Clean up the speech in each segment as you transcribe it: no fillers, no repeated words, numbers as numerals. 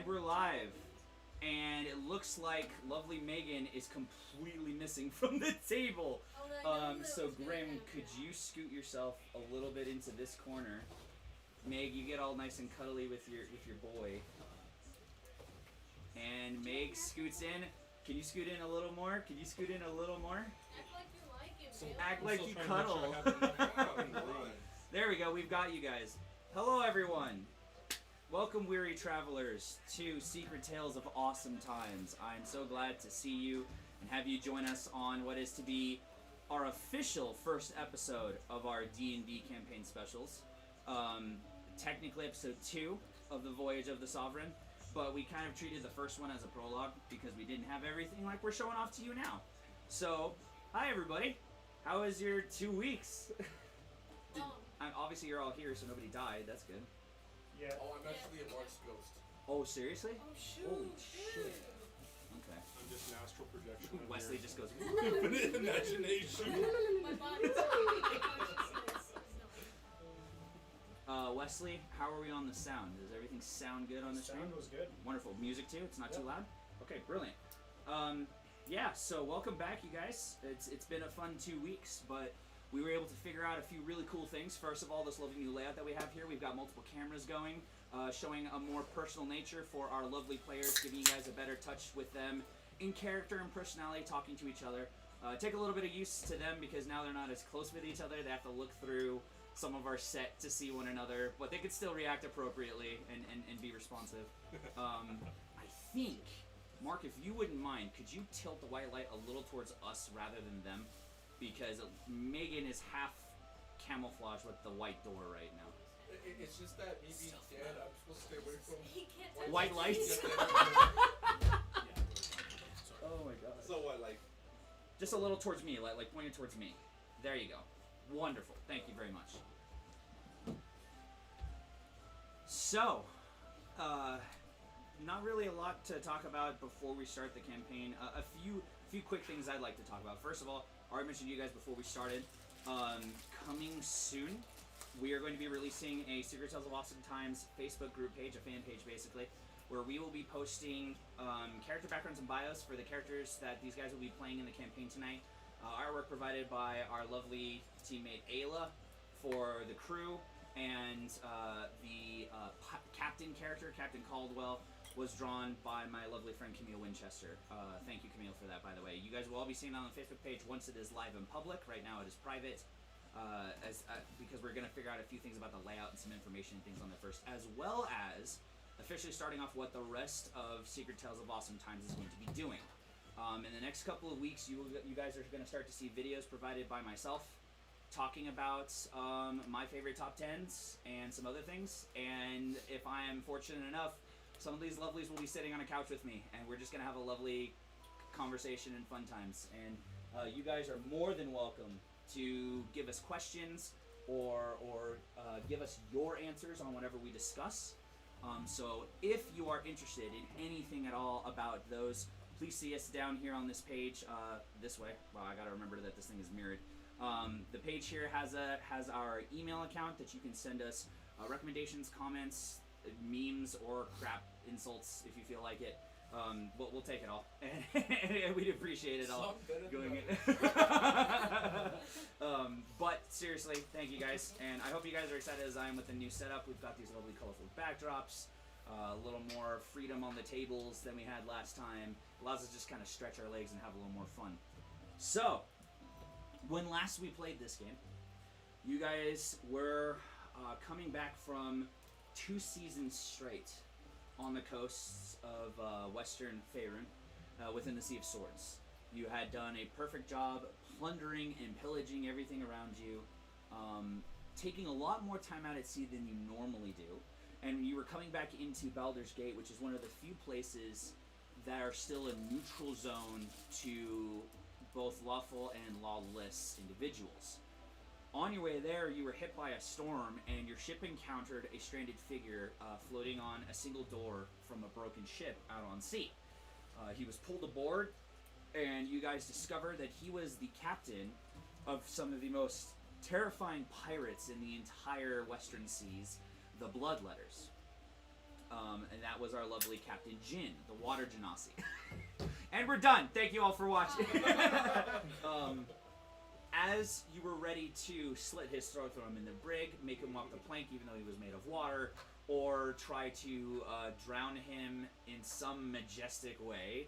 And we're live. And it looks like lovely Megan is completely missing from the table. So Grim, could you scoot yourself a little bit into this corner? Meg, you get all nice and cuddly with your boy. And Meg scoots in. Can you scoot in a little more? Can you scoot in a little more? Act like you like it, So man. act like you cuddle. There we go, we've got you guys. Hello everyone. Welcome, weary travelers, to Secret Tales of Awesome Times. I'm so glad to see you and have you join us on what is to be our official first episode of our D&D campaign specials. Technically episode 2 of the Voyage of the Sovereign, but we kind of treated the first one as a prologue because we didn't have everything like we're showing off to you now. So, hi everybody. How was your 2 weeks? Obviously you're all here, so nobody died. That's good. Yeah. Oh, I'm actually a March ghost. Oh, seriously? Oh, shoot. Holy shit. Okay. I'm just an astral projection. Wesley just goes. Infinite imagination. My body's consciousness. Wesley, how are we on the sound? Does everything sound good on the stream? Sound was good. Wonderful. Music too? It's not too Yep. loud? Okay, brilliant. Yeah, so welcome back, you guys. It's been a fun 2 weeks, but we were able to figure out a few really cool things. First of all, this lovely new layout that we have here. We've got multiple cameras going, showing a more personal nature for our lovely players, giving you guys a better touch with them in character and personality, talking to each other. Take a little bit of use to them because now they're not as close with each other. They have to look through some of our set to see one another, but they could still react appropriately and be responsive. I think, Mark, if you wouldn't mind, could you tilt the white light a little towards us rather than them? Because Megan is half camouflaged with the white door right now. It's just that me being dead, I'm supposed to stay away from He can't touch White it. lights? Sorry. Oh my god. So what, like? Just a little towards me, like pointed towards me. There you go. Wonderful. Thank you very much. So, not really a lot to talk about before we start the campaign. A few quick things I'd like to talk about. First of all, I already mentioned to you guys before we started. Coming soon, we are going to be releasing a Secret Tales of Awesome Times Facebook group page, a fan page basically, where we will be posting character backgrounds and bios for the characters that these guys will be playing in the campaign tonight. Artwork provided by our lovely teammate Ayla for the crew, and the captain character, Captain Caldwell, was drawn by my lovely friend Camille Winchester. Thank you, Camille, for that, by the way. You guys will all be seeing it on the Facebook page once it is live in public. Right now it is private, because we're going to figure out a few things about the layout and some information and things on there first, as well as officially starting off what the rest of Secret Tales of Awesome Times is going to be doing. In the next couple of weeks, you guys are going to start to see videos provided by myself talking about my favorite top 10s and some other things. And if I am fortunate enough, some of these lovelies will be sitting on a couch with me, and we're just going to have a lovely conversation and fun times. And you guys are more than welcome to give us questions or give us your answers on whatever we discuss. So if you are interested in anything at all about those, please see us down here on this page, this way. Wow, I gotta remember that this thing is mirrored. The page here has our email account that you can send us recommendations, comments, memes, or crap insults if you feel like it. We'll take it all, and we'd appreciate it all. Going in. But seriously, thank you guys, and I hope you guys are excited as I am with the new setup. We've got these lovely, colorful backdrops. A little more freedom on the tables than we had last time. Allows us to just kind of stretch our legs and have a little more fun. So, when last we played this game, you guys were coming back from 2 seasons straight on the coasts of western Faerûn, within the Sea of Swords. You had done a perfect job plundering and pillaging everything around you, taking a lot more time out at sea than you normally do. And you were coming back into Baldur's Gate, which is one of the few places that are still a neutral zone to both lawful and lawless individuals. On your way there, you were hit by a storm, and your ship encountered a stranded figure floating on a single door from a broken ship out on sea. He was pulled aboard, and you guys discovered that he was the captain of some of the most terrifying pirates in the entire Western Seas, the Bloodletters. And that was our lovely Captain Jin, the Water Genasi. And we're done. Thank you all for watching. As you were ready to slit his throat, throw him in the brig, make him walk the plank even though he was made of water, or try to drown him in some majestic way.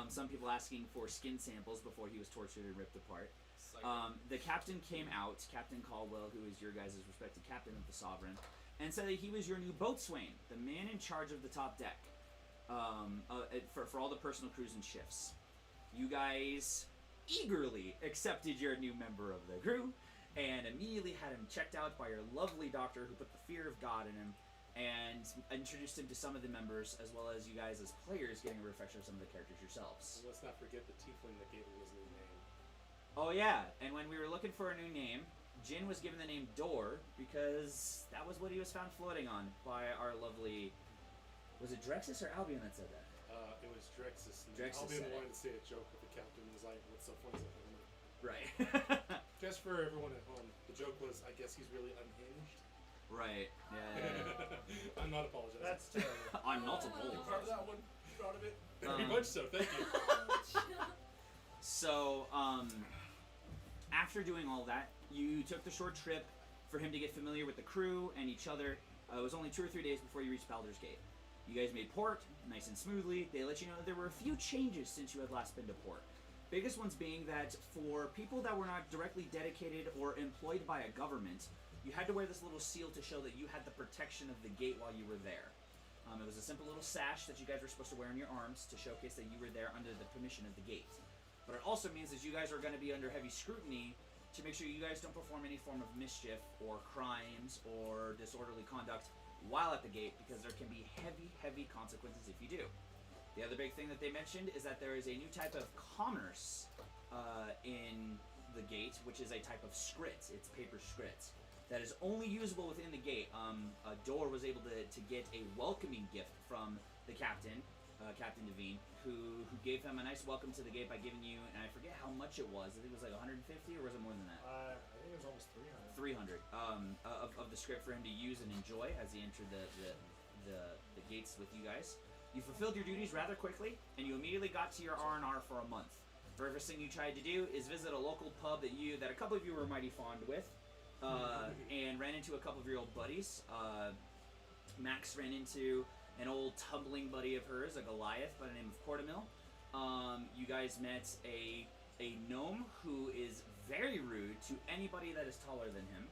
Some people asking for skin samples before he was tortured and ripped apart. The captain came out, Captain Caldwell, who is your guys' respected captain of the Sovereign, and said that he was your new boatswain, the man in charge of the top deck, for all the personal crews and shifts. You guys eagerly accepted your new member of the crew, and immediately had him checked out by your lovely doctor who put the fear of God in him, and introduced him to some of the members, as well as you guys as players getting a refresher of some of the characters yourselves. And let's not forget the tiefling that gave him his new name. Oh yeah, and when we were looking for a new name, Jin was given the name Dor because that was what he was found floating on by our lovely... Was it Drexus or Albion that said that? It was Drexus. Drexus Albion said it. wanted to say a joke, but the captain was like, what's so funny? Right. Just for everyone at home, the joke was, I guess he's really unhinged. Right. Yeah. I'm not apologizing. That's terrible. I'm not a You proud of that one? You proud of it? Very much so, thank you. So, after doing all that, you took the short trip for him to get familiar with the crew and each other. It was only 2 or 3 days before you reached Baldur's Gate. You guys made port, nice and smoothly. They let you know that there were a few changes since you had last been to port. Biggest ones being that for people that were not directly dedicated or employed by a government, you had to wear this little seal to show that you had the protection of the gate while you were there. It was a simple little sash that you guys were supposed to wear on your arms to showcase that you were there under the permission of the gate. But it also means that you guys are going to be under heavy scrutiny to make sure you guys don't perform any form of mischief or crimes or disorderly conduct while at the gate, because there can be heavy consequences if you do. The other big thing that they mentioned is that there is a new type of commerce in the gate, which is a type of script. It's paper script that is only usable within the gate. Dor was able to get a welcoming gift from the captain, Captain Devine, who gave him a nice welcome to the gate by giving you, and I forget how much it was. I think it was like 150, or was it more than that? I think it was almost 300. 300 of the script for him to use and enjoy as he entered the gates with you guys. You fulfilled your duties rather quickly, and you immediately got to your R&R for a month. The first thing you tried to do is visit a local pub that a couple of you were mighty fond with, and ran into a couple of your old buddies. Max ran into an old tumbling buddy of hers, a Goliath by the name of Cortamil. You guys met a gnome who is very rude to anybody that is taller than him.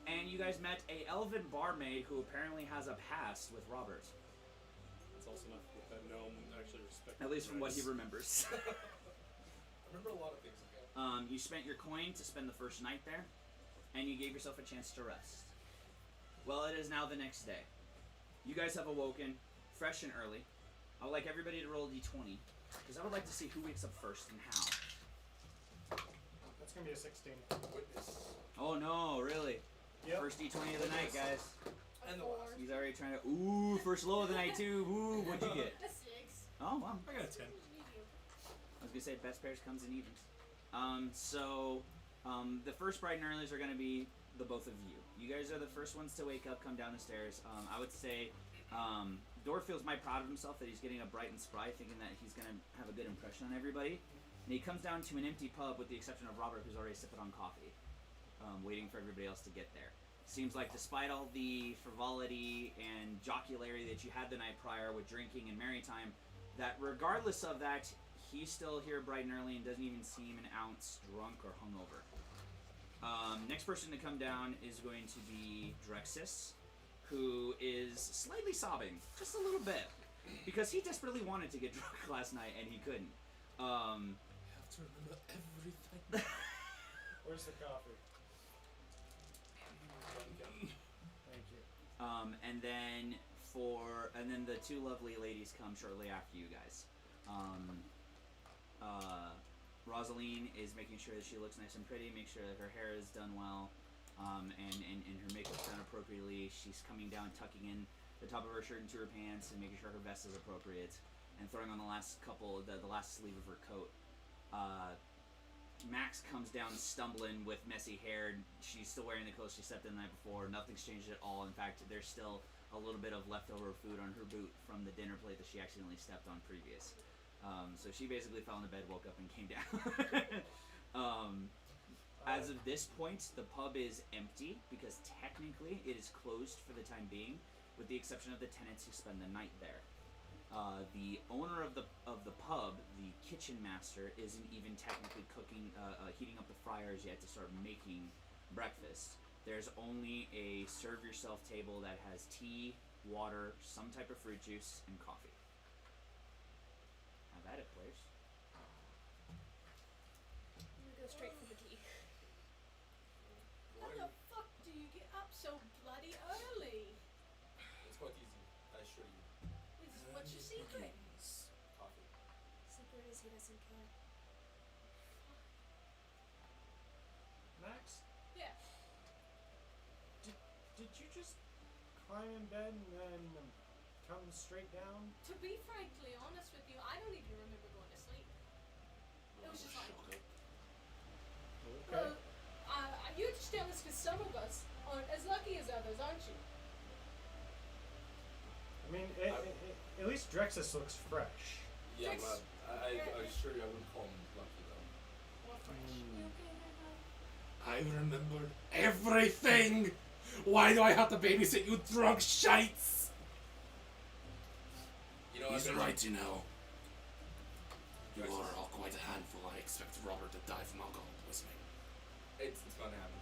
And you guys met a elven barmaid who apparently has a past with Robert. It's also not with that gnome actually respect. At least from what he remembers. I remember a lot of things again. You spent your coin to spend the first night there, and you gave yourself a chance to rest. Well, it is now the next day. You guys have awoken, fresh and early. I would like everybody to roll a d20, because I would like to see who wakes up first and how. That's going to be a 16. Witness. Oh no, really? Yep. First d20 of the night, guys. And the last. He's already trying to... Ooh, first low of the night, too. Ooh, what'd you get? A 6. Oh, wow. I got a 10. I was going to say, best pairs comes in evens. The first bright and earlies are going to be the both of you. You guys are the first ones to wake up, come down the stairs. I would say Dor feels mighty proud of himself that he's getting up bright and spry, thinking that he's going to have a good impression on everybody. And he comes down to an empty pub with the exception of Robert, who's already sipping on coffee, waiting for everybody else to get there. Seems like despite all the frivolity and jocularity that you had the night prior with drinking and merry time, that regardless of that, he's still here bright and early and doesn't even seem an ounce drunk or hungover. Next person to come down is going to be Drexus, who is slightly sobbing, just a little bit, because he desperately wanted to get drunk last night and he couldn't. I have to remember everything. Where's the coffee? Thank you. And then the two lovely ladies come shortly after you guys. Rosaline is making sure that she looks nice and pretty, make sure that her hair is done well, and her makeup's done appropriately. She's coming down, tucking in the top of her shirt into her pants and making sure her vest is appropriate, and throwing on the last sleeve of her coat. Max comes down stumbling with messy hair. She's still wearing the clothes she stepped in the night before. Nothing's changed at all. In fact, there's still a little bit of leftover food on her boot from the dinner plate that she accidentally stepped on previous. So she basically fell into bed, woke up, and came down. As of this point, the pub is empty because technically it is closed for the time being, with the exception of the tenants who spend the night there. The owner of the pub, the kitchen master, isn't even technically cooking, heating up the fryers yet to start making breakfast. There's only a serve yourself table that has tea, water, some type of fruit juice, and coffee. Have at it, players. I'm gonna go straight for the tea. How the fuck do you get up so bloody early? It's quite easy, I assure you. What's your secret? Coffee. Secret is he doesn't care. Max, Yeah. did you just climb in bed and then come straight down? To be frankly honest with you, I don't even remember going to sleep. It was just like, Okay. well, you're just jealous because some of us aren't as lucky as others, aren't you? I mean, at least Drexus looks fresh. Yeah, Tricks. but I assure you I wouldn't call him lucky though. Or fresh. You okay there, I remembered everything! Why do I have to babysit you drunk shites? You know, He's I've been right, you know. You Drexus. are all quite a handful. I expect Robert to die from alcohol poisoning. It's gonna happen.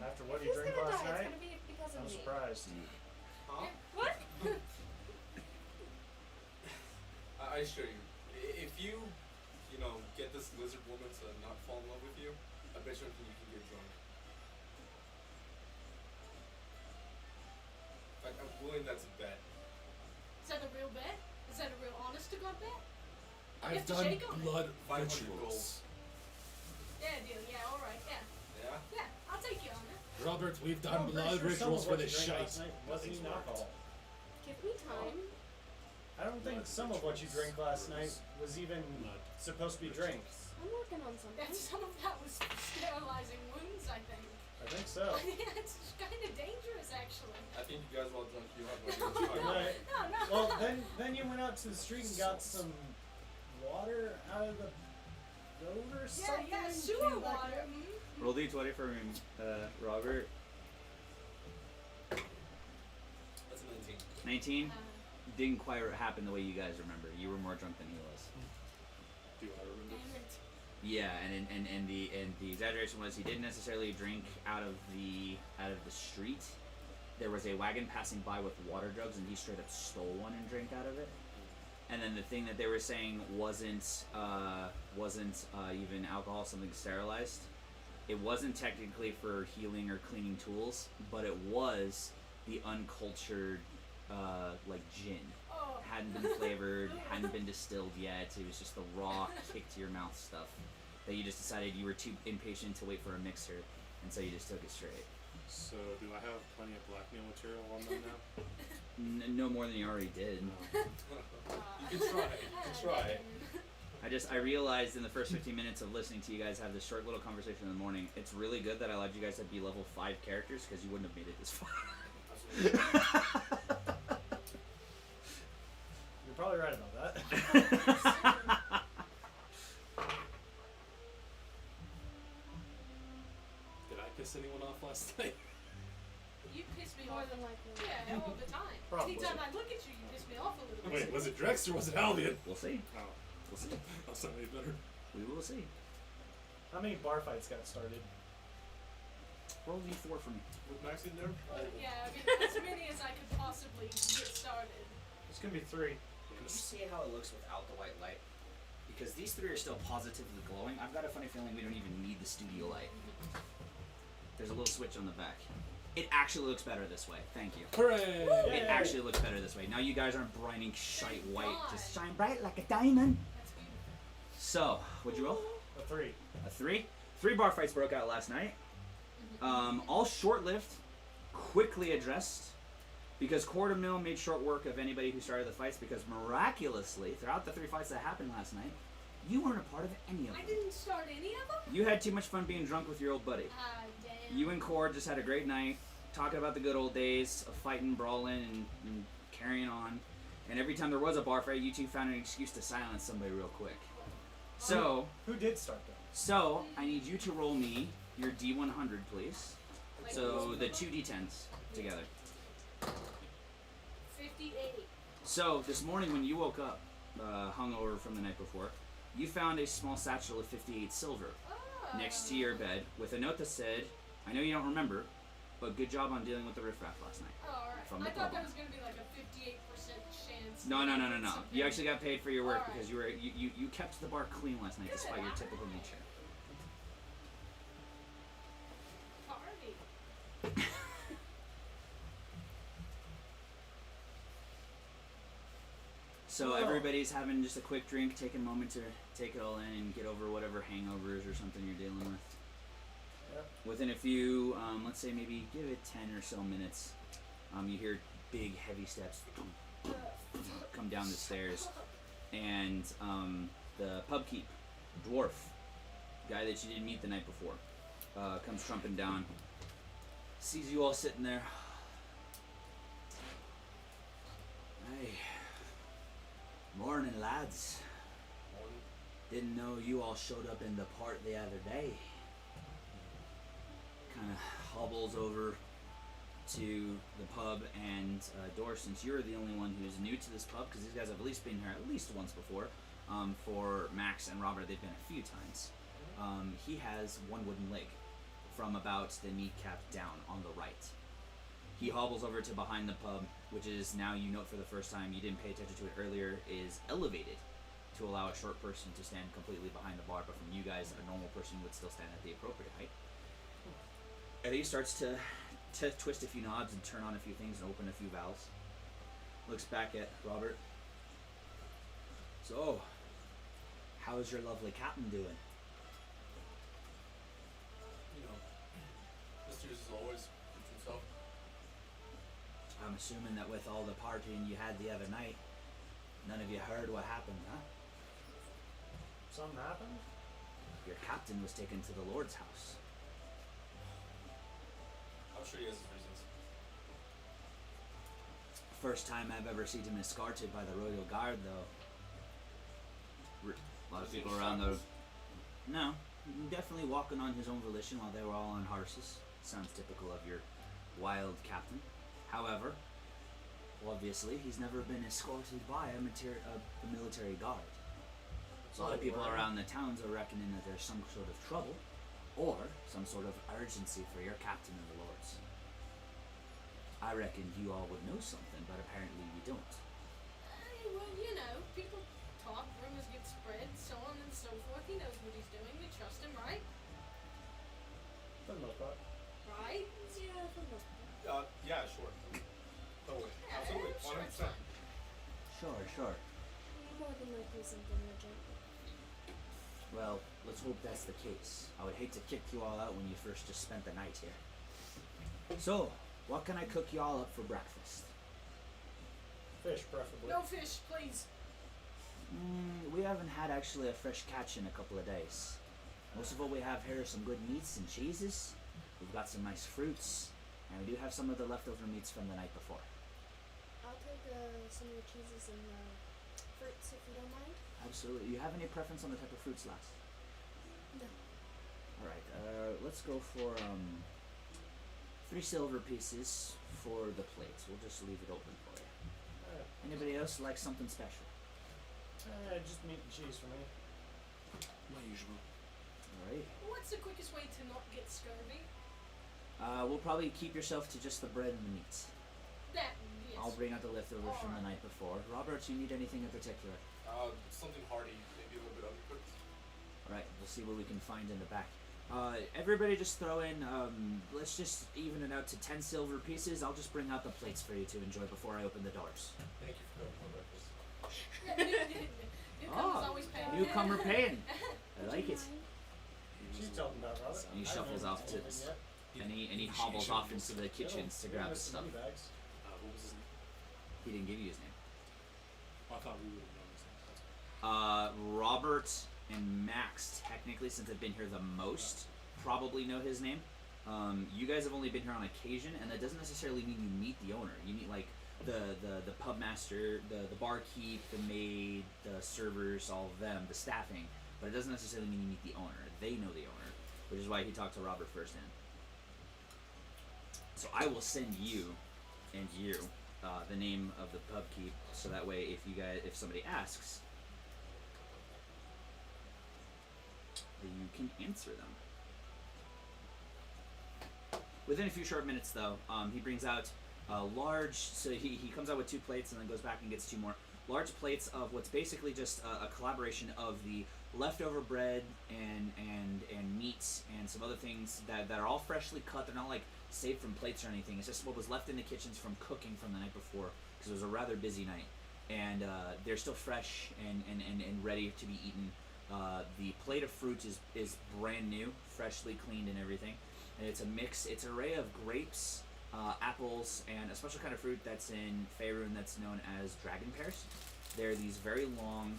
After what you Who's drank gonna last die? It's night, gonna be because of I'm me. surprised. huh? What? I assure you, if you know, get this lizard woman to not fall in love with you, I bet you you can get drunk. In fact, I'm willing that's a bet. Is that a real bet? Is that a real honest to God bet? I've have to done shake on it. blood 500 rituals. Yeah, deal. Yeah, alright. Yeah. Yeah? Yeah, I'll take you on it. Robert, we've No, done I'm pretty blood sure some rituals of for what you this drank shite. last night wasn't Nothing's even worked. alcohol. Give me time. I don't think some of what you drank last night was even supposed to be drank. I'm working on something. And some of that was sterilizing wounds, I think. I think so. It's kind of dangerous, actually. I think you guys are all drunk. You have no idea what you're talking about. Right. No, no. Well, then you went out to the street and got some water out of the road or something. Yeah, and sewer came back water. in? Roll d20 for Robert. That's a 19. 19. Didn't quite happen the way you guys remember. You were more drunk than he was. Do I remember? Damn it. Yeah, and the exaggeration was he didn't necessarily drink out of the street. There was a wagon passing by with water jugs, and he straight up stole one and drank out of it. And then the thing that they were saying wasn't even alcohol, something sterilized. It wasn't technically for healing or cleaning tools, but it was the uncultured like gin. Oh. Hadn't been flavored, hadn't been distilled yet. It was just the raw, kick to your mouth stuff that you just decided you were too impatient to wait for a mixer, and so you just took it straight. So, do I have plenty of blackmail material on them now? No more than you already did. You can try. You can try. I realized in the first 15 minutes of listening to you guys have this short little conversation in the morning, it's really good that I allowed you guys to be level 5 characters because you wouldn't have made it this far. Absolutely. You're probably right about that. Did I piss anyone off last night? You piss me More off. than likely. Yeah, all the time. Probably. Anytime I look at you, you piss me off a little bit. Wait, was it Drex or was it Albion? We'll see. Oh, We'll see. that's not any better. We will see. How many bar fights got started? Roll d4 for me. With Max in there? Well, yeah, I mean, as many as I could possibly get started. It's gonna be 3. Can you see how it looks without the white light? Because these 3 are still positively glowing. I've got a funny feeling we don't even need the studio light. There's a little switch on the back. It actually looks better this way. Thank you. Hooray! It actually looks better this way. Now you guys aren't brining shite white. Just shine bright like a diamond. That's beautiful. So, what'd you roll? A 3. A 3? 3 bar fights broke out last night. All short-lived, quickly addressed, because Quarter Mill made short work of anybody who started the fights, because miraculously, throughout the 3 fights that happened last night, you weren't a part of any of I them. didn't start any of them? You had too much fun being drunk with your old buddy. Ah, damn. You and Cord just had a great night. talking about the good old days of fighting, brawling, and carrying on. And every time there was a bar fight, you two found an excuse to silence somebody real quick. So, Who did start that? so I need you to roll me your D100, please. Like, So the 2 D10s together. 58. So this morning when you woke up, hungover from the night before, you found a small satchel of 58 silver Oh. next to your bed with a note that said, "I know you don't remember, but good job on dealing with the riffraff last night." Oh, alright. From I the thought pub. that was gonna be like a 58% chance. No, that no, I no, no, did no. something. You actually got paid for your work Alright. because you kept the bar clean last night Good, despite your alright. typical nature. Party. So Well. everybody's having just a quick drink, take a moment to take it all in and get over whatever hangovers or something you're dealing with. Yep. Within a few, let's say maybe give it 10 or so minutes, you hear big heavy steps come down the stairs, and the pub keep, dwarf, guy that you didn't meet the night before, comes trumping down, sees you all sitting there. Hey, morning lads. Morning. Didn't know you all showed up in the part the other day. Kind of hobbles over to the pub and Dor, since you're the only one who's new to this pub, because these guys have at least been here at least once before. For Max and Robert, they've been a few times. He has one wooden leg from about the kneecap down on the right. He hobbles over to behind the pub, which is now, you note for the first time, you didn't pay attention to it earlier, is elevated to allow a short person to stand completely behind the bar, but from you guys, a normal person would still stand at the appropriate height. And he starts to twist a few knobs and turn on a few things and open a few valves. Looks back at Robert. So, how's your lovely captain doing? You know, mysterious as always. Keeps himself. I'm assuming that with all the partying you had the other night, none of you heard what happened, huh? Something happened? Your captain was taken to the Lord's house. I'm sure he has his reasons. First time I've ever seen him escorted by the Royal Guard, though. A lot of people around the... No, definitely walking on his own volition while they were all on horses. Sounds typical of your wild captain. However, obviously, he's never been escorted by a military guard. A lot of people around the towns are reckoning that there's some sort of trouble, or some sort of urgency for your captain and the lords. I reckon you all would know something, but apparently you don't. Well, you know, people talk, rumors get spread, so on and so forth. He knows what he's doing. We trust him, right? For the most part. Right? Yeah, for the most part. Yeah, sure. Totally. Yeah, Absolutely. sure, 100%. it's fine. Sure. More than likely something urgent. Well, let's hope that's the case. I would hate to kick you all out when you first just spent the night here. So, what can I cook you all up for breakfast? Fish, preferably. No fish, please. We haven't had actually a fresh catch in a couple of days. Most of what we have here are some good meats and cheeses. We've got some nice fruits, and we do have some of the leftover meats from the night before. I'll take some of the cheeses and fruits if you don't mind. Absolutely. You have any preference on the type of fruits last? No. Alright, let's go for 3 silver pieces for the plates. We'll just leave it open for you. Anybody else like something special? Just meat and cheese for me. My usual. Alright. What's the quickest way to not get scurvy? We'll probably keep yourself to just the bread and the meats. That, yes. I'll bring out the leftovers from the night before. Robert, you need anything in particular? Something hearty, maybe a little bit undercooked. Alright, we'll see what we can find in the back. Everybody just throw in, let's just even it out to 10 silver pieces. I'll just bring out the plates for you to enjoy before I open the doors. Thank you for coming for breakfast. Newcomers always pay. Newcomer paying. I like it. She's talking about Robert. And he I shuffles haven't off to anything yet. and he hobbles off into the kitchens to grab Yeah, his stuff. money bags. What was his name? He didn't give you his name. I thought we would have known his name. Robert and Max, technically, since they've been here the most, probably know his name. You guys have only been here on occasion, and that doesn't necessarily mean you meet the owner. You meet like the pub master, the barkeep, the maid, the servers, all of them, the staffing. But it doesn't necessarily mean you meet the owner. They know the owner, which is why he talked to Robert firsthand. So I will send you and you the name of the pub keep, so that way if somebody asks, then you can answer them. Within a few short minutes, though, he brings out large. So he comes out with 2 plates and then goes back and gets 2 more large plates of what's basically just a collaboration of the leftover bread and meats and some other things that are all freshly cut. They're not like saved from plates or anything. It's just what was left in the kitchens from cooking from the night before, because it was a rather busy night, and they're still fresh and ready to be eaten. The plate of fruit is brand new, freshly cleaned and everything. And it's a mix. It's an array of grapes, apples, and a special kind of fruit that's in Faerûn that's known as dragon pears. They're these very long,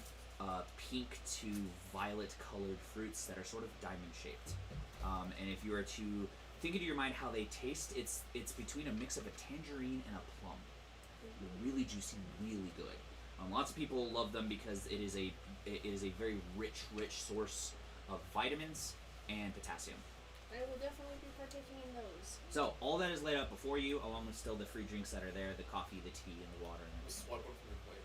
pink to violet colored fruits that are sort of diamond shaped. And if you were to think into your mind how they taste, it's between a mix of a tangerine and a plum. They're really juicy, really good. Lots of people love them because it is a very rich source of vitamins and potassium. I will definitely be partaking in those. So all that is laid out before you, along with still the free drinks that are there, the coffee, the tea, and the water. And Just swipe one from your plate.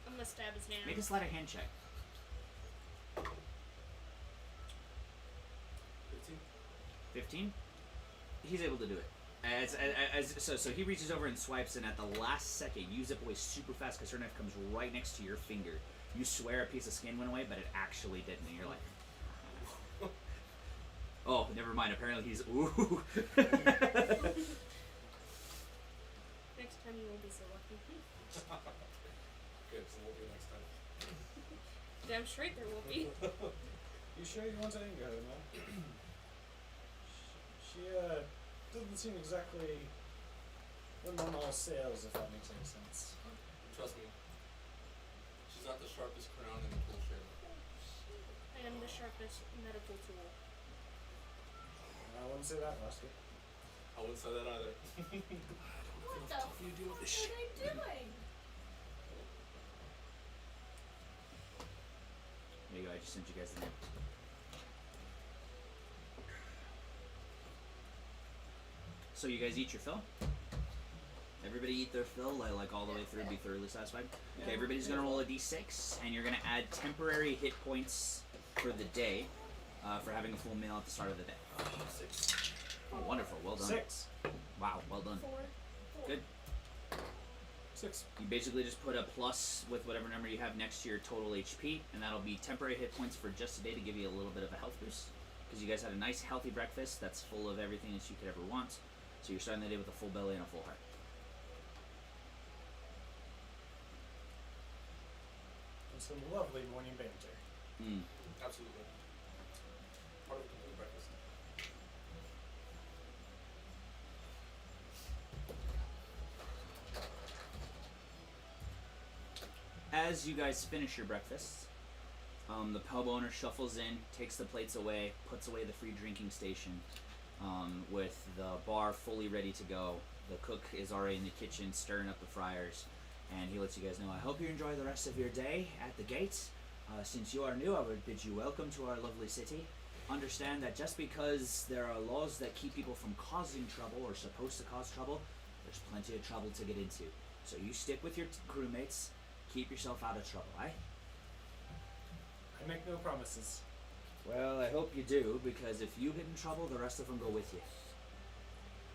I'm gonna stab his hand. make a sleight of hand check. 15? 15? He's able to do it. So he reaches over and swipes, and at the last second, you zip away super fast because her knife comes right next to your finger. You swear a piece of skin went away, but it actually didn't. And you're like, oh, never mind. Apparently he's ooh. Next time you won't be so lucky. Good, so we'll be next time. Damn straight there will be. You sure you want to anger her, man? She doesn't seem exactly on all sales, if that makes any sense. Trust me. She's not the sharpest crown in the tool shed. I am the sharpest medical tool. I wouldn't say that, Rusty. I wouldn't say that either. What the fuck you deal with this are they doing? There you go. I just sent you guys the name. So you guys eat your fill? Everybody eat their fill, like all the way through, be thoroughly satisfied? Okay, everybody's gonna roll a d6, and you're gonna add temporary hit points for the day, for having a full meal at the start of the day. 6. Oh, wonderful, well done. 6. Wow, well done. 4. Good. 6. You basically just put a plus with whatever number you have next to your total HP, and that'll be temporary hit points for just a day to give you a little bit of a health boost. Because you guys had a nice healthy breakfast that's full of everything that you could ever want. So you're starting the day with a full belly and a full heart. And some lovely morning banter. Absolutely. Part of complete breakfast. As you guys finish your breakfast, the pub owner shuffles in, takes the plates away, puts away the free drinking station, with the bar fully ready to go. The cook is already in the kitchen stirring up the fryers, and he lets you guys know, I hope you enjoy the rest of your day at the gate. Since you are new, I would bid you welcome to our lovely city. Understand that just because there are laws that keep people from causing trouble or supposed to cause trouble, there's plenty of trouble to get into. So you stick with your crewmates, keep yourself out of trouble, eh? I make no promises. Well, I hope you do, because if you get in trouble, the rest of them go with you.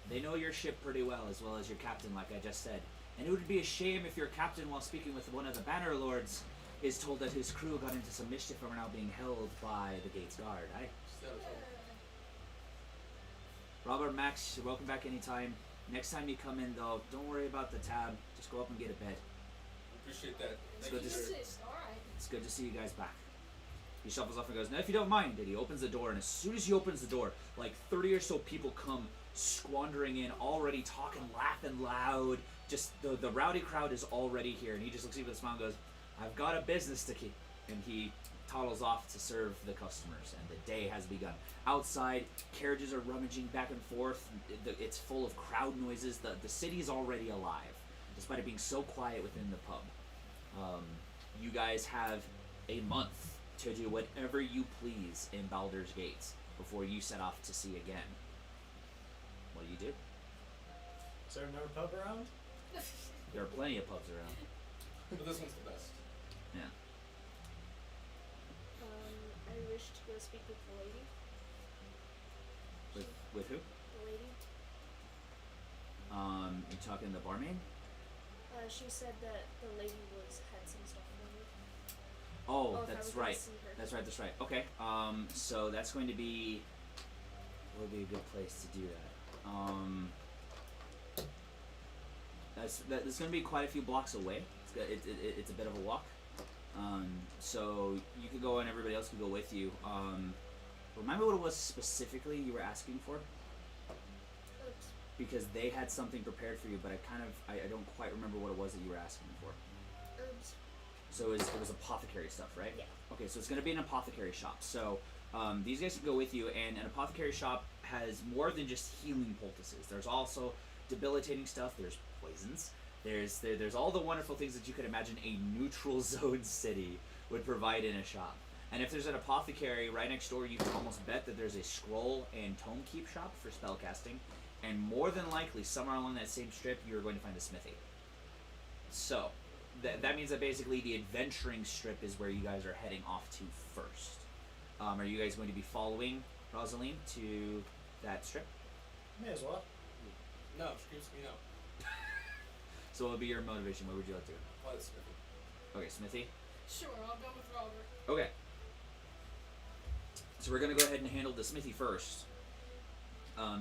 They know your ship pretty well as your captain, like I just said. And it would be a shame if your captain, while speaking with one of the banner lords, is told that his crew got into some mischief and are now being held by the gate's guard, eh? Stay out of trouble. Robert, Max, you're welcome back anytime. Next time you come in, though, don't worry about the tab. Just go up and get a bed. Appreciate that. It's Thank good you, to sir. Insist, alright. It's good to see you guys back. He shuffles off and goes, now if you don't mind, and he opens the door, and as soon as he opens the door, like 30 or so people come squandering in, already talking, laughing loud. Just the rowdy crowd is already here, and he just looks at you with a smile and goes, I've got a business to keep. And he toddles off to serve the customers, and the day has begun. Outside, carriages are rummaging back and forth. It's full of crowd noises. The city's already alive, despite it being so quiet within the pub. You guys have a month to do whatever you please in Baldur's Gates before you set off to sea again. What do you do? Is there another pub around? There are plenty of pubs around. But this one's the best. Yeah. I wish to go speak with the lady. With who? The lady. You talking the barmaid? She said that the lady had some stuff for me. Oh, if I that's were gonna right. see her. That's right. That's right. Okay. So that's going to be. What would be a good place to do that? That's going to be quite a few blocks away. It's a bit of a walk. So you could go and everybody else could go with you. Remind me what it was specifically you were asking for, Oops. because they had something prepared for you, but I don't quite remember what it was that you were asking for. Herbs. So it was apothecary stuff, right? Yeah. Okay, so it's going to be an apothecary shop. So these guys can go with you, and an apothecary shop has more than just healing poultices. There's also debilitating stuff. There's poisons. There's all the wonderful things that you could imagine a neutral zone city would provide in a shop. And if there's an apothecary right next door, you can almost bet that there's a scroll and tome keep shop for spellcasting. And more than likely, somewhere along that same strip, you're going to find a smithy. So that means that basically the adventuring strip is where you guys are heading off to first. Are you guys going to be following Rosaline to that strip? May as well. No, screams me out. So what would be your motivation? What would you like to do? Why the smithy? Okay, smithy. Sure, I'll go with Robert. Okay. So we're going to go ahead and handle the smithy first.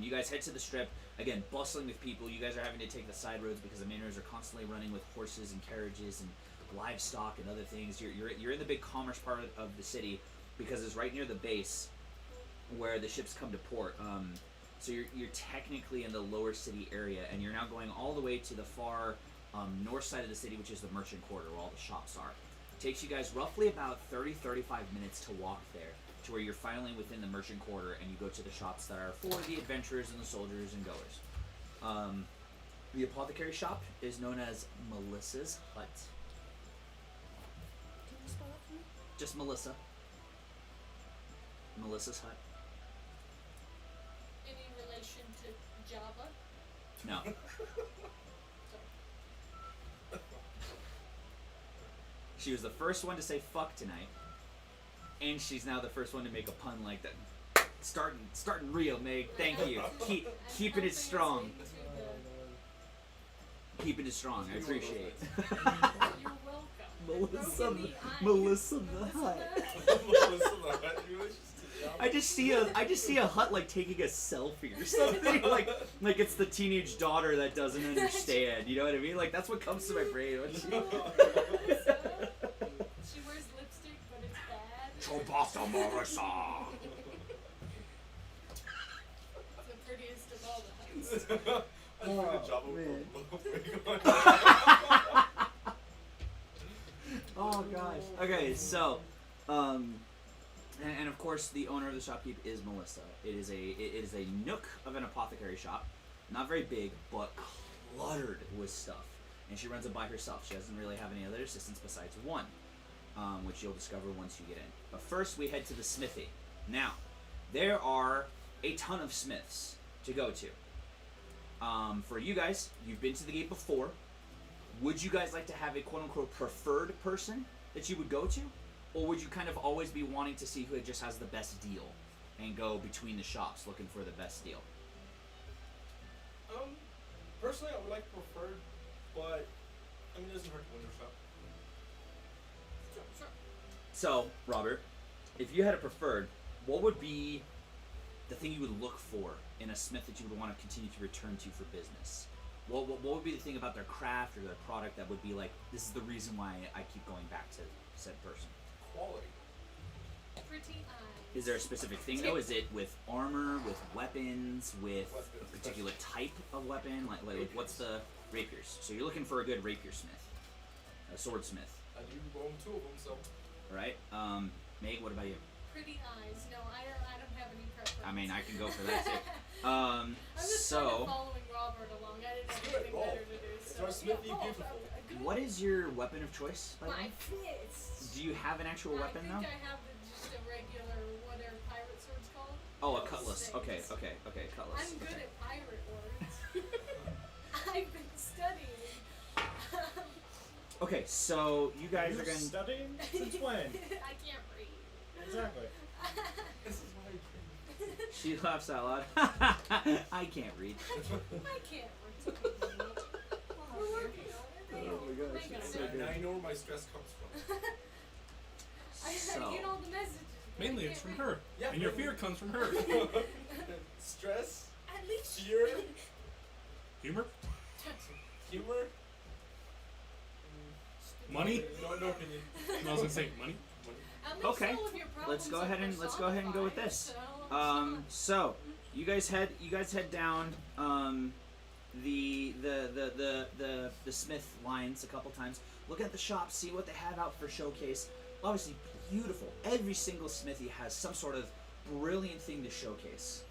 You guys head to the strip. Again, bustling with people. You guys are having to take the side roads because the main roads are constantly running with horses and carriages and livestock and other things. You're in the big commerce part of the city because it's right near the base where the ships come to port. So you're technically in the lower city area, and you're now going all the way to the far north side of the city, which is the merchant quarter where all the shops are. It takes you guys roughly about 30-35 minutes to walk there to where you're finally within the merchant quarter, and you go to the shops that are for the adventurers and the soldiers and goers. The apothecary shop is known as Melissa's Hut. Can you spell that for me? Just Melissa. Melissa's Hut. Any relation to Java? No. She was the first one to say fuck tonight, and she's now the first one to make a pun like that. Starting real, Meg. Thank you. Keeping it strong. Keeping it strong. I appreciate it. You're welcome. Melissa, Broken the eye. Melissa the Hut. I just see a hut like taking a selfie or something. like it's the teenage daughter that doesn't understand. You know what I mean? Like that's what comes to my brain. When she... She wears lipstick, but it's bad. Chobasta Marissa! The prettiest of all the huts. I think the Java man. will Oh gosh. Okay, so, and of course the owner of the shopkeep is Melissa. It is a nook of an apothecary shop, not very big, but cluttered with stuff. And she runs it by herself. She doesn't really have any other assistants besides one, which you'll discover once you get in. But first, we head to the smithy. Now, there are a ton of smiths to go to. For you guys, you've been to the gate before. Would you guys like to have a quote-unquote preferred person that you would go to? Or would you kind of always be wanting to see who just has the best deal and go between the shops looking for the best deal? Personally, I would like preferred, but I mean, it doesn't hurt to window shop. Sure. So, Robert, if you had a preferred, what would be the thing you would look for in a smith that you would want to continue to return to for business? What would be the thing about their craft or their product that would be like, this is the reason why I keep going back to said person? Quality. Pretty eyes. Is there a specific thing though? Is it with armor, with weapons, with a particular type of weapon? Like what's the rapiers? So you're looking for a good rapier smith, a swordsmith, I do own two of them, so. right? Meg, what about you? Pretty eyes. No, I don't have any preference. I mean, I can go for that too. I'm just kind of So, following Robert along. I didn't have Let's do it. anything Roll. better to do. It's So, our Smithy yeah, beautiful. what is your weapon of choice, by the My way? fist. Do you have an actual weapon I though? think I have just a regular, whatever pirate sword's called. Oh, a Those cutlass. things. Okay, cutlass. I'm good Okay. at pirate words. I've been studying. Okay, so you guys You're are going to... studying? Since when? I can't read. Exactly. This is why I can't. She laughs out loud. I can't read. I can't read. We're working on it. Oh my gosh, Hang on it's a so minute. good. Now you know where my stress comes from. I get all the messages. but I Mainly can't it's from read. her. Yeah, And your mainly. fear comes from her. Stress, At least fear, Humor? humor. Money? No opinion. I was gonna say money. At least Okay, all of your let's go problems ahead are and go with personified, this. so it's So you guys head down the Smith lines a couple times. Look at the shop, see what they have out for showcase. Obviously beautiful. Every single smithy has some sort of brilliant thing to showcase.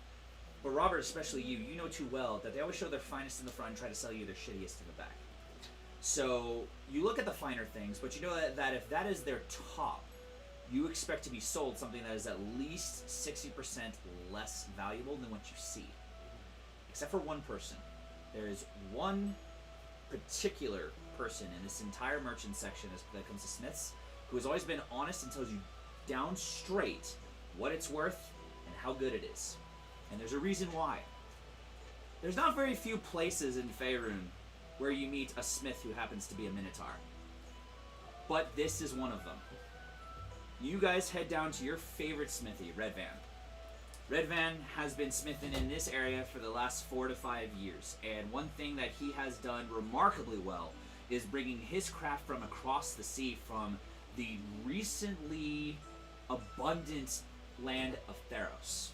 But Robert, especially you know too well that they always show their finest in the front and try to sell you their shittiest in the back. So you look at the finer things, but you know that if that is their top, you expect to be sold something that is at least 60% less valuable than what you see. Except for one person. There is one particular person in this entire merchant section that comes to Smiths who has always been honest and tells you down straight what it's worth and how good it is. And there's a reason why. There's not very few places in Faerûn where you meet a smith who happens to be a minotaur. But this is one of them. You guys head down to your favorite smithy, Red Van. Red Van has been smithing in this area for the last 4 to 5 years, and one thing that he has done remarkably well is bringing his craft from across the sea from the recently abundant land of Theros,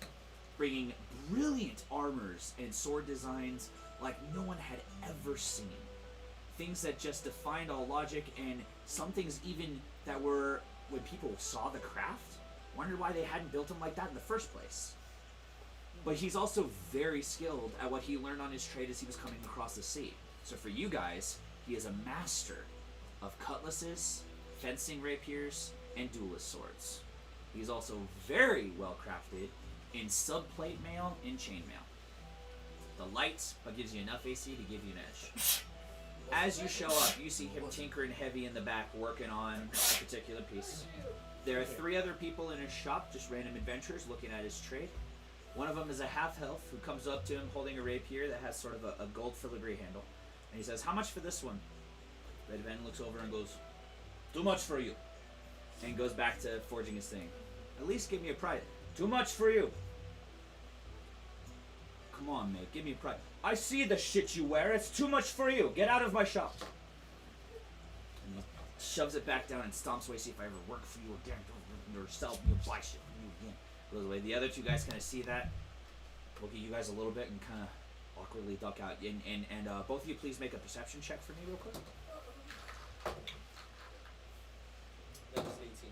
bringing brilliant armors and sword designs like no one had ever seen. Things that just defied all logic, and some things even that were, when people saw the craft, wondered why they hadn't built them like that in the first place. But he's also very skilled at what he learned on his trade as he was coming across the sea. So for you guys, he is a master of cutlasses, fencing rapiers, and duelist swords. He's also very well crafted in subplate mail and chainmail. The light, but gives you enough AC to give you an edge. As you show up, you see him tinkering heavy in the back, working on a particular piece. There are 3 other people in his shop, just random adventurers looking at his trade. One of them is a half-elf who comes up to him holding a rapier that has sort of a gold filigree handle. And he says, "How much for this one?" Red Van looks over and goes, "Too much for you." And goes back to forging his thing. "At least give me a price." "Too much for you." "Come on, mate, give me a price." "I see the shit you wear. It's too much for you. Get out of my shop." And he shoves it back down and stomps away. "See if I ever work for you again, or sell you, buy shit from you again." Goes away. The other 2 guys kind of see that, look at you guys a little bit, and kind of awkwardly duck out. And both of you, please make a perception check for me, real quick. That was 18.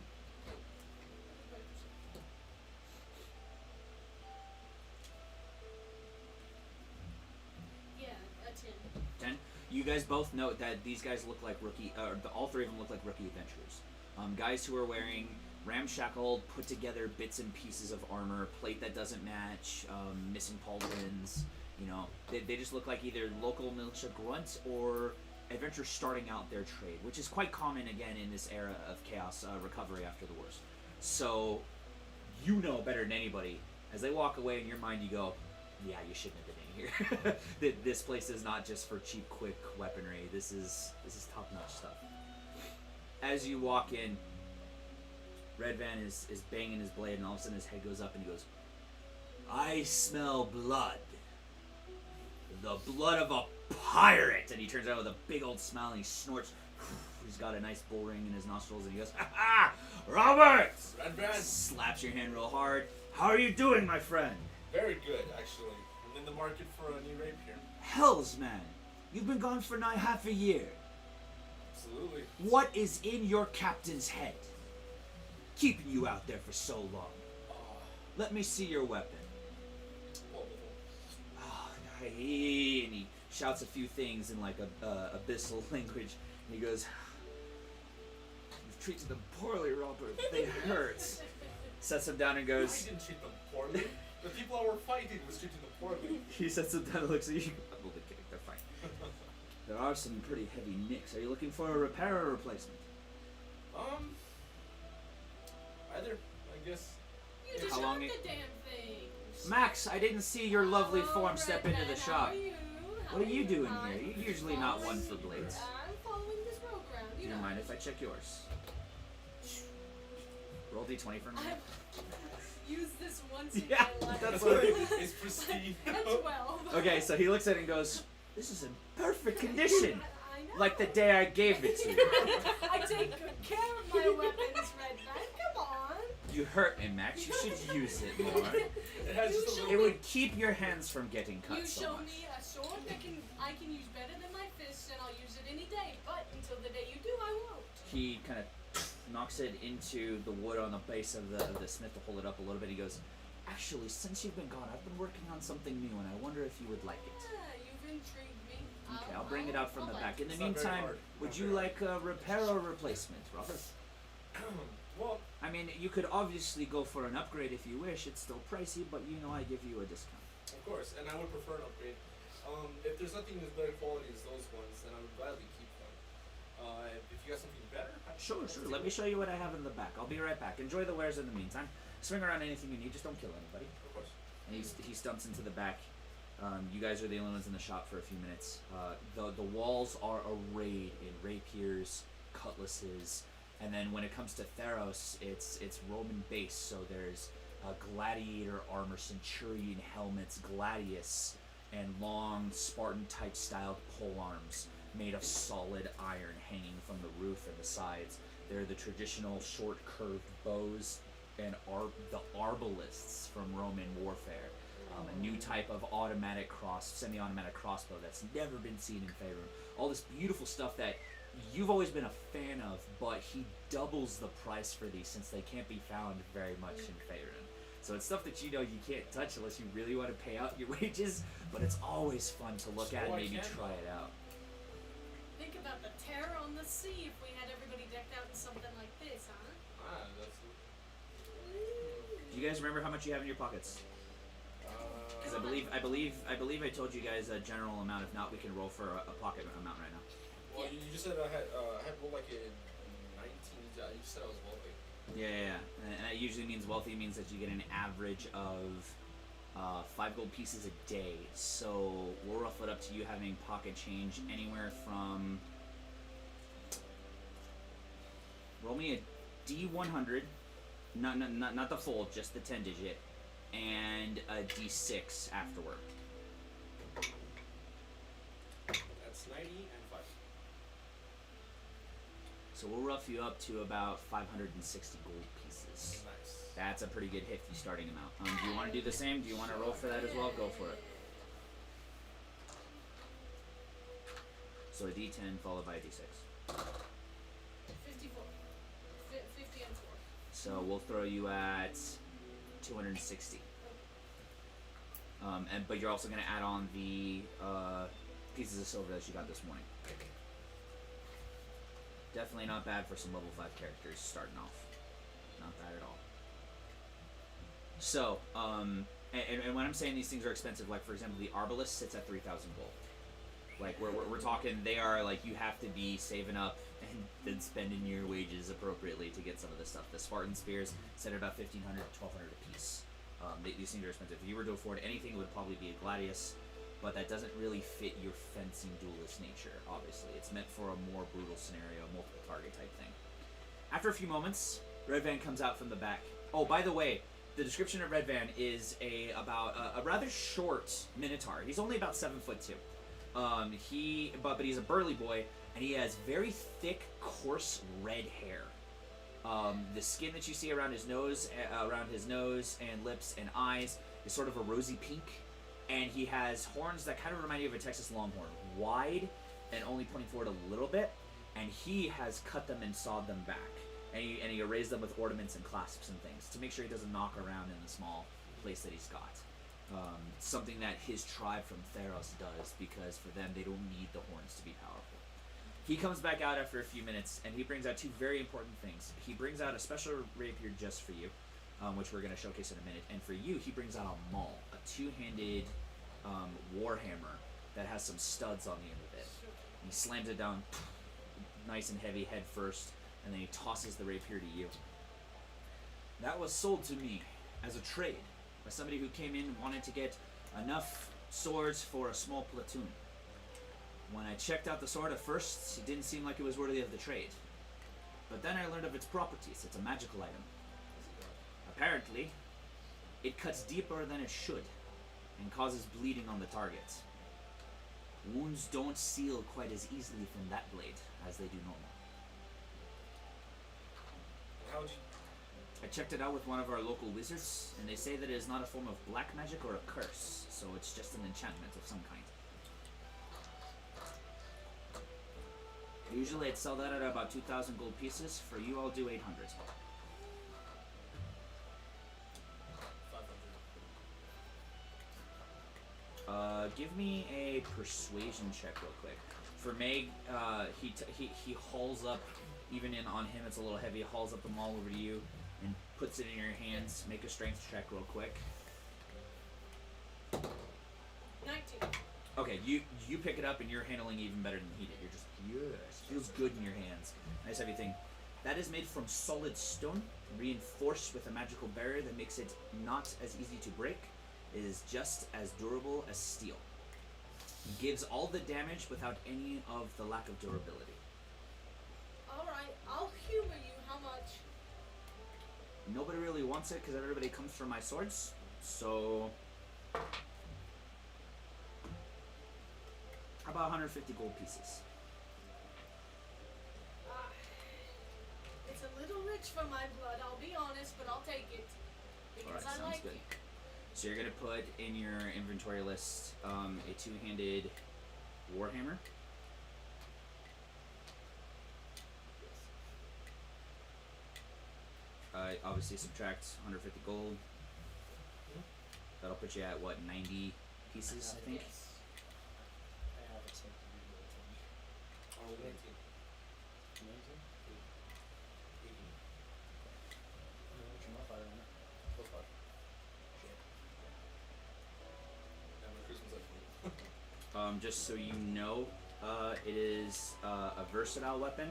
Yeah, a 10. 10. You guys both note that these guys look like rookie, all 3 of them look like rookie adventurers. Guys who are wearing ramshackled, put together bits and pieces of armor, plate that doesn't match, missing pauldrons. You know, they just look like either local militia grunts or adventurers starting out their trade, which is quite common again in this era of chaos recovery after the wars. So, you know better than anybody. As they walk away, in your mind you go, "Yeah, you shouldn't have been in here." This place is not just for cheap, quick weaponry. This is top-notch stuff. As you walk in, Red Van is banging his blade, and all of a sudden his head goes up and he goes, "I smell blood. The blood of a pirate!" And he turns out with a big old smile and he snorts. He's got a nice bull ring in his nostrils and he goes, "Ha ha! Robert!" Red Van. Slaps your hand real hard. "How are you doing, my friend?" Very good, actually. I'm in the market for a new rapier. "Hells, man. You've been gone for nigh half a year. Absolutely. What is in your captain's head? keeping you out there for so long? Let me see your weapon. Oh, and he shouts a few things in like a abyssal language. And he goes, "You've treated them poorly, Robert. They hurt." Sets him down and I goes. didn't treat them poorly. The people I were fighting was treating them poorly. He sets him down and looks at you. I'm only kidding. They're fine. There are some pretty heavy nicks. Are you looking for a repair or replacement? Either, I guess. You just How long shot it- the damn things. Max, I didn't see your lovely Hello, form step into the Redhead, shop. How are you? What are you doing I'm here? You're usually not one for following- blades. I'm following this program. Do you mind if I check yours? Roll d20 for me. I've used this once in Yeah, my life. that's what It's pristine. At 12. Okay, so he looks at it and goes, "This is in perfect condition, I know. like the day I gave it to you." I take good care of my weapons, Redman. Come on. You hurt me, Max. You should use it more. It has just a It little. would keep your hands from getting cut You so show much. me a sword that I can use better than my fists, and I'll use it any day. But until the day you do, I won't. He kind of knocks it into the wood on the base of the smith to hold it up a little bit. He goes, "Actually, since you've been gone, I've been working on something new, and I wonder if you would like it." Ah, you've intrigued me. Okay, I'll bring it out from the I'll back. In the It's not very meantime, hard. would Not you very like a repair or replacement, Robert? Well, I mean, you could obviously go for an upgrade if you wish. It's still pricey, but you know I give you a discount. of course, and I would prefer an upgrade. If there's nothing as better quality as those ones, then I would gladly keep them. If you got something better, Sure. Let me show you what I have in the back. I'll be right back. Enjoy the wares in the meantime. Swing around anything you need. Just don't kill anybody. Of course. And he stumps into the back. You guys are the only ones in the shop for a few minutes. The walls are arrayed in rapiers, cutlasses, and then when it comes to Theros, it's Roman base. So there's gladiator armor, centurion helmets, gladius, and long Spartan type styled pole arms made of solid iron hanging from the roof and the sides. They're the traditional short curved bows and the arbalists from Roman warfare. A new type of semi-automatic crossbow that's never been seen in Faerûn. All this beautiful stuff that you've always been a fan of, but he doubles the price for these since they can't be found very much in Faerûn. So it's stuff that you can't touch unless you really want to pay out your wages, but it's always fun to look at and maybe try it out. Think about the terror on the sea if we had everybody decked out in something like this, huh? That's. Do you guys remember how much you have in your pockets? Because I believe I told you guys a general amount. If not, we can roll for a pocket amount right now. Well, you just said I had rolled like a 19. You said I was wealthy. Yeah. And that usually means wealthy means that you get an average of 5 gold pieces a day. So we'll rough it up to you having pocket change anywhere from. Roll me a D100, not the full, just the 10 digit, and a D6 afterward. That's 90 and 5. So we'll rough you up to about 560 gold pieces. Nice. That's a pretty good hefty starting amount. Do you want to do the same? Do you want to roll for that as well? Go for it. So a D10 followed by a D6. 54. 50 and 4. So we'll throw you at 260. But you're also going to add on the pieces of silver that you got this morning. Definitely not bad for some level 5 characters starting off. Not bad at all. So, and when I'm saying these things are expensive, like for example, the Arbalist sits at 3,000 gold. Like we're talking, they are like you have to be saving up and then spending your wages appropriately to get some of this stuff. The Spartan spears set at about 1,500 to 1,200 a piece. These things are expensive. If you were to afford anything, it would probably be a gladius, but that doesn't really fit your fencing duelist nature. Obviously, it's meant for a more brutal scenario, multiple target type thing. After a few moments, Red Van comes out from the back. Oh, by the way, the description of Red Van is about a rather short minotaur. He's only about 7'2". But he's a burly boy, and he has very thick, coarse red hair. The skin that you see around his nose and lips and eyes is sort of a rosy pink, and he has horns that kind of remind you of a Texas Longhorn, wide and only pointing forward a little bit, and he has cut them and sawed them back. and he arrays them with ornaments and clasps and things to make sure he doesn't knock around in the small place that he's got. Something that his tribe from Theros does, because for them they don't need the horns to be powerful. He comes back out after a few minutes, and he brings out two very important things. He brings out a special rapier just for you, which we're going to showcase in a minute. And for you, he brings out a maul, a two-handed warhammer that has some studs on the end of it. He slams it down nice and heavy head first, and then he tosses the rapier to you. That was sold to me as a trade by somebody who came in and wanted to get enough swords for a small platoon. When I checked out the sword at first, it didn't seem like it was worthy of the trade. But then I learned of its properties. It's a magical item. Apparently, it cuts deeper than it should and causes bleeding on the target. Wounds don't seal quite as easily from that blade as they do normal. How'd you? I checked it out with one of our local wizards, and they say that it is not a form of black magic or a curse, so it's just an enchantment of some kind. Usually I'd sell that at about 2,000 gold pieces. For you, I'll do 800. 500. Give me a persuasion check real quick. For Meg, he hauls up, even in on him it's a little heavy, hauls up the maul over to you and puts it in your hands. Make a strength check real quick. 19. Okay, you pick it up and you're handling it even better than he did. You're just, yes, feels good in your hands. Nice heavy thing. That is made from solid stone, reinforced with a magical barrier that makes it not as easy to break. It is just as durable as steel. It gives all the damage without any of the lack of durability. Alright, I'll humor you. How much? Nobody really wants it because everybody comes for my swords, so... About 150 gold pieces. It's a little rich for my blood, I'll be honest, but I'll take it. Because Alright, I sounds like good. you. So you're going to put in your inventory list a two-handed warhammer. Obviously subtract 150 gold. That'll put you at, what, 90 pieces, I think? Yes. I have it saved to be really funny. Oh, 19. 19? 18. What's your modifier on it? Plus 5. Yeah, my Christmas at 20. Just so you know, it is a versatile weapon.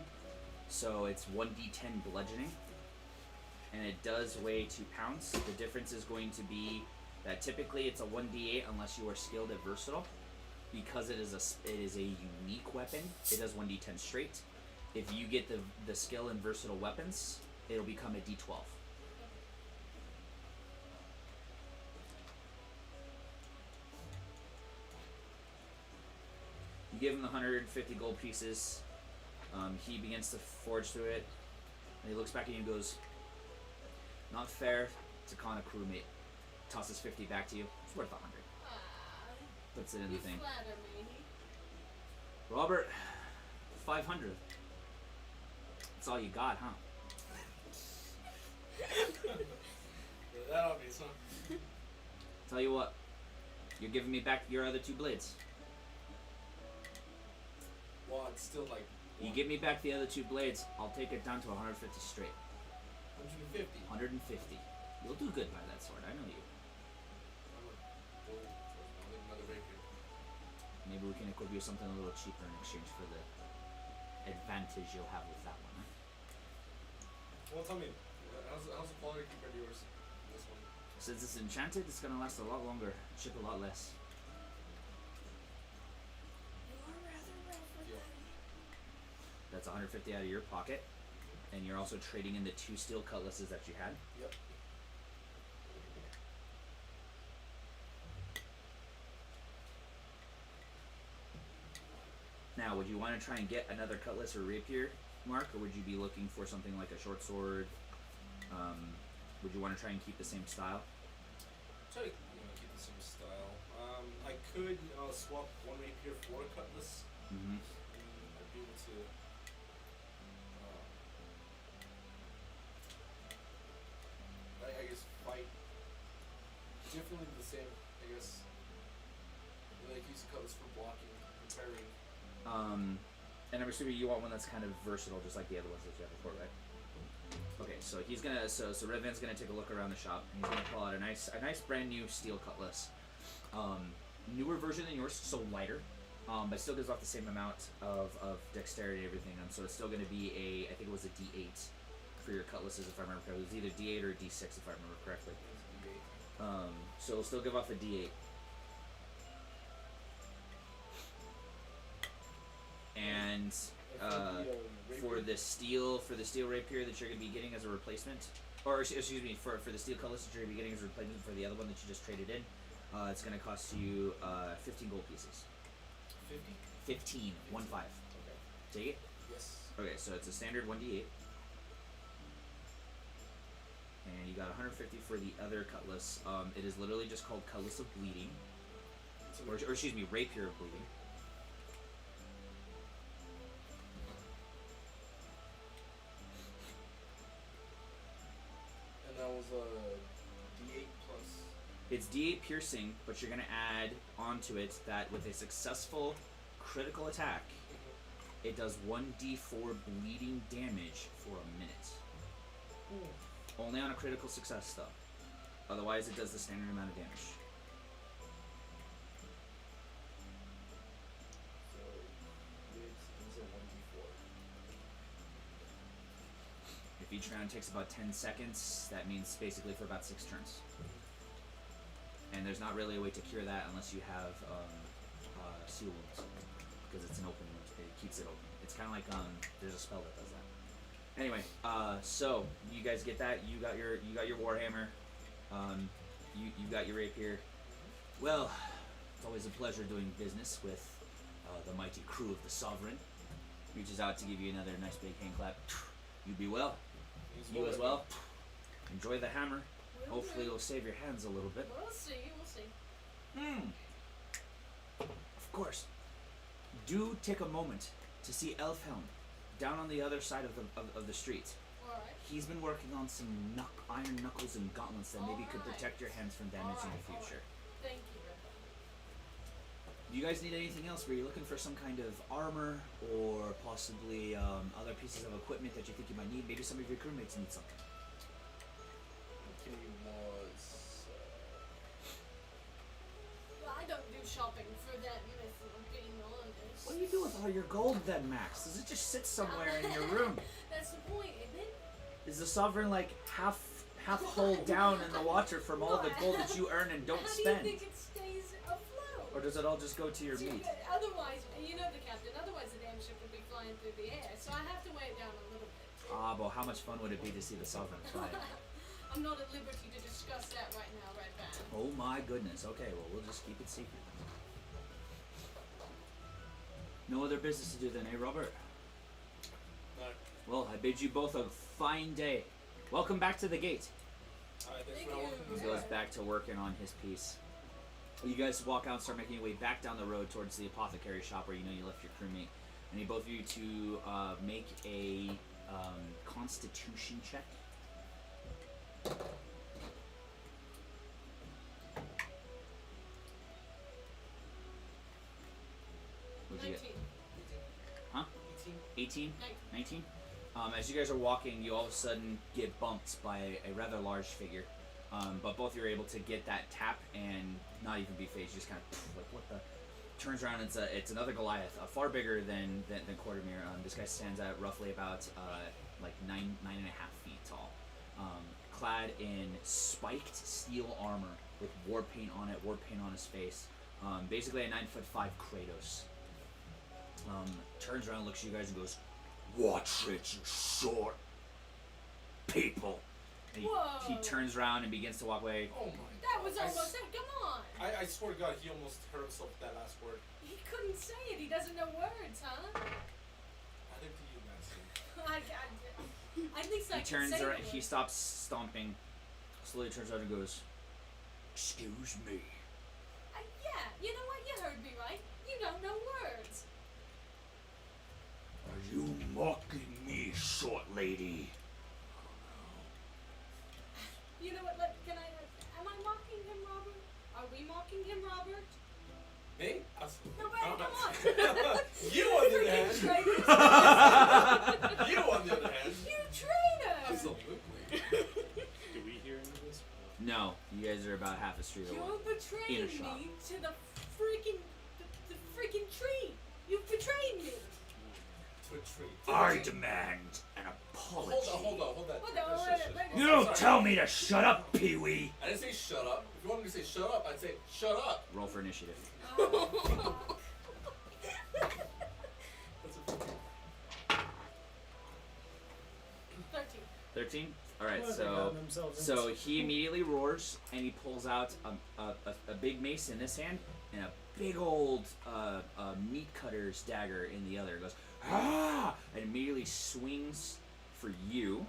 So it's 1d10 bludgeoning. And it does weigh 2 pounds. The difference is going to be that typically it's a 1d8 unless you are skilled at versatile. Because it is a unique weapon, it does 1d10 straight. If you get the skill in versatile weapons, it'll become a d12. You give him the 150 gold pieces. He begins to forge through it. And he looks back at you and goes, "Not fair to con a crewmate." Tosses 50 back to you. It's worth 100. Puts it in the You thing. flatter me. Robert, 500. That's all you got, huh? That obvious, huh? Tell you what, you're giving me back your other 2 blades. Well, it's still like. You give me back the other 2 blades, I'll take it down to 150 straight. 150. 150. You'll do good by that sword, I know you. I'll make another rapier. Maybe we can equip you something a little cheaper in exchange for the advantage you'll have with that one. Huh? Well, tell me. How's the quality compared to yours? This one. Since it's enchanted, it's gonna last a lot longer, ship a lot less. You are rather rough with Yeah. them. That's 150 out of your pocket, and you're also trading in the 2 steel cutlasses that you had. Yep. Now, would you want to try and get another cutlass or rapier, Mark, or would you be looking for something like a short sword? Would you want to try and keep the same style? Try to keep the same style. I could swap one rapier for a cutlass. Mm-hmm. And I'd be able to I guess fight differently the same. I guess. Like use the cutlass for blocking, and parrying. And I'm assuming you want one that's kind of versatile, just like the other ones that you have before, right? Okay, so he's gonna so Redvan's gonna take a look around the shop, and he's gonna pull out a nice brand new steel cutlass, newer version than yours, so lighter, but still gives off the same amount of dexterity and everything. So it's still gonna be I think it was a D8 for your cutlasses if I remember correctly. It was either D8 or D6 if I remember correctly. So it'll still give off a D8. And for the steel rapier that you're gonna be getting as a replacement, or excuse me, for the steel cutlass that you're gonna be getting as a replacement for the other one that you just traded in, it's gonna cost you 15 gold pieces. 50? 15, 1-5. Okay. Take it. Yes. Okay, so it's a standard 1d8, and you got 150 for the other cutlass. It is literally just called Cutlass of Bleeding, or excuse me, Rapier of Bleeding. That was D8 plus. It's D8 piercing, but you're gonna add onto it that with a successful critical attack, it does 1d4 bleeding damage for a minute. Only on a critical success, though. Otherwise, it does the standard amount of damage. So it's a 1d4. If each round takes about 10 seconds, that means basically for about 6 turns. And there's not really a way to cure that unless you have seal wounds, because it's an open wound. It keeps it open. It's kind of like there's a spell that does that. Anyway, so you guys get that. You got your warhammer. You got your rapier. Well, it's always a pleasure doing business with the mighty crew of the Sovereign. Reaches out to give you another nice big hand clap. You be well. You as well. Enjoy the hammer. Hopefully it'll save your hands a little bit. We'll see. Of course. Do take a moment to see Elfhelm down on the other side of the street. Alright. He's been working on some iron knuckles and gauntlets that maybe could Alright. protect your hands from damage in the future. Thank you, Red. Do you guys need anything else? Were you looking for some kind of armor or possibly other pieces of equipment that you think you might need? Maybe some of your crewmates need something. Okay, was. Well, I don't do shopping for that method of being honest. What do you do with all your gold then, Max? Does it just sit somewhere in your room? That's the point, isn't it? Is the Sovereign like half hulled down in the water from all the gold that you earn and don't How spend? do you think it stays afloat? Or does it all just go to your meat? Otherwise, you know the captain, otherwise the damn ship would be flying through the air, so I have to weigh it down a little bit. Ah, but how much fun would it be to see the Sovereign fly? I'm not at liberty to discuss that right now, Red Van. Oh my goodness. Okay, well, we'll just keep it secret. No other business to do then, eh, Robert? No. Well, I bid you both a fine day. Welcome back to the gate. Alright, thanks Thank for you. He that goes back to working on his piece. You guys walk out and start making your way back down the road towards the apothecary shop where you know you left your crewmate. I need both of you to make a constitution check. What'd you get? 19. Huh? 18? 19? As you guys are walking, you all of a sudden get bumped by a rather large figure. But both of you are able to get that tap and not even be phased. You just kind of like, what the? Turns around, it's another Goliath, far bigger than Quartermere. This guy stands at roughly about like 9.5 feet tall, clad in spiked steel armor with war paint on it, war paint on his face. Basically a 9'5" Kratos. Turns around, looks at you guys, and goes, "Watch it, you short people." And he Whoa. turns around and begins to walk away. Oh my That was I almost it. Come on. I swear to God, he almost hurt himself with that last word. He couldn't say it. He doesn't know words, huh? I think to you, Maxine. At least I He can turns say around, the he word. stops stomping, slowly turns around and goes, "Excuse me." Yeah, you know what? You heard me right. You don't know words. "Are you mocking me, short lady?" You know what? Me? Absolutely. No, wait, not. come on. You on the other hand. Traitors. You on the other hand. You traitor. Absolutely. Do we hear any of this? No, you guys are about half a street away. You're betraying In a shop. me to the freaking tree. You betrayed me. To a tree. I demand an apology. Hold on. Hold on, Shush. wait. You don't Sorry. tell me to shut up, Pee-wee. I didn't say shut up. If you want me to say shut up, I'd say shut up. Roll for initiative. Oh, That's a 15. 13. 13? Alright, Well, they got so themselves so into- he immediately roars and he pulls out a big mace in this hand and a big old meat cutter's dagger in the other. It goes, ah! And immediately swings for you.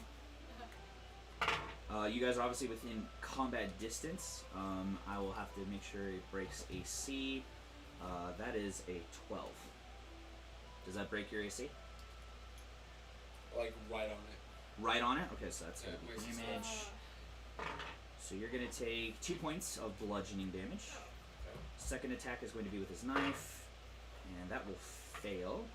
You guys are obviously within combat distance. I will have to make sure it breaks AC. That is a 12. Does that break your AC? Like right on it. Right on it? Okay, so that's Yeah, going to be mace is damage. So you're going to take 2 points of bludgeoning damage. Second attack is going to be with his knife, and that will fail.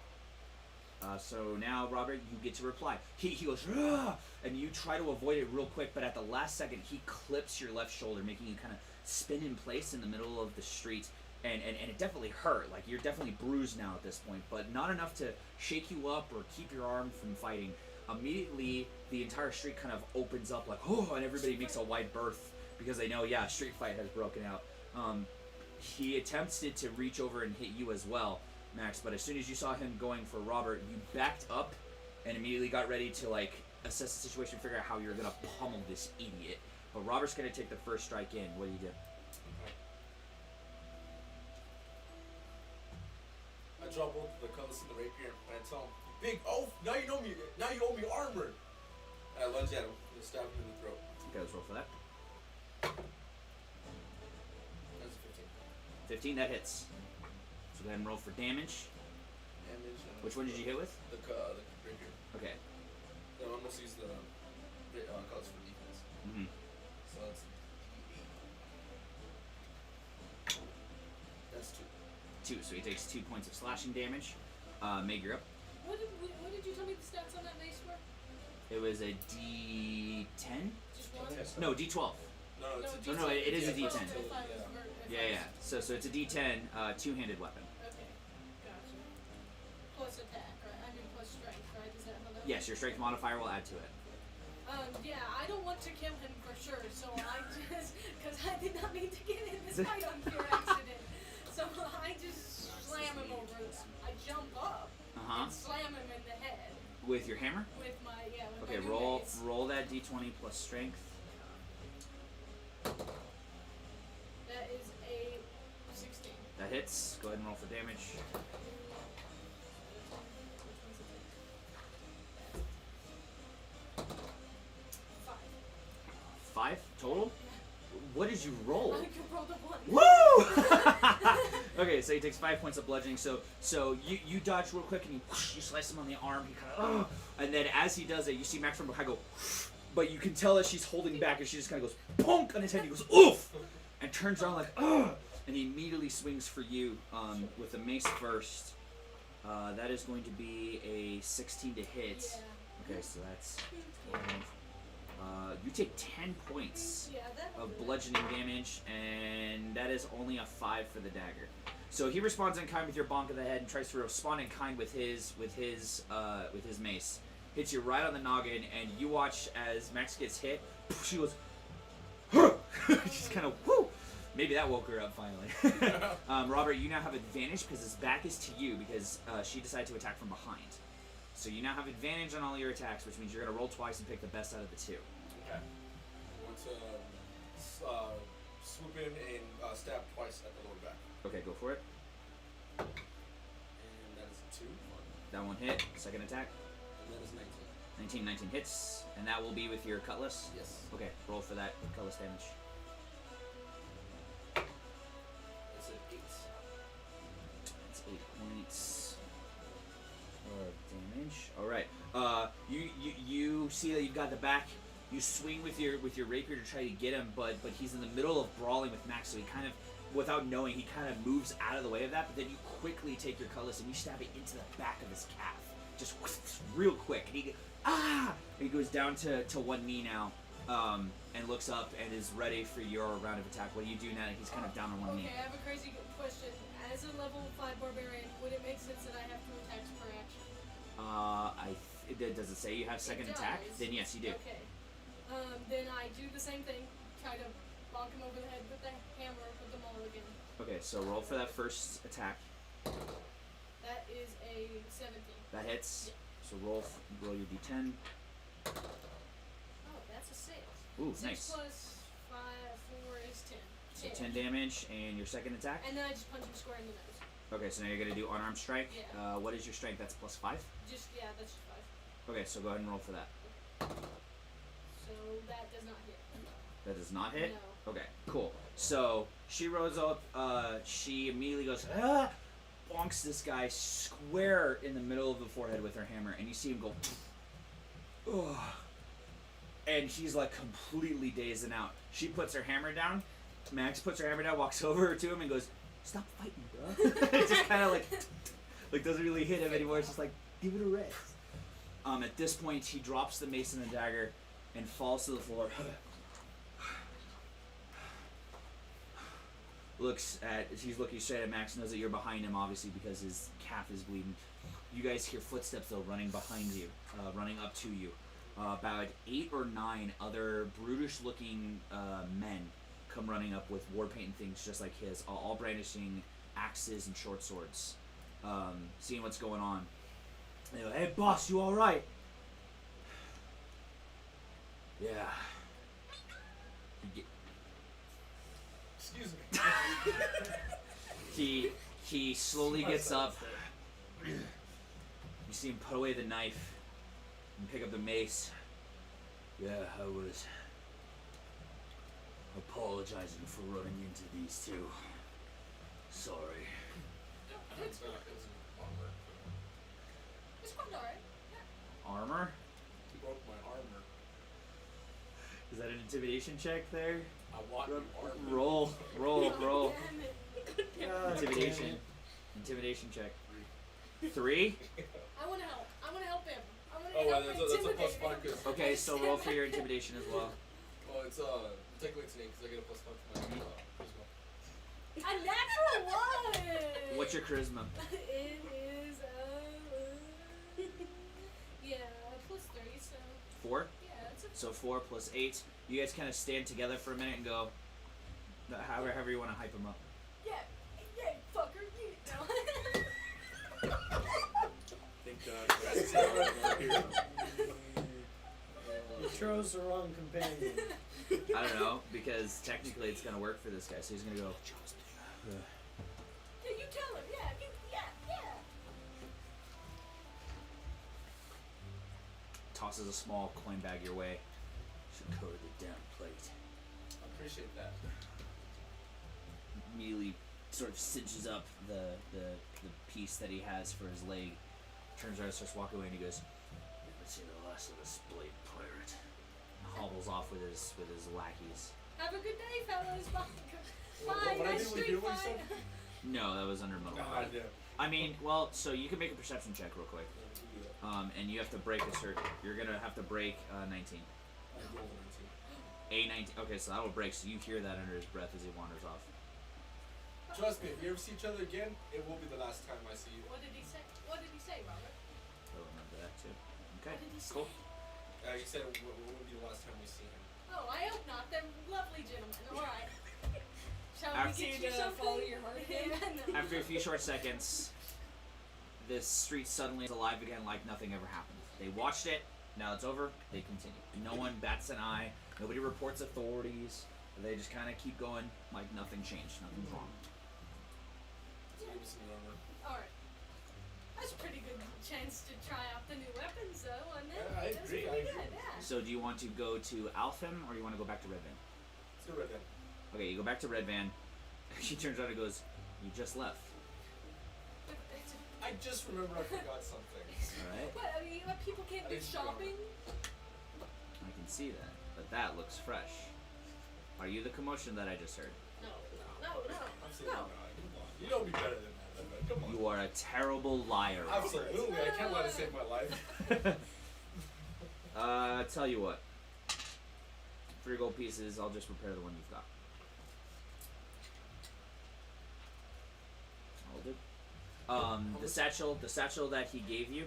So now, Robert, you get to reply. He goes, "Rah!" And you try to avoid it real quick, but at the last second, he clips your left shoulder, making you kind of spin in place in the middle of the street. And it definitely hurt. Like, you're definitely bruised now at this point, but not enough to shake you up or keep your arm from fighting. Immediately, the entire street kind of opens up like, oh, and everybody makes a wide berth because they know, yeah, a street fight has broken out. He attempted to reach over and hit you as well, Max, but as soon as you saw him going for Robert, you backed up and immediately got ready to, like, assess the situation, figure out how you're going to pummel this idiot. But Robert's going to take the first strike in. What do you do? I draw both the cutlass and the rapier, and I tell him, "Big oaf! Now you know me. Now you owe me armor." And I lunge at him and stab him in the throat. Okay, let's roll for that. That's a 15. 15, that hits. So go ahead and roll for damage. Damage. And Which one did you hit with? The rapier. Okay. Then I'm gonna use the cutlass for defense. Mm-hmm. So that's 8. That's 2. 2, so he takes 2 points of slashing damage. Meg, you're up. What did you tell me the stats on that mace were? It was a D10? Just one? Yes. No, D12. No, it's a No, it is a Yeah, D10. Yeah. So it's a D10 two-handed weapon. Okay, gotcha. Plus attack, right? I mean plus strength, right? Is that how that Yes, your strength modifier will add to it. Yeah, I don't want to kill him for sure, so I just, because I did not mean to get in this fight on pure accident. So I just slam him over. I jump up and slam him in the head With your hammer? with my, with Okay, my new roll mace. roll that D20 plus strength. That is a 16. That hits. Go ahead and roll for damage. Five. 5 total? What did you roll? I can roll the one. Woo! Okay, so he takes 5 points of bludgeoning. So you dodge real quick and you slice him on the arm. He kind of, and then as he does it, you see Max from behind go, but you can tell that she's holding back and she just kind of goes punk on his head. And he goes oof, and turns around like and he immediately swings for you with the mace first. That is going to be a 16 to hit. Yeah. Okay, so that's 12. You take 10 points Yeah, that of bludgeoning damage, and that is only a 5 for the dagger. So he responds in kind with your bonk of the head and tries to respond in kind with his mace. Hits you right on the noggin, and you watch as Max gets hit. She goes, she's kind of whoo. Maybe that woke her up finally. Robert, you now have advantage because his back is to you because she decided to attack from behind. So you now have advantage on all your attacks, which means you're gonna roll twice and pick the best out of the 2. Okay. I want to swoop in and stab twice at the lower back. Okay, go for it. And that is a 2. That one hit. Second attack. And that is 19. 19 hits, and that will be with your cutlass. Yes. Okay, roll for that cutlass damage. That's an 8. That's 8 points of damage. All right. You see that you've got the back. You swing with your rapier to try to get him, but he's in the middle of brawling with Max, so he kind of without knowing, he kind of moves out of the way of that, but then you quickly take your cutlass and you stab it into the back of his calf. Just real quick. And he goes down to one knee now, and looks up and is ready for your round of attack. What do you do now that he's kind of down on one knee? Okay, I have a crazy question. As a level 5 barbarian, would it make sense that I have 2 attacks per action? Does it say you have second It attack? does. Then yes, you do. Okay. Then I do the same thing. Try to bonk him over the head with the hammer with the maul again. Okay, so roll for that first attack. That is a 17. That hits. So roll your d10. Oh, that's a 6. Ooh, 6 nice. plus 5, 4 is 10. So 10 damage, and your second attack? And then I just punch him square in the nose. Okay, so now you're going to do unarmed strike. Yeah. What is your strength? That's plus 5? Yeah, that's just 5. Okay, so go ahead and roll for that. So that does not hit. That does not hit? No. Okay, cool. So she rose up, she immediately goes, bonks this guy square in the middle of the forehead with her hammer, and you see him go, ugh. And she's like completely dazed and out. She puts her hammer down. Max puts her hammer down, walks over to him, and goes, "Stop fighting, bro." It just kind of like doesn't really hit him anymore. It's just like, give it a rest. At this point, he drops the mace and the dagger and falls to the floor. He's looking straight at Max, knows that you're behind him, obviously, because his calf is bleeding. You guys hear footsteps, though, running behind you, running up to you. About 8 or 9 other brutish-looking men come running up with war paint and things just like his, all brandishing axes and short swords, seeing what's going on. They go, "Hey, boss, you all right?" Yeah. Excuse me. He slowly gets up. You see him put away the knife and pick up the mace. "Yeah, I was apologizing for running into these two. Sorry." It's not armor. It's quite alright. Armor? He broke my armor. Is that an intimidation check there? I want your armor. Roll. Oh, damn it. God Intimidation. damn it. Intimidation check. 3? I want to help. I want to help him. I want to Oh, help that's a plus intimidate 1 him. because Okay, so roll for your intimidation as well. well, it's technically it's an 8 because I get a plus 1 for my charisma. A natural 1! What's your charisma? It is, yeah, plus 3, so, 4? yeah, it's a So 4 plus 8. You guys kind of stand together for a minute and go, however you want to hype him up. yeah, fucker, you know. Thank God. You chose the wrong companion. I don't know, because technically it's going to work for this guy, so he's going to go, Yeah, you tell him, yeah. tosses a small coin bag your way. Should cover the damn plate. I appreciate that. Immediately sort of cinches up the piece that he has for his leg, turns around, starts walking away, and he goes, "Never seen the last of this blade pirate." And hobbles off with his lackeys. Have a good day, fellas. Bye. What I Nice did with street you, what you fight. said? No, that was under middle. God damn. I mean, well, so you can make a perception check real quick. And you have to break a certain. You're gonna have to break 19. I rolled a A 19. Okay, so that will break. So you hear that under his breath as he wanders off. 19. Trust me, if you ever see each other again, it will be the last time I see you. What did he say? What did he say, Robert? I'll remember that too. Okay, What did he say? cool. You said what will be the last time we see him? Oh, I hope not. They're lovely gentlemen. All right. Shall After- we get To you something? follow your heart again? Yeah, no. After a few short seconds, this street suddenly is alive again like nothing ever happened. They watched it, now it's over, they continue. No one bats an eye, nobody reports authorities, they just kind of keep going like nothing changed, nothing's wrong. Give me some armor. All right. That's a pretty good chance to try out the new weapons, though, wasn't it? Yeah, I That's agree, pretty I good, agree. yeah. So do you want to go to Alfheim or do you want to go back to Red Van? Let's go right then. Okay, you go back to Red Van. She turns around and goes, "You just left." But it's a- I just remember I forgot something. Alright, What, I mean, people can't I do didn't go. shopping? I can see that, but that looks fresh. Are you the commotion that I just heard? No, Absolutely No. not. Come on. You know me better than that, man. Come on. You are a terrible liar. Absolutely. I can't let it save my life. Tell you what. 3 gold pieces. I'll just repair the one you've got. I'll do. The satchel that he gave you,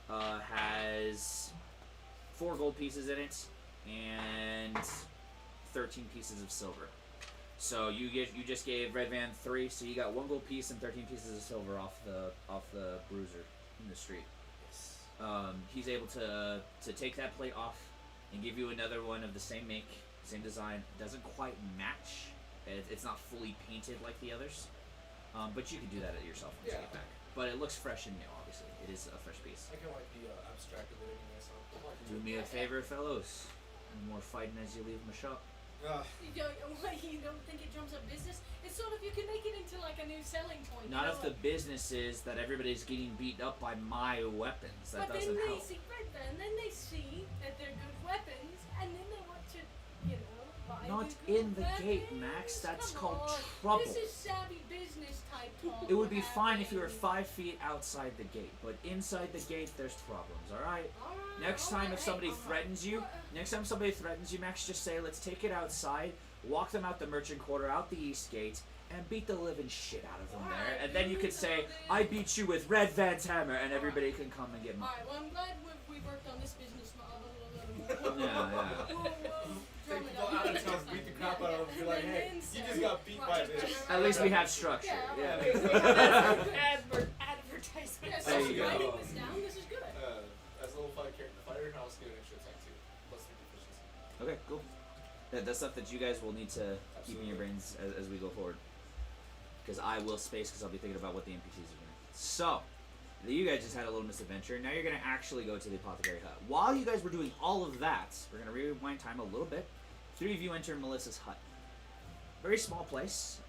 has 4 gold pieces in it and 13 pieces of silver. So you just gave Red Van 3, so you got 1 gold piece and 13 pieces of silver off the bruiser in the street. Yes. He's able to take that plate off and give you another one of the same make, same design. Doesn't quite match. It's not fully painted like the others, but you can do that yourself once you get back. But it looks fresh and new. Obviously, it is a fresh piece. I kind of like the abstract of it anyway, so I like Do me a favor, fellows. No more fighting as you leave my shop. You don't think it drums up business? It's sort of, you can make it into like a new selling point. Not you if know, the business is that everybody's getting beat up by my weapons. That but doesn't then they help. see then they see that they're good weapons, and then they want to, buy Not the good in the gate, weapons. Max. That's Come called on. trouble. This is savvy business type talk. It would be fine if you were happening. 5 feet outside the gate, but inside the gate, there's problems. All right. Alright, Next alright, time, if hey, somebody alright. threatens you, Max, just say, "Let's take it outside, walk them out the merchant quarter, out the east gate, and beat the living shit out of them there." Alright, And then you dude, could say, so "I beat you with Red Van's hammer," and everybody can come and get money. Alright, well, I'm glad we worked on this business model a little more. Yeah. Take people out of town, beat the crap out of them, be like, hey, you just got beat by this. At least we have structure. Yeah. Advertisement. Yeah, so There you go. writing this down, this is good. As a little fighter, and I'll get an extra attack too, plus 3 proficiency. Okay, cool. That's stuff that you guys will need to keep in your brains as we go forward. Because I will space, because I'll be thinking about what the NPCs are doing. So, you guys just had a little misadventure. Now you're going to actually go to the apothecary hut. While you guys were doing all of that, we're going to rewind time a little bit. 3 of you enter Melissa's hut. Very small place.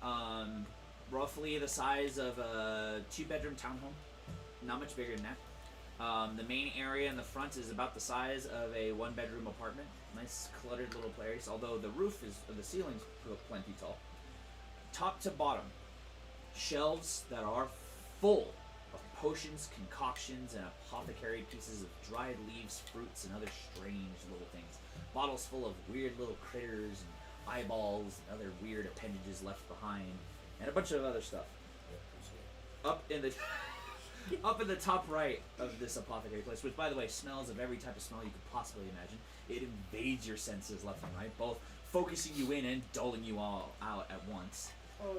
Roughly the size of a 2-bedroom townhome. Not much bigger than that. The main area in the front is about the size of a 1-bedroom apartment. Nice cluttered little place, although the ceiling's plenty tall. Top to bottom, shelves that are full of potions, concoctions, and apothecary pieces of dried leaves, fruits, and other strange little things. Bottles full of weird little critters and eyeballs and other weird appendages left behind, and a bunch of other stuff. Up in the top right of this apothecary place, which, by the way, smells of every type of smell you could possibly imagine. It invades your senses left and right, both focusing you in and dulling you all out at once.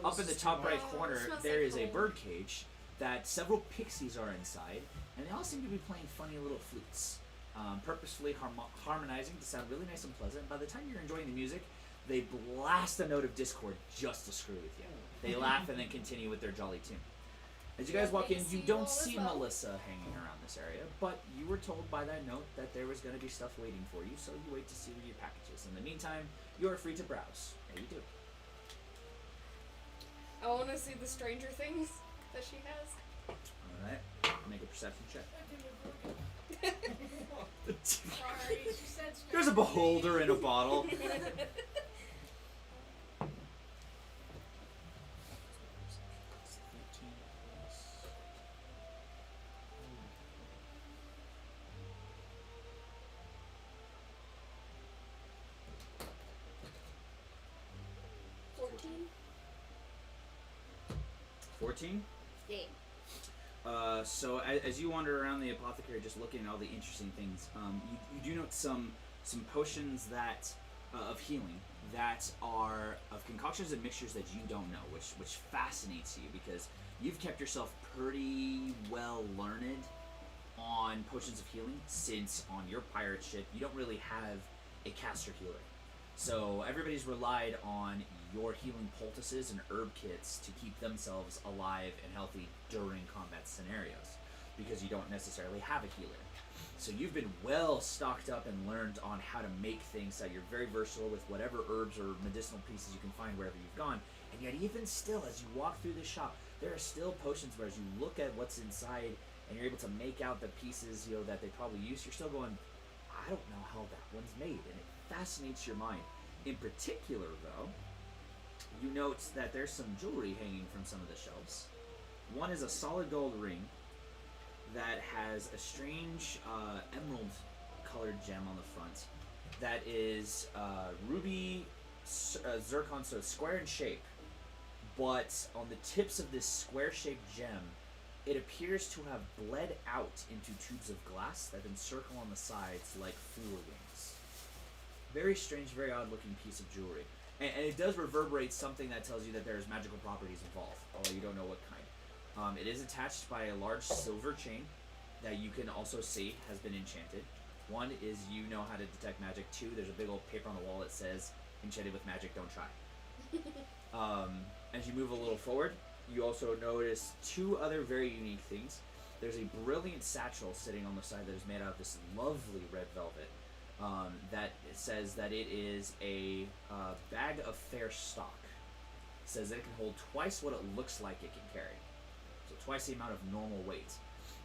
Up in the top right corner, smells there like is a home. bird cage that several pixies are inside, and they all seem to be playing funny little flutes, purposefully harmonizing to sound really nice and pleasant. By the time you're enjoying the music, they blast a note of discord just to screw with you. They laugh and then continue with their jolly tune. As you guys walk in, you don't see Melissa hanging around this area, but you were told by that note that there was going to be stuff waiting for you, so you wait to see where your package is. In the meantime, you are free to browse. There you do. I want to see the Stranger Things that she has. Alright, make a perception check. Sorry, she said There's a beholder in a bottle. 14? Yeah. So as you wander around the apothecary, just looking at all the interesting things, you do note some potions that of healing that are of concoctions and mixtures that you don't know, which fascinates you because you've kept yourself pretty well learned on potions of healing since on your pirate ship you don't really have a caster healer. So everybody's relied on your healing poultices and herb kits to keep themselves alive and healthy during combat scenarios because you don't necessarily have a healer. So you've been well stocked up and learned on how to make things so you're very versatile with whatever herbs or medicinal pieces you can find wherever you've gone. And yet even still, as you walk through the shop, there are still potions where as you look at what's inside and you're able to make out the pieces that they probably use, you're still going, I don't know how that one's made. And it fascinates your mind. In particular, though, you note that there's some jewelry hanging from some of the shelves. One is a solid gold ring that has a strange emerald colored gem on the front that is ruby zircon, so it's square in shape, but on the tips of this square shaped gem it appears to have bled out into tubes of glass that then circle on the sides like fluid wings. Very strange, very odd looking piece of jewelry. And it does reverberate something that tells you that there's magical properties involved, although you don't know what kind. It is attached by a large silver chain that you can also see has been enchanted. One is you know how to detect magic. Two, there's a big old paper on the wall that says, enchanted with magic, don't try. As you move a little forward, you also notice two other very unique things. There's a brilliant satchel sitting on the side that is made out of this lovely red velvet. That it says that it is a bag of fair stock. It says that it can hold twice what it looks like it can carry. So twice the amount of normal weight.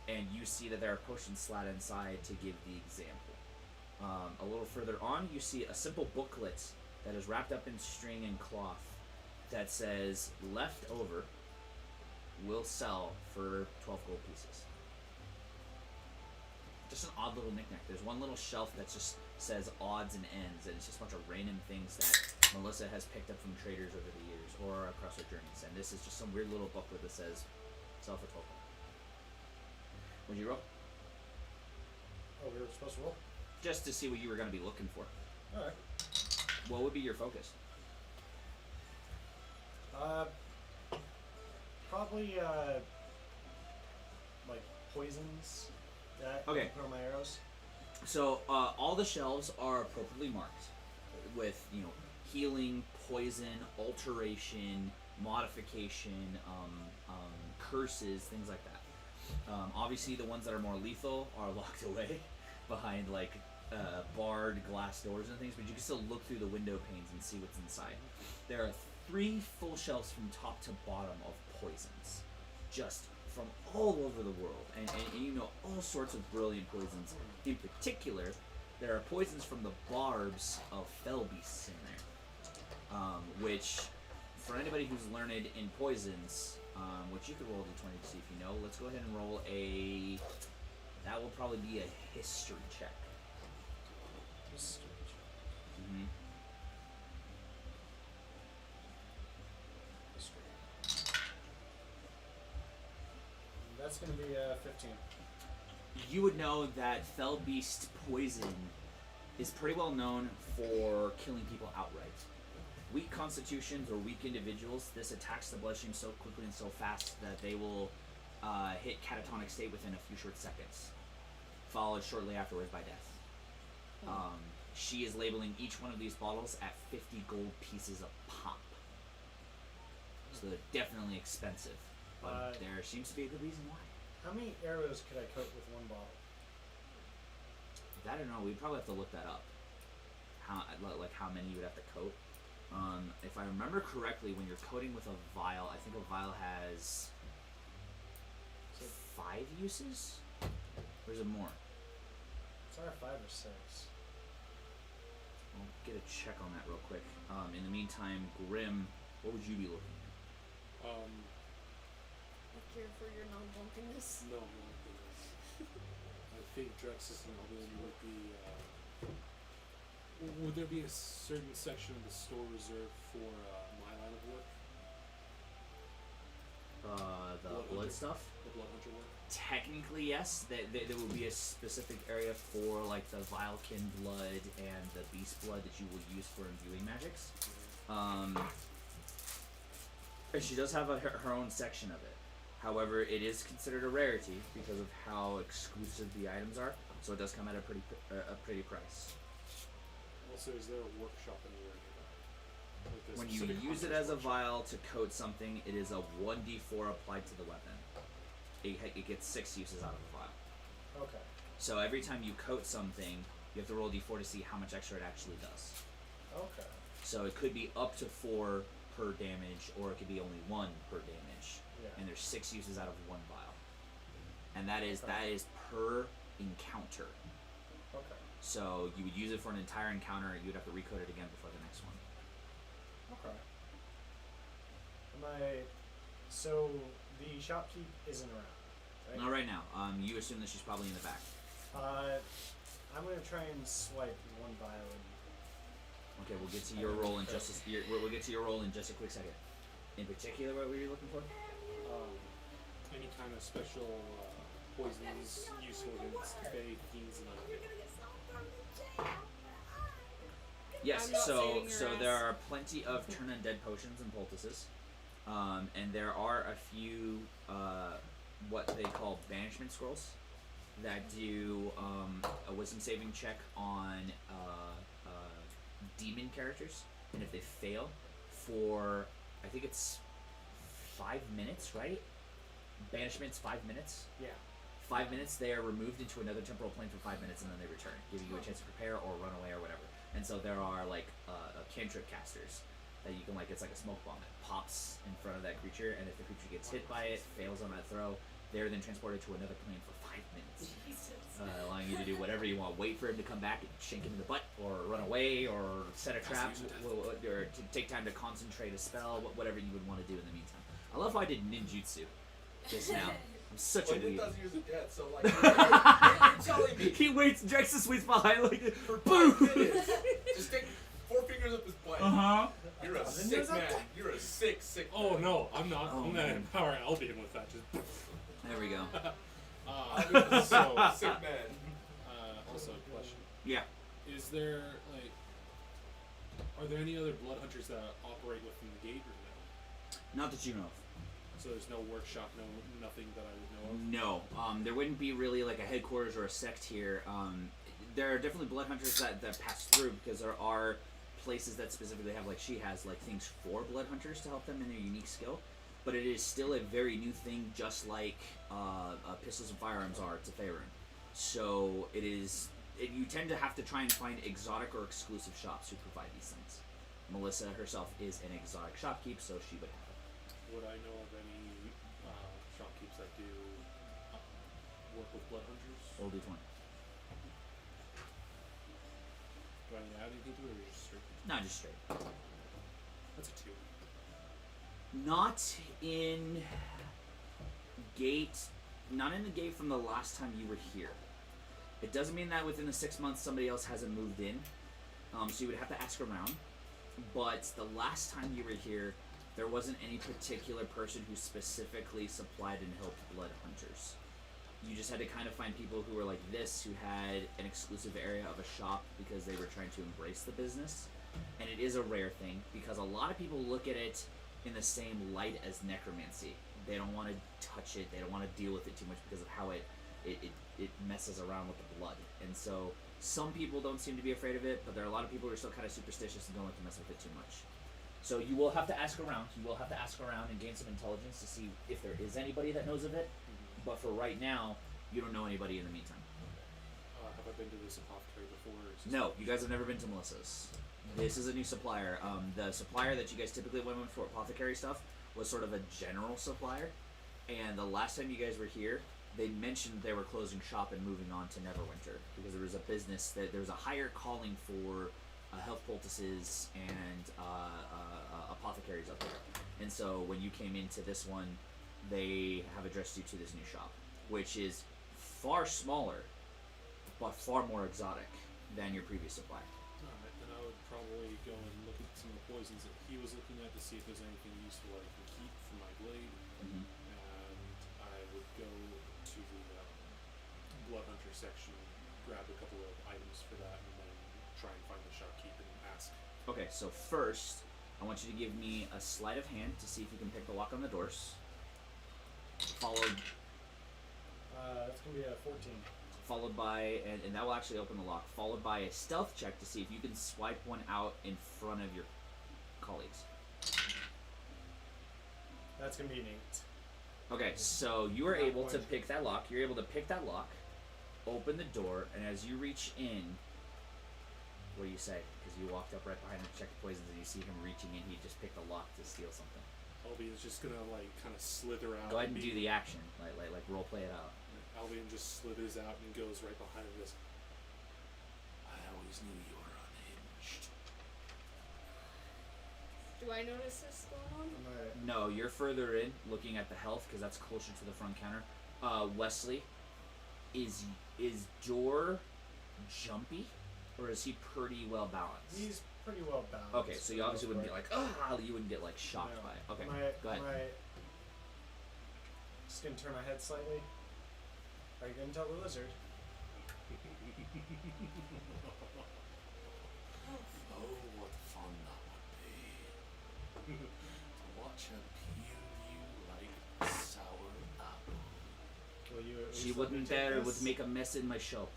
And you see that there are potions slat inside to give the example. A little further on, you see a simple booklet that is wrapped up in string and cloth that says, left over will sell for 12 gold pieces. Just an odd little knickknack. There's one little shelf that just says odds and ends, and it's just a bunch of random things that Melissa has picked up from traders over the years or across her journeys. And this is just some weird little booklet that says, sell for 12 gold. What'd you roll? Oh, we were supposed to roll? Just to see what you were going to be looking for. Alright. What would be your focus? Probably, like, poisons that I Okay. can put on my arrows. So, all the shelves are appropriately marked with, you know, healing, poison, alteration, modification, curses, things like that. Obviously, the ones that are more lethal are locked away behind, like, barred glass doors and things, but you can still look through the window panes and see what's inside. There are 3 full shelves from top to bottom of poisons, just from all over the world, and you know all sorts of brilliant poisons. In particular, there are poisons from the barbs of fell beasts in there, which, for anybody who's learned in poisons, which you could roll a d20 to see if you know. Let's go ahead and roll a. That will probably be a history check. Mm-hmm. That's gonna be 15. You would know that fell beast poison is pretty well known for killing people outright. Weak constitutions or weak individuals, this attacks the bloodstream so quickly and so fast that they will hit catatonic state within a few short seconds, followed shortly afterwards by death. She is labeling each one of these bottles at 50 gold pieces a pop. So they're definitely expensive, but there seems to be a good reason why. How many arrows could I coat with one bottle? I don't know. We'd probably have to look that up. How many you would have to coat. If I remember correctly, when you're coating with a vial, I think a vial has 5 uses? Or is it more? It's either 5 or 6. I'll get a check on that real quick. In the meantime, Grim, what would you be looking at? A cure for your non-drunkenness. No, I think Drexus and Lily would be. Would there be a certain section of the store reserved for my line of work? The Blood blood hunter. stuff? The blood hunter work? Technically, yes. There will be a specific area for like the Vilekin blood and the beast blood that you will use for imbuing magics. And she does have her own section of it. However, it is considered a rarity because of how exclusive the items are, so it does come at a pretty price. Also, is there a workshop anywhere nearby? Like When a you specific use it hunter's as a workshop? vial to coat something, it is a 1d4 applied to the weapon. It gets 6 uses out of the vial. Okay. So every time you coat something, you have to roll a d4 to see how much extra it actually does. Okay. So it could be up to 4 per damage, or it could be only 1 per damage. Yeah. And there's 6 uses out of 1 vial. And that is per encounter. Okay. So you would use it for an entire encounter, and you'd have to recode it again before the next one. Okay. So the shopkeep isn't around, right? Not right now. You assume that she's probably in the back. I'm gonna try and swipe one vial and Okay, we'll get to your roll in just we'll get to your roll in just a quick second. In particular, what were you looking for? Any kind of special poisons useful against Fae, fiends, and other. Yes, I'm not saving your so ass. there are plenty of turn undead potions and poultices, and there are a few what they call banishment scrolls that do a wisdom saving check on demon characters, and if they fail for I think it's 5 minutes, right? Banishment's 5 minutes. yeah. 5 minutes, they are removed into another temporal plane for 5 minutes, and then they return, giving you a chance to prepare or run away or whatever. And so there are like cantrip casters that you can it's like a smoke bomb that pops in front of that creature, and if the creature gets hit by it, fails on that throw, they're then transported to another plane for 5 minutes, Jesus. allowing you to do whatever you want. Wait for him to come back and shank him in the butt, or run away, or set a trap, or to take time to concentrate a spell, whatever you would want to do in the meantime. I love how I did ninjutsu just now. I'm such a Like weeb. 1,000 years of death, so like, you're telling me He waits, Drex the sweeps behind like for boom. 5 minutes, just stick 4 fingers up his butt. Uh-huh. You're a sick man. You're a sick man. Oh no, I'm not. Oh, I'm gonna man. empower Albion with that. Just. There we go. So, Sick man. also a question: Yeah. Is there are there any other blood hunters that operate within the gate, or no? Not that you know of. So there's no workshop, nothing that I would know of. No. There wouldn't be really like a headquarters or a sect here. There are definitely blood hunters that pass through, because there are places that specifically have, like she has, like things for blood hunters to help them in their unique skill. But it is still a very new thing, just like pistols and firearms are to Faerûn. So you tend to have to try and find exotic or exclusive shops who provide these things. Melissa herself is an exotic shopkeep, so she would have it. Would I know of any shopkeepers that do work with blood hunters? Roll d20. Do I need to add anything to it, or just straight? No, just straight. That's a 2. Not in the gate from the last time you were here. It doesn't mean that within the 6 months somebody else hasn't moved in. So you would have to ask around. But the last time you were here, there wasn't any particular person who specifically supplied and helped blood hunters. You just had to kind of find people who were like this, who had an exclusive area of a shop because they were trying to embrace the business. And it is a rare thing, because a lot of people look at it in the same light as necromancy. They don't want to touch it, they don't want to deal with it too much because of how it messes around with the blood. And so some people don't seem to be afraid of it, but there are a lot of people who are still kind of superstitious and don't like to mess with it too much. So you will have to ask around. You will have to ask around and gain some intelligence to see if there is anybody that knows of it. But for right now, you don't know anybody in the meantime. Have I been to this apothecary before? Or is this No, you guys have never been to Melissa's. This is a new supplier. The supplier that you guys typically went with for apothecary stuff was sort of a general supplier. And the last time you guys were here, they mentioned they were closing shop and moving on to Neverwinter, because there was a business that there was a higher calling for health poultices and apothecaries up there. And so when you came into this one, they have addressed you to this new shop, which is far smaller, but far more exotic than your previous supplier. Alright, then I would probably go and look at some of the poisons that he was looking at to see if there's anything useful I can keep for my blade. Mm-hmm. And I would go to the blood hunter section, grab a couple of items for that, and then try and find the shopkeep and ask. Okay, so first, I want you to give me a sleight of hand to see if you can pick the lock on the doors. Followed That's gonna be a 14. followed by, and that will actually open the lock, followed by a stealth check to see if you can swipe one out in front of your colleagues. That's gonna be an 8. Okay, so you are able to pick that lock. You're able to pick that lock, open the door, and as you reach in, what do you say? Because you walked up right behind him to check the poisons, and you see him reaching in. He just picked the lock to steal something. Albion's just gonna kind of slither out. Go ahead and do the action, like role play it out. Albion just slithers out and goes right behind him and goes, I always knew you were unhinged. Do I notice this going on? No, you're further in, looking at the health, because that's closer to the front counter. Wesley, is Jor jumpy, or is he pretty well balanced? He's pretty well balanced. Okay, so you for the obviously most wouldn't get part. like, you wouldn't get like shocked No. by it. Okay, Am go ahead. Just gonna turn my head slightly. Are you gonna tell the lizard? Oh, what fun that would be. To watch her peel you like sour apple. Will you at She least let me wouldn't take dare this? would make a mess in my shop.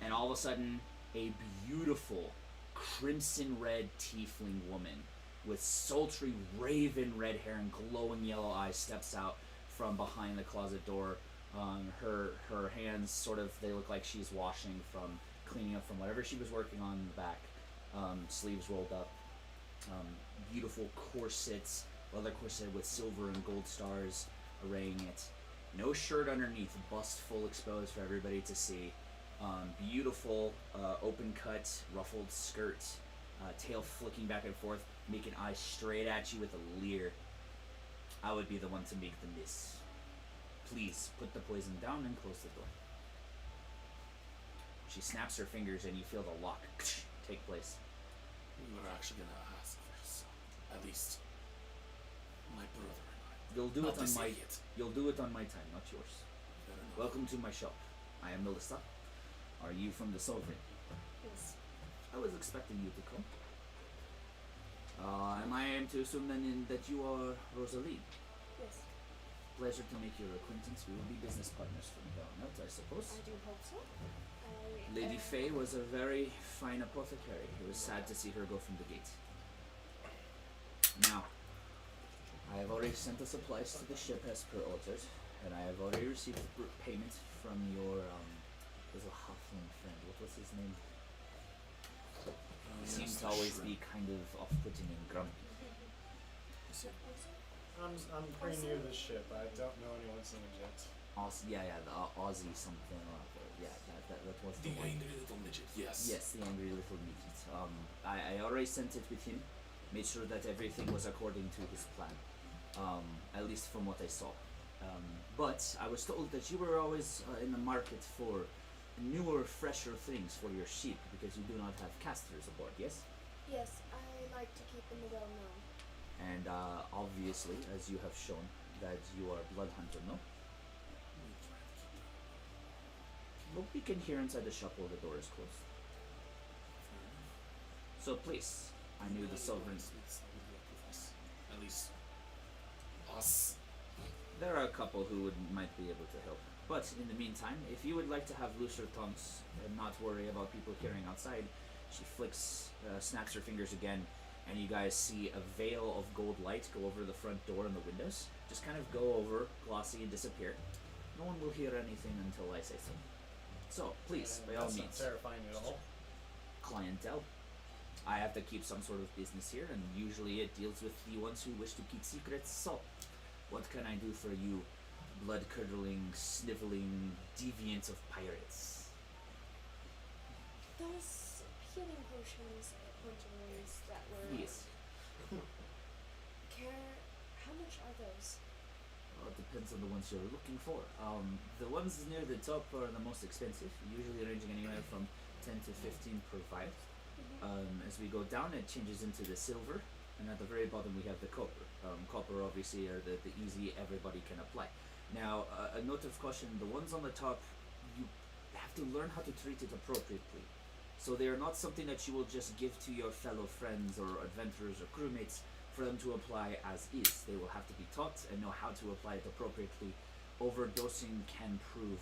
And all of a sudden, a beautiful crimson red tiefling woman with sultry raven red hair and glowing yellow eyes steps out from behind the closet door. Her hands sort of, they look like she's washing from, cleaning up from whatever she was working on in the back. Sleeves rolled up. Beautiful corsets, leather corset with silver and gold stars arraying it. No shirt underneath, bust full exposed for everybody to see. Beautiful open cut, ruffled skirt, tail flicking back and forth, making eyes straight at you with a leer. I would be the one to make the miss. Please put the poison down and close the door. She snaps her fingers and you feel the lock take place. We were actually gonna ask for some. At least my brother and I. You'll do Not it on this my idiot. You'll do it on my time, not yours. Fair enough. Welcome to my shop. I am Melissa. Are you from the Sovereign? Yes. I was expecting you to come. Am I am to assume then that you are Rosalie? Yes. Pleasure to make your acquaintance. We will be business partners from here on out, I suppose. I do hope so. Lady Faye was a very fine apothecary. It was sad to see her go from the gate. Now, I have already sent the supplies to the ship as per ordered, and I have already received payment from your little halfling friend. What was his name? He seemed to always be kind of off-putting and grumpy. I'm pretty new to this ship. I don't know anyone's names yet. The Aussie something or other. Yeah, that was The the one. angry little midget, yes. Yes, the angry little midget. I already sent it with him. Made sure that everything was according to his plan. At least from what I saw. But I was told that you were always in the market for newer, fresher things for your ship because you do not have casters aboard, yes? Yes, I like to keep them well known. And obviously, as you have shown, that you are blood hunter, no? We try to keep that. But we can hear inside the shop while the door is closed. Fair enough. So please, I knew the Sovereign. Smiths would work with us. At least us. There are a couple who might be able to help. But in the meantime, if you would like to have looser tongues and not worry about people hearing outside, she snaps her fingers again, and you guys see a veil of gold light go over the front door and the windows. Just kind of go over, glossy, and disappear. No one will hear anything until I say so. So, please, by all That's means, not terrifying at all. clientele. I have to keep some sort of business here, and usually it deals with the ones who wish to keep secrets. So, what can I do for you, blood-curdling, sniveling deviant of pirates? Those healing potions at Winterways that were Yes. how much are those? Well, it depends on the ones you're looking for. The ones near the top are the most expensive, usually ranging anywhere from 10 to 15 per vial. As we go down, it changes into the silver, and at the very bottom we have the copper. Copper obviously are the easy, everybody can apply. Now, a note of caution, the ones on the top, you have to learn how to treat it appropriately. So they are not something that you will just give to your fellow friends or adventurers or crewmates for them to apply as is. They will have to be taught and know how to apply it appropriately. Overdosing can prove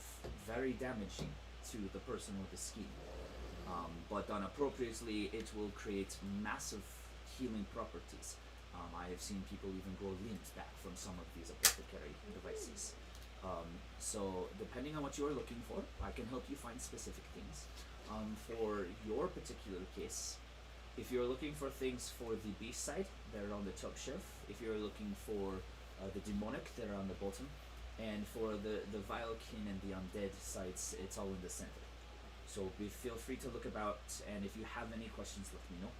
very damaging to the person with the scheme. But done appropriately, it will create massive healing properties. I have seen people even grow limbs back from some of these apothecary devices. So depending on what you are looking for, I can help you find specific things. For your particular case, if you're looking for things for the beast side, they're on the top shelf. If you're looking for the demonic, they're on the bottom. And for the Vilekin and the undead sides, it's all in the center. So feel free to look about, and if you have any questions, let me know.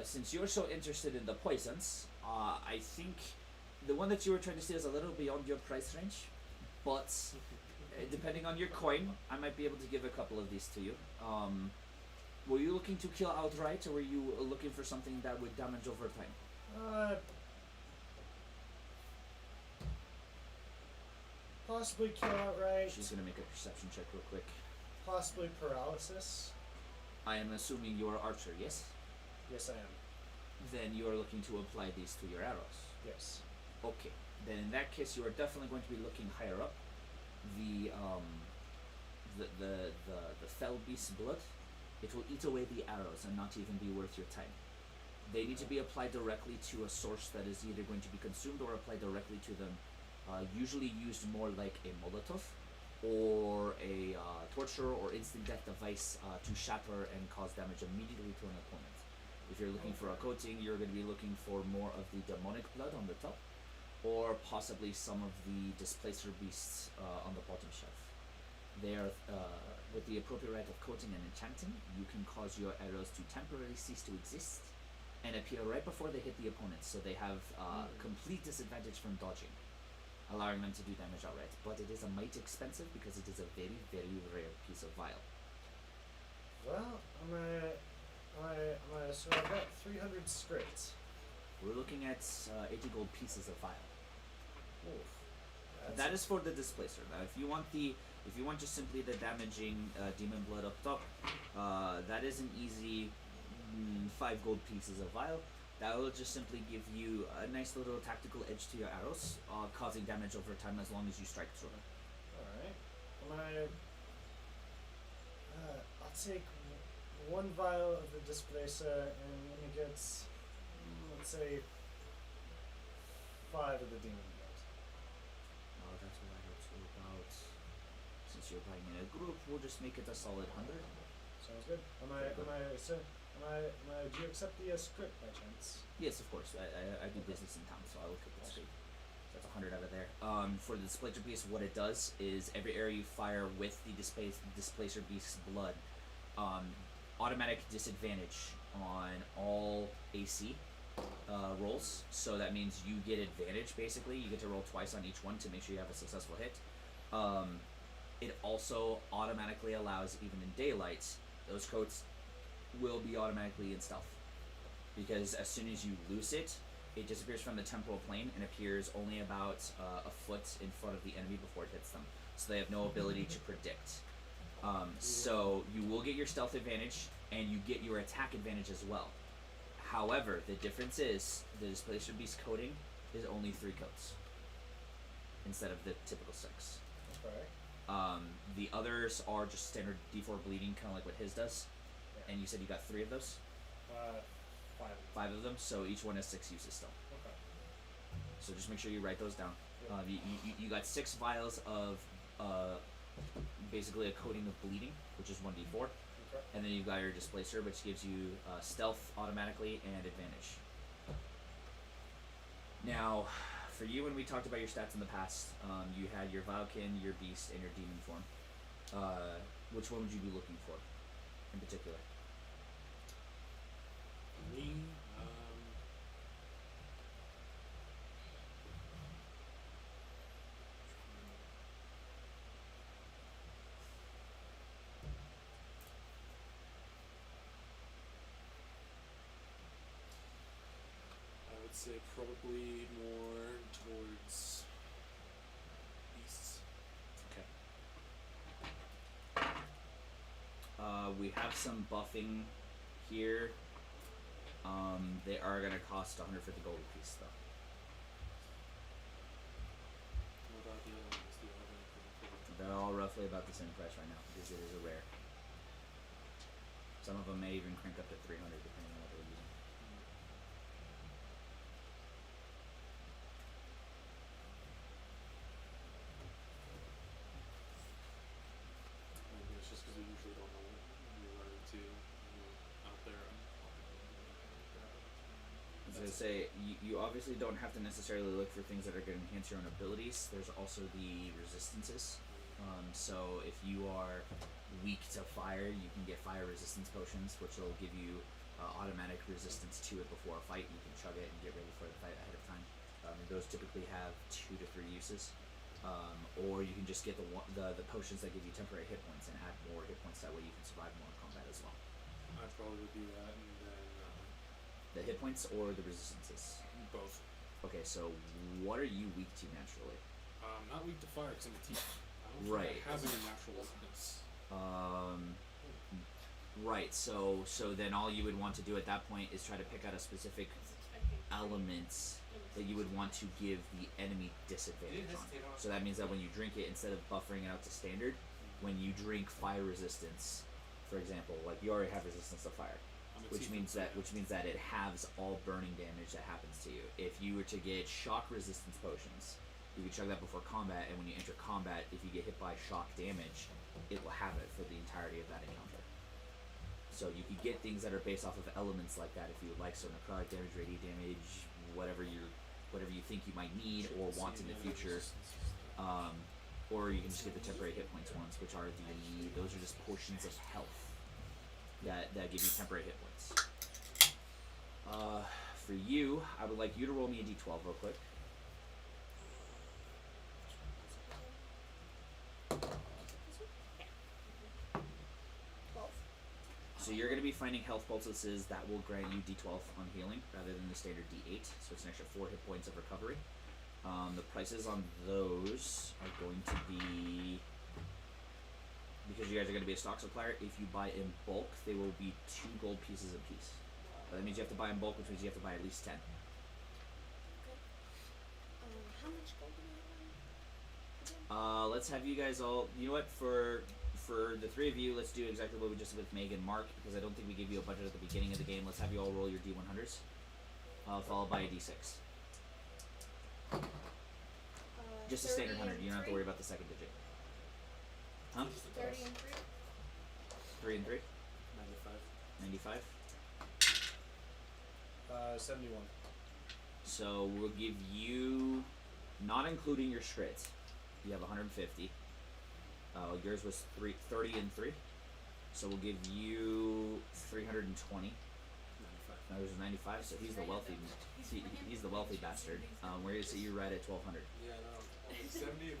Since you're so interested in the poisons, I think the one that you were trying to steal is a little beyond your price range, but depending on your coin, I might be able to give a couple of these to you. Were you looking to kill outright, or were you looking for something that would damage over time? Possibly kill outright. She's gonna make a perception check real quick. Possibly paralysis. I am assuming you are archer, yes? Yes, I am. Then you are looking to apply these to your arrows. Yes. Okay. Then in that case, you are definitely going to be looking higher up. The fell beast's blood, it will eat away the arrows and not even be worth your time. They need to be applied directly to a source that is either going to be consumed or applied directly to them. Usually used more like a Molotov or a torture or instant death device to shatter and cause damage immediately to an opponent. If you're looking for a coating, you're going to be looking for more of the demonic blood on the top, or possibly some of the displacer beasts on the bottom shelf. They are, with the appropriate rite of coating and enchanting, you can cause your arrows to temporarily cease to exist and appear right before they hit the opponent, so they have complete disadvantage from dodging, allowing them to do damage outright. But it is a mite expensive because it is a very, very rare piece of vial. Well, so I've got 300 scripts. We're looking at 80 gold pieces of vial. Oof. That is for the displacer. Now, if you want just simply the damaging demon blood up top, that is an easy 5 gold pieces of vial. That will just simply give you a nice little tactical edge to your arrows, causing damage over time as long as you strike through. Alright. I'll take one vial of the displacer and let me get, let's say, 5 of the demon blood. That's what I go to about. Since you're buying in a group, we'll just make it a solid 100. Sounds good. Do you accept the script by chance? Yes, of course. I do business in town, so I will keep it straight. That's 100 out of there. For the displacer piece, what it does is every arrow you fire with the displacer beast's blood, automatic disadvantage on all AC rolls. So that means you get advantage, basically. You get to roll twice on each one to make sure you have a successful hit. It also automatically allows, even in daylight, those coats will be automatically in stealth. Because as soon as you loose it, it disappears from the temporal plane and appears only about a foot in front of the enemy before it hits them. So they have no ability to predict. So you will get your stealth advantage, and you get your attack advantage as well. However, the difference is the displacer beast coating is only 3 coats instead of the typical 6. Okay. The others are just standard D4 bleeding, kind of like what his does. Yeah. And you said you got 3 of those? 5. 5 of them, so each one has 6 uses still. Okay. So just make sure you write those down. Yeah. You got 6 vials of basically a coating of bleeding, which is 1d4. Okay. And then you've got your displacer, which gives you stealth automatically and advantage. Now, for you, when we talked about your stats in the past, you had your Vilekin, your Beast, and your Demon form. Which one would you be looking for in particular? Me, I would say probably more towards beasts. Okay. We have some buffing here. They are going to cost 150 gold a piece, though. What about the other ones? The other They're all roughly about the same price right now, because it is a rare. Some of them may even crank up to 300, depending on what they're using. Maybe it's just because we usually don't know what we're running to out there. I was going to say, you obviously don't have to necessarily look for things that are going to enhance your own abilities. There's also the resistances. So if you are weak to fire, you can get fire resistance potions, which will give you automatic resistance to it before a fight. You can chug it and get ready for the fight ahead of time. And those typically have 2 to 3 uses. Or you can just get the potions that give you temporary hit points and add more hit points. That way you can survive more in combat as well. I probably would do that, and then The hit points or the resistances? both. Okay, so what are you weak to naturally? Not weak to fire because I'm a teeth. I don't Right. think I have any natural weakness. Right. So then all you would want to do at that point is try to pick out a specific elements that you would want to give the enemy disadvantage on. So that means that when you drink it, instead of buffering it out to standard, when you drink fire resistance, for example, like you already have resistance to fire, I'm a which teeth means and that it halves all burning damage that happens to you. If you were to get shock resistance potions, you could chug that before combat, and when you enter combat, if you get hit by shock damage, it will have it for the entirety of that encounter. So you could get things that are based off of elements like that if you would like, so necrotic damage, radiant damage, whatever you think you might need or want in the future. Or you can just get the temporary hit points ones, which are those are just portions of health that give you temporary hit points. For you, I would like you to roll me a d12 real quick. So you're going to be finding health poultices that will grant you d12 on healing rather than the standard d8, so it's an extra 4 hit points of recovery. The prices on those are going to be, because you guys are going to be a stock supplier, if you buy in bulk, they will be 2 gold pieces a piece. That means you have to buy in bulk, which means you have to buy at least 10. How much gold do we have? Let's have you guys all, you know what, for the 3 of you, let's do exactly what we just did with Meg and Mark, because I don't think we gave you a budget at the beginning of the game. Let's have you all roll your d100s, followed by a d6. Just a standard 100, you don't have to worry about the second digit. Huh? 30 and 3. 3 and 3? 95. 95? 71. So we'll give you, not including your shreds, you have 150. Yours was 30 and 3. So we'll give you 320. 95. No, yours was 95, so he's the wealthy. He's the wealthy bastard. Where is it? You're right at 1200. Yeah, no. Only 70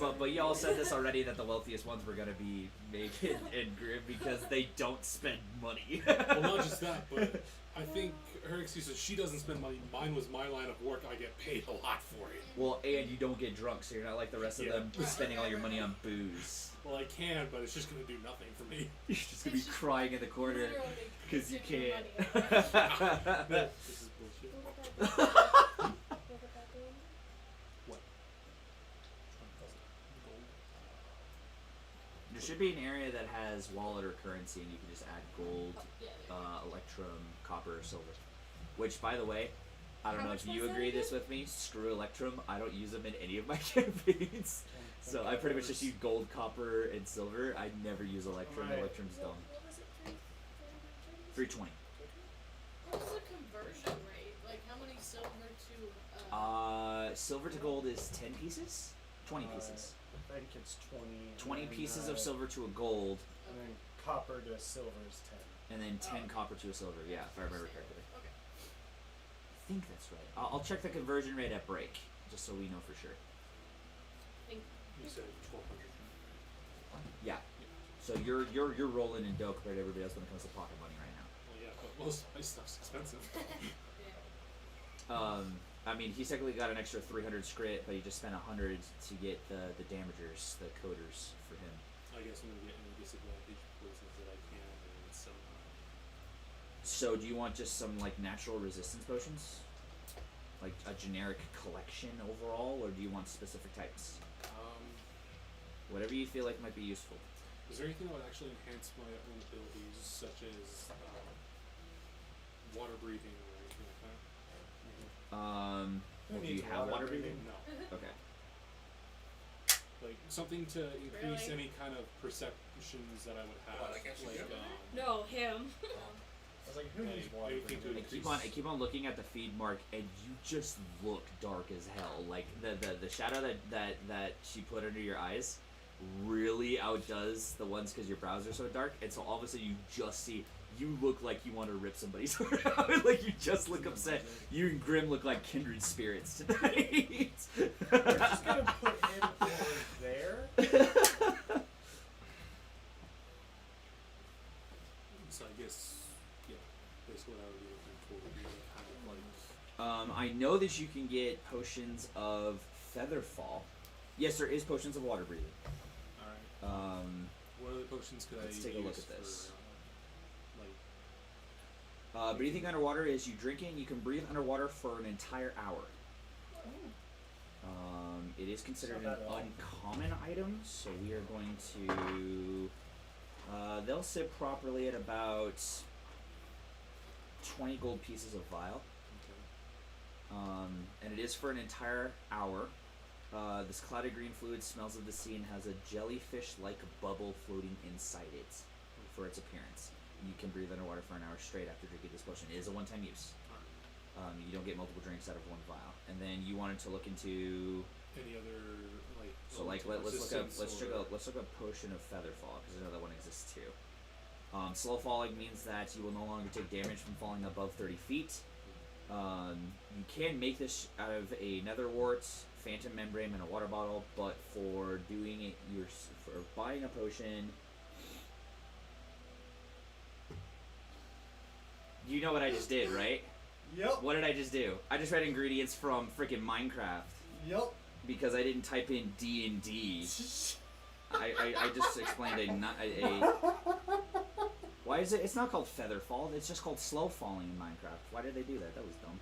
of But y'all said this already that the wealthiest ones were gonna be Megan and Grim because they don't spend money. Well, not just that, but I think her excuse is she doesn't spend money. Mine was my line of work. I get paid a lot for it. Well, and you don't get drunk, so you're not like the rest of them spending all your money on booze. Well, I can, but it's just gonna do nothing for me. You're just gonna be crying in the corner because you can't. This is bullshit. What about that? What? There should be an area that has wallet or currency, and you can just add gold, Yeah. electrum, copper, or silver. Which, by the way, I don't How know much if you was that agree again? this with me. Screw electrum. I don't use them in any of my campaigns. So I pretty much just use gold, copper, and silver. I never use electrum. Right. Electrum's dumb. What was it? 320. What was the conversion rate? Like how many silver to Silver to gold is 10 pieces? 20 pieces. I think it's 20. 20 and then, pieces of silver to a gold, And then copper to silver is 10. and then 10 copper to a silver. Yeah, if I remember correctly. Okay. I think that's right. I'll check the conversion rate at break, just so we know for sure. You said 1200. Yeah. So you're rolling in dough compared to everybody else when it comes to pocket money right now. Well, yeah, but most of my stuff's expensive. I mean, he's technically got an extra 300 scrit, but he just spent 100 to get the damagers, the coders for him. I guess I'm gonna get any disadvantage poisons that I can, and some. So do you want just some like natural resistance potions? Like a generic collection overall, or do you want specific types? Whatever you feel like might be useful. Is there anything that would actually enhance my own abilities, such as water breathing or anything like that? Who Do you needs have water water breathing? No. Okay. Like something to increase Really? any kind of perceptions that I would have. What, like actually like, you? No, him. I was like, who needs Hey, water? anything breathing? to I keep on looking at the feed mark, and you just look dark as hell. Like the shadow that she put under your eyes really outdoes the ones because your brows are so dark, and so all of a sudden you just see You look like you want to rip somebody's heart out. Like, you just look upset. You and Grim look like kindred spirits tonight. We're just gonna put him over there. So I guess, yeah, basically what I would be looking for would be kind of like... I know that you can get potions of Featherfall. Yes, there is potions of water breathing. Alright. What other potions could let's I take a use look at this. For, like... Breathing underwater is you drink it and you can breathe underwater for an entire hour. It is considered an Not bad at all. uncommon item, so we are going to... they'll sit properly at about 20 gold pieces of vial. Okay. And it is for an entire hour. This clouded green fluid smells of the sea and has a jellyfish-like bubble floating inside it for its appearance. You can breathe underwater for an hour straight after drinking this potion. It is a one-time use. You don't get multiple drinks out of one vial. And then you wanted to look into... Any other, like... So like let's look up potion of Featherfall, because I know that one exists too. Slow falling means that you will no longer take damage from falling above 30 feet. You can make this out of a nether wart, phantom membrane, and a water bottle, but for doing it, for buying a potion, you know what I just did, right? Yep. What did I just do? I just read ingredients from freaking Minecraft. Yep. Because I didn't type in D&D. I just explained a why is it? It's not called Featherfall. It's just called Slow Falling in Minecraft. Why did they do that? That was dumb.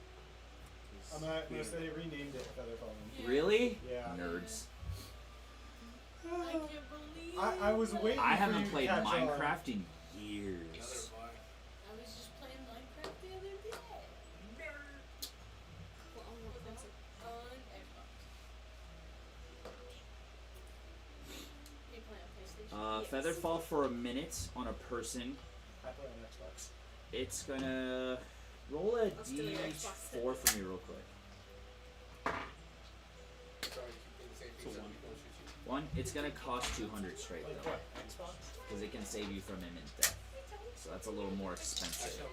Unless they renamed it Featherfall. Yeah. Really? Yeah. Nerds. I can't believe I was waiting I for you haven't to played catch on. Minecraft in Another years. bar. I was just playing Minecraft the other day. Well, on what console? On Xbox. You play on PlayStation? Yes. Featherfall for a minute on a person. I play on Xbox. It's gonna roll a I'll steal your Xbox then. D4 from me real quick. Sorry, keep the same thing so we don't shoot you. One, it's gonna cost 200 straight Like though, what? Xbox? because it can save you from imminent death. So that's a little more expensive. Actually,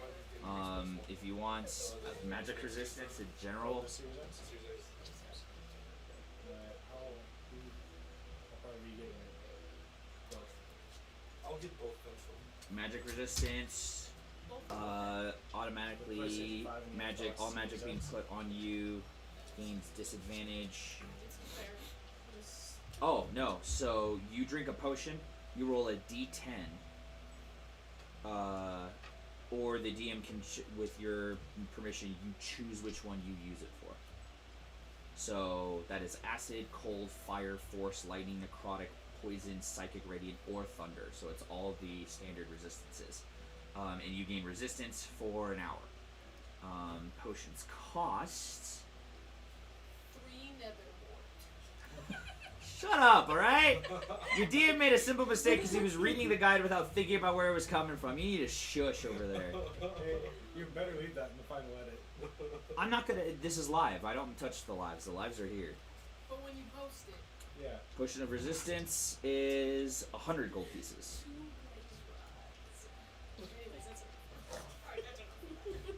I'm not If you want magic resistance in general, The Series X? I'll probably be getting both. I'll get both control. magic resistance, automatically magic, all magic being put on you gains disadvantage. It's fair. Just Oh no! So you drink a potion, you roll a D10, or the DM can, with your permission, you choose which one you use it for. So that is acid, cold, fire, force, lightning, necrotic, poison, psychic, radiant, or thunder. So it's all the standard resistances, and you gain resistance for an hour. Potions cost. 3 nether wart. Shut up, alright? Your DM made a simple mistake because he was reading the guide without thinking about where it was coming from. You need to shush over there. Hey, you better leave that in the final edit. I'm not gonna. This is live. I don't touch the lives. The lives are here. But when you post it, Yeah. Potion of Resistance is 100 gold pieces. 2 price rise. Anyways, that's alright, that's enough.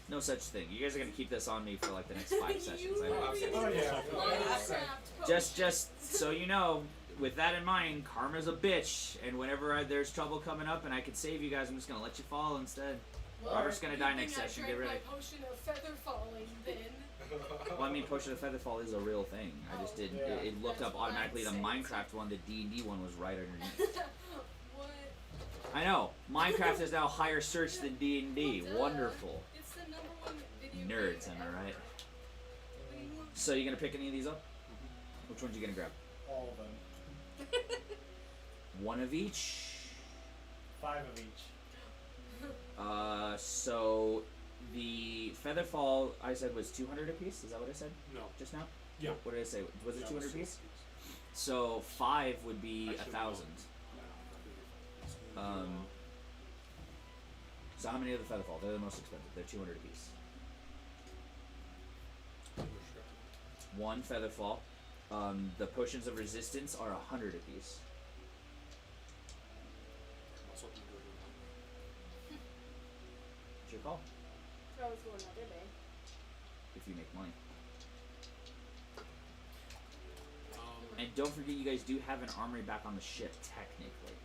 No such thing. You guys are gonna keep this on me for like the next 5 sessions. I You know. really Oh, yeah. Minecraft Just potions. so you know, with that in mind, karma's a bitch, and whenever there's trouble coming up and I can save you guys, I'm just gonna let you fall instead. Well, Robert's gonna die good next thing I session, drank get ready. my potion of feather falling then. Well, I mean, Potion of Featherfall is a real thing. I just did. Yeah. It looked That's up what automatically. The I'm saying. Minecraft one, the D&D one was right underneath. What? I know. Minecraft is now higher search than D&D. Well, duh. Wonderful. It's the #1 video Nerds, game am I ever. right? What do you want? So you gonna pick any of these up? Which ones you gonna grab? All of them. One of each. 5 of each. So the Featherfall I said was 200 apiece. Is that what I said No. just now? Yeah. What did I say? Was it Yeah, 200 it's apiece? So 5 would be Actually, 1,000. So how many of the Featherfall? They're the most expensive. They're 200 apiece. One Featherfall. The potions of resistance are 100 apiece. all. Throw it for another day. If you make money. Um, And don't forget, you guys do have an armory back on the ship, technically.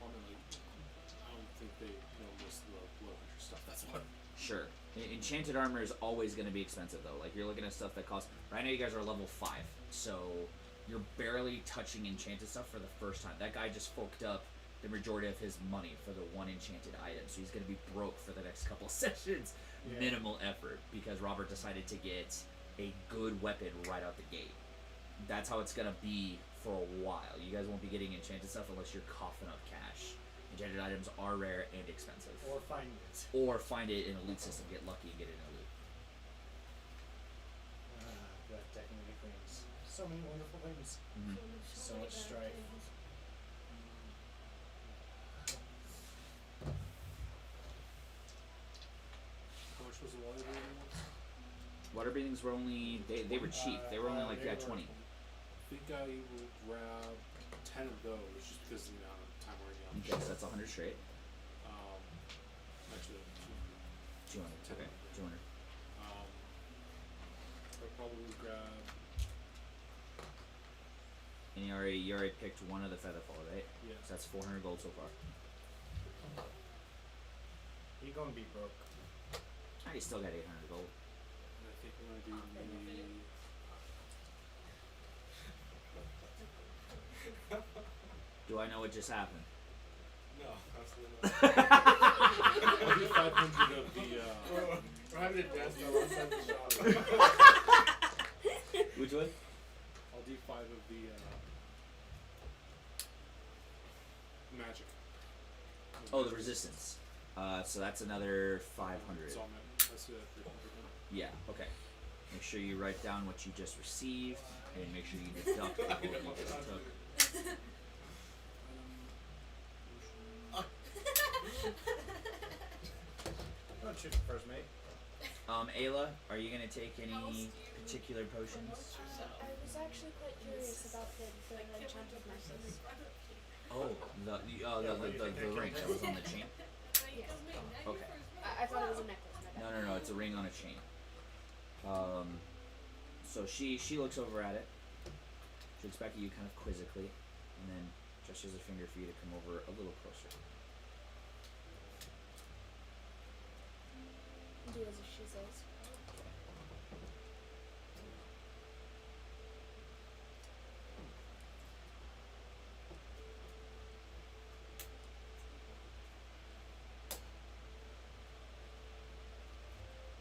I don't think they know most of the Bloodhunter stuff. That's what. Sure. Enchanted armor is always going to be expensive, though. Like, you're looking at stuff that costs... Right now, you guys are level 5, so you're barely touching enchanted stuff for the first time. That guy just forked up the majority of his money for the one enchanted item, so he's going to be broke for the next couple sessions. Yeah. Minimal effort, because Robert decided to get a good weapon right out the gate. That's how it's going to be for a while. You guys won't be getting enchanted stuff unless you're coughing up cash. Enchanted items are rare and expensive. Or find it. Or find it in a loot system, get lucky and get it in a loot. That definitely brings so many wonderful things. Mm-hmm. So many much bad strife. things. How much was the water breathing ones? Water breathings were only they were cheap. They were only like they were 20. I think I will grab 10 of those just because of the amount of time we're in. Okay, so that's 100 straight. Actually, 200. Okay, 200. I'll probably grab. And you already picked one of the featherfall, right? Yeah. So that's 400 gold so far. You're gonna be broke. Ah, you still got 800 gold. And I think I'm gonna do the. Do I know what just happened? No, absolutely not. I'll do 500 of the. We're having a dance on one side of the shop. Which one? I'll do 5 of the magic. Oh, the resistance. So that's another 500. So I'm at, that's it, 300. Yeah. Okay. Make sure you write down what you just received, and make sure you deduct the gold you just took. Don't shoot first, mate. Ayla, are you gonna take any particular potions? I was actually quite curious about the enchanted necklace. Oh, the ring that was on the chain. Yes. Okay. I thought it was a necklace. My bad. No, it's a ring on a chain. So she looks over at it. She looks back at you kind of quizzically, and then gestures a finger for you to come over a little closer. Do as she says.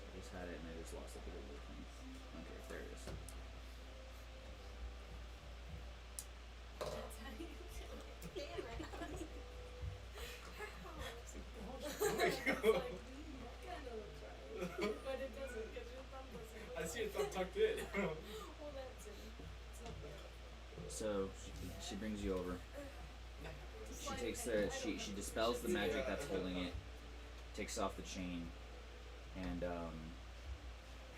I just had it and I just lost it. Okay, there it is. That's how you do it. Damn it. But it doesn't because your thumb wasn't. I see it tucked in. Well, that's it. It's not there. So she brings you over. She takes she dispels the magic that's holding it, takes off the chain, and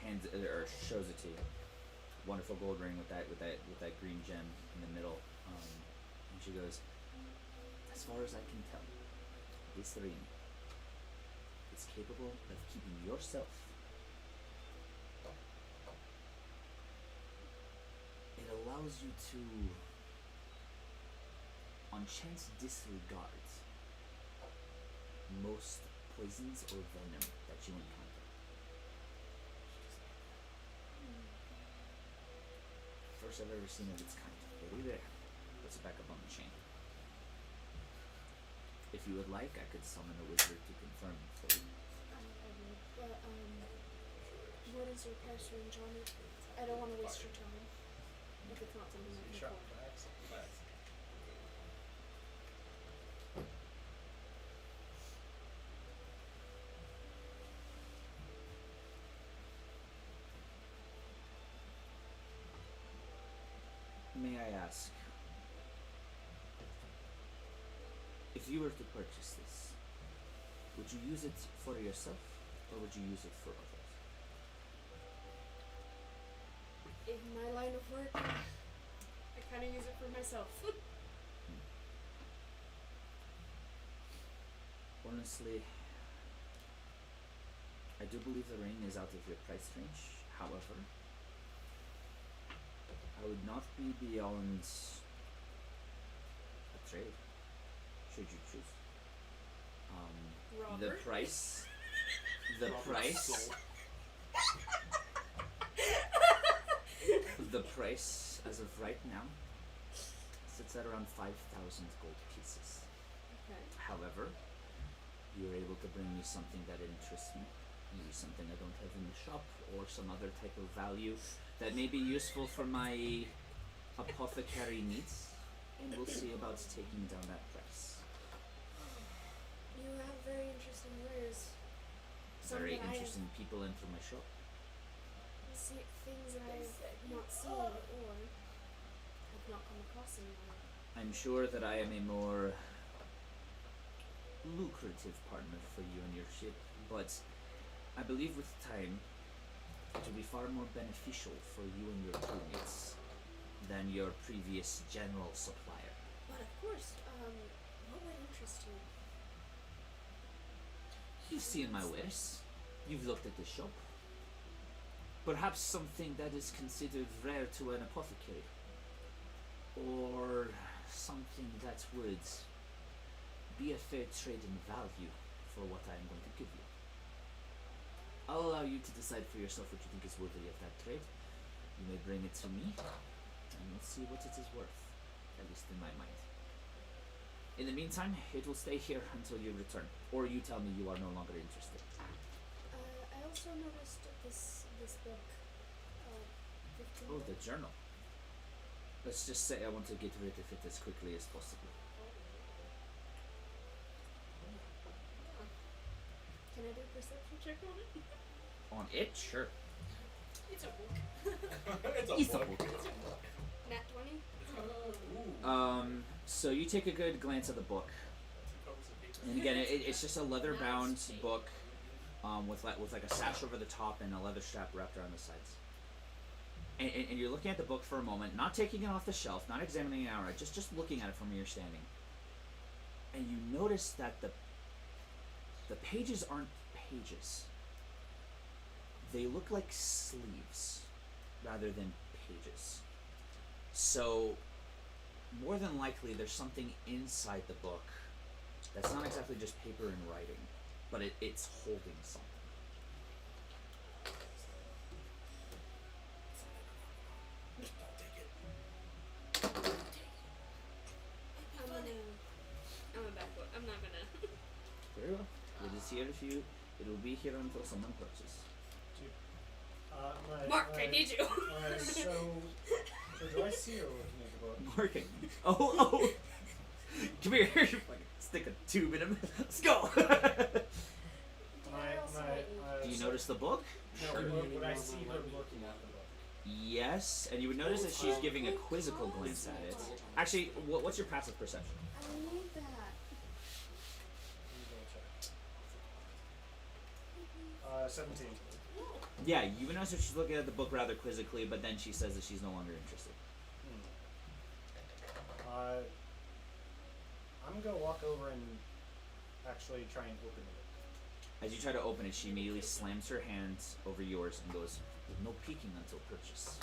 hands it, or shows it to you. Wonderful gold ring with that green gem in the middle. And she goes, as far as I can tell, this ring is capable of keeping yourself. It allows you to, on chance, disregard most poisons or venom that you encounter. First I've ever seen of its kind. Maybe there. Puts it back up on the chain. If you would like, I could summon a wizard to confirm it for you. I would. But, what is your price range on it? I don't want to waste your time. If it's not something I can Sharp afford. facts. May I ask, if you were to purchase this, would you use it for yourself or would you use it for others? In my line of work, I kind of use it for myself. Honestly, I do believe the ring is out of your price range. However, I would not be beyond a trade, should you choose. The Robert? price. The Robert's price. soul. The price, as of right now, sits at around 5,000 gold pieces. Okay. However, you're able to bring me something that interests me, maybe something I don't have in the shop, or some other type of value that may be useful for my apothecary needs, and we'll see about taking down that price. You have very interesting wares. Some Very that interesting people enter my shop. I see things that I've not seen or have not come across anymore. I'm sure that I am a more lucrative partner for you and your ship, but I believe with time it will be far more beneficial for you and your crewmates than your previous general supplier. But of course, what would interest you? You've seen my wares. You've looked at the shop. Perhaps something that is considered rare to an apothecary. Or something that would be a fair trade in value for what I am going to give you. I'll allow you to decide for yourself what you think is worthy of that trade. You may bring it to me, and we'll see what it is worth, at least in my mind. In the meantime, it will stay here until you return, or you tell me you are no longer interested. I also noticed this book. 15 Oh, the journal. Let's just say I want to get rid of it as quickly as possible. Can I do a perception check on it? On it? Sure. It's a book. It's a book. Nat 20? So you take a good glance at the book, and again, it's just a leather-bound book, with like a sash over the top and a leather strap wrapped around the sides. And you're looking at the book for a moment, not taking it off the shelf, not examining it outright, just looking at it from where you're standing. And you notice that the pages aren't pages. They look like sleeves rather than pages. So, more than likely, there's something inside the book that's not exactly just paper and writing, but it's holding something. I'm a backwood. I'm not gonna. Very well. It is here if you. It will be here until someone purchases. Mark, I need you. So do I see her looking at the book? Marking. Oh. Come here. Fucking stick a tube in him. Let's go. Do you notice the book? No, would I see her looking at the book? Yes, and you would notice that she's giving a quizzical glance at it. Actually, what's your passive perception? I need that. Let me go check. 17. Yeah, you would notice that she's looking at the book rather quizzically, but then she says that she's no longer interested. I'm gonna walk over and actually try and open the book. As you try to open it, she immediately slams her hands over yours and goes, "No peeking until purchase."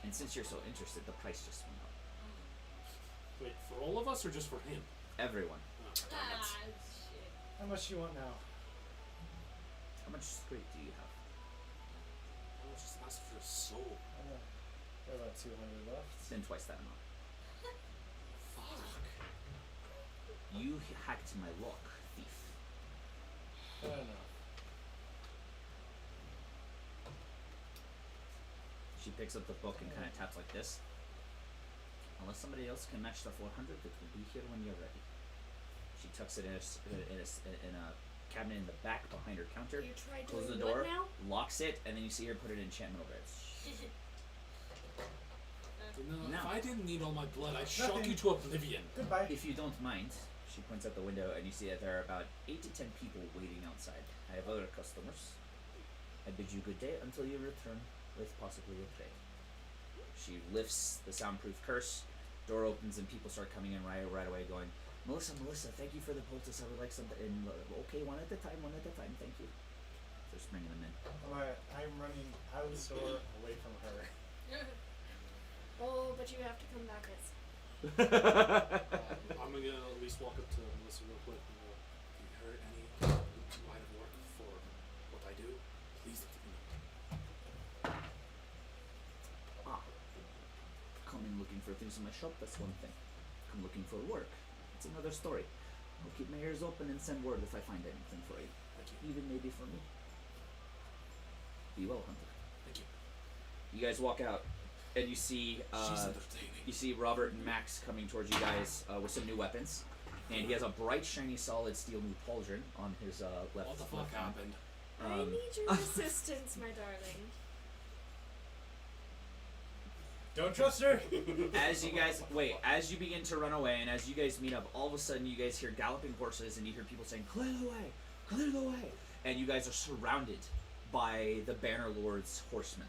And since you're so interested, the price just went up. Wait, for all of us or just for him? Everyone. Oh, damn it. Shit. How much do you want now? How much scrape do you have? I was just asking for his soul. Got about 200 left. Then twice that amount. Fuck. You hacked my lock, thief. Fair enough. She picks up the book and kind of taps like this. Unless somebody else can match the 400, it will be here when you're ready. She tucks it in a cabinet in the back behind her counter, You tried closes doing the door, what now? locks it, and then you see her put an enchantment over it. No, Now. if I didn't need all my blood, I'd shock Nothing. you to oblivion. Goodbye. If you don't mind, she points out the window and you see that there are about 8 to 10 people waiting outside. I have other customers. I bid you good day until you return with possibly a trade. She lifts the soundproof curse, door opens and people start coming in right away going, Melissa, thank you for the poultice. I would like something. And, okay, one at a time, thank you. Just bringing them in. I'm running out of the store away from her. Oh, but you have to come back with. I'm gonna at least walk up to Melissa real quick and go, if you heard any line of work for what I do, please let me know. Coming looking for things in my shop, that's one thing. Come looking for work, it's another story. I'll keep my ears open and send word if I find anything for you. Thank you. Even maybe for me. Be well, Hunter. Thank you. You guys walk out, and you see She's entertaining. you see Robert and Max coming towards you guys with some new weapons, and he has a bright, shiny, solid steel new pauldron on his left. What the fuck left arm. happened? I need your assistance, my darling. Don't trust her. As you begin to run away, and as you guys meet up, all of a sudden you guys hear galloping horses, and you hear people saying, "Clear the way!" And you guys are surrounded by the Banner Lord's horsemen,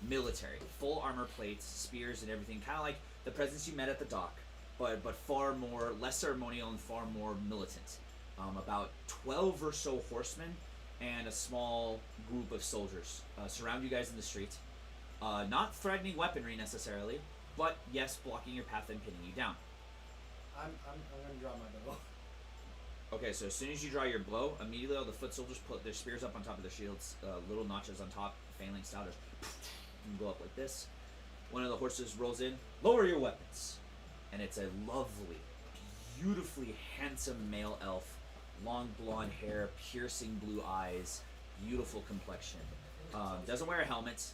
military, full armor plates, spears, and everything, kind of like the presence you met at the dock, but far more less ceremonial and far more militant. About 12 or so horsemen and a small group of soldiers surround you guys in the street. Not threatening weaponry necessarily, but yes, blocking your path and pinning you down. I'm gonna draw my bow. Okay, so as soon as you draw your blow, immediately all the foot soldiers put their spears up on top of their shields, little notches on top, phalanx style, and go up like this. One of the horses rolls in, lower your weapons. And it's a lovely, beautifully handsome male elf, long blonde hair, piercing blue eyes, beautiful complexion. Doesn't wear a helmet,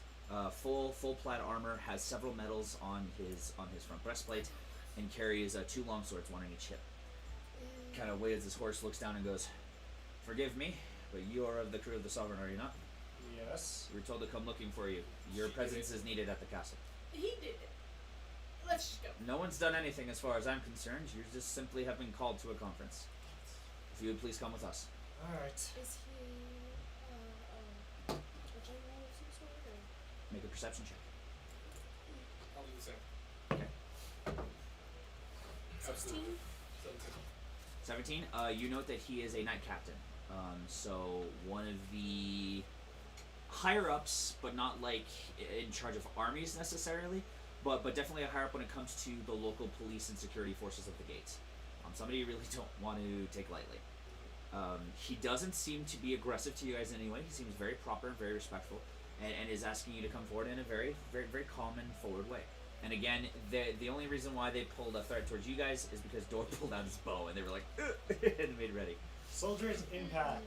full plaid armor, has several medals on his front breastplate, and carries 2 long swords, one in each hip. Kind of waves his horse, looks down and goes, "Forgive me, but you are of the crew of the Sovereign, are you not? Yes. We were told to come looking for you. Your presence is needed at the castle." He did it. Let's just go. No one's done anything as far as I'm concerned. You just simply have been called to a conference. If you would please come with us. Alright. Is he a general of some sort, or? Make a perception check. I'll do the same. 16? 17. You note that he is a knight captain. So one of the higher ups, but not like in charge of armies necessarily, but definitely a higher up when it comes to the local police and security forces of the gate. Somebody you really don't want to take lightly. He doesn't seem to be aggressive to you guys in any way. He seems very proper and very respectful, and is asking you to come forward in a very, very, very calm and forward way. And again, the only reason why they pulled a threat towards you guys is because Dor pulled out his bow, and they were like, and made ready. Soldiers in path.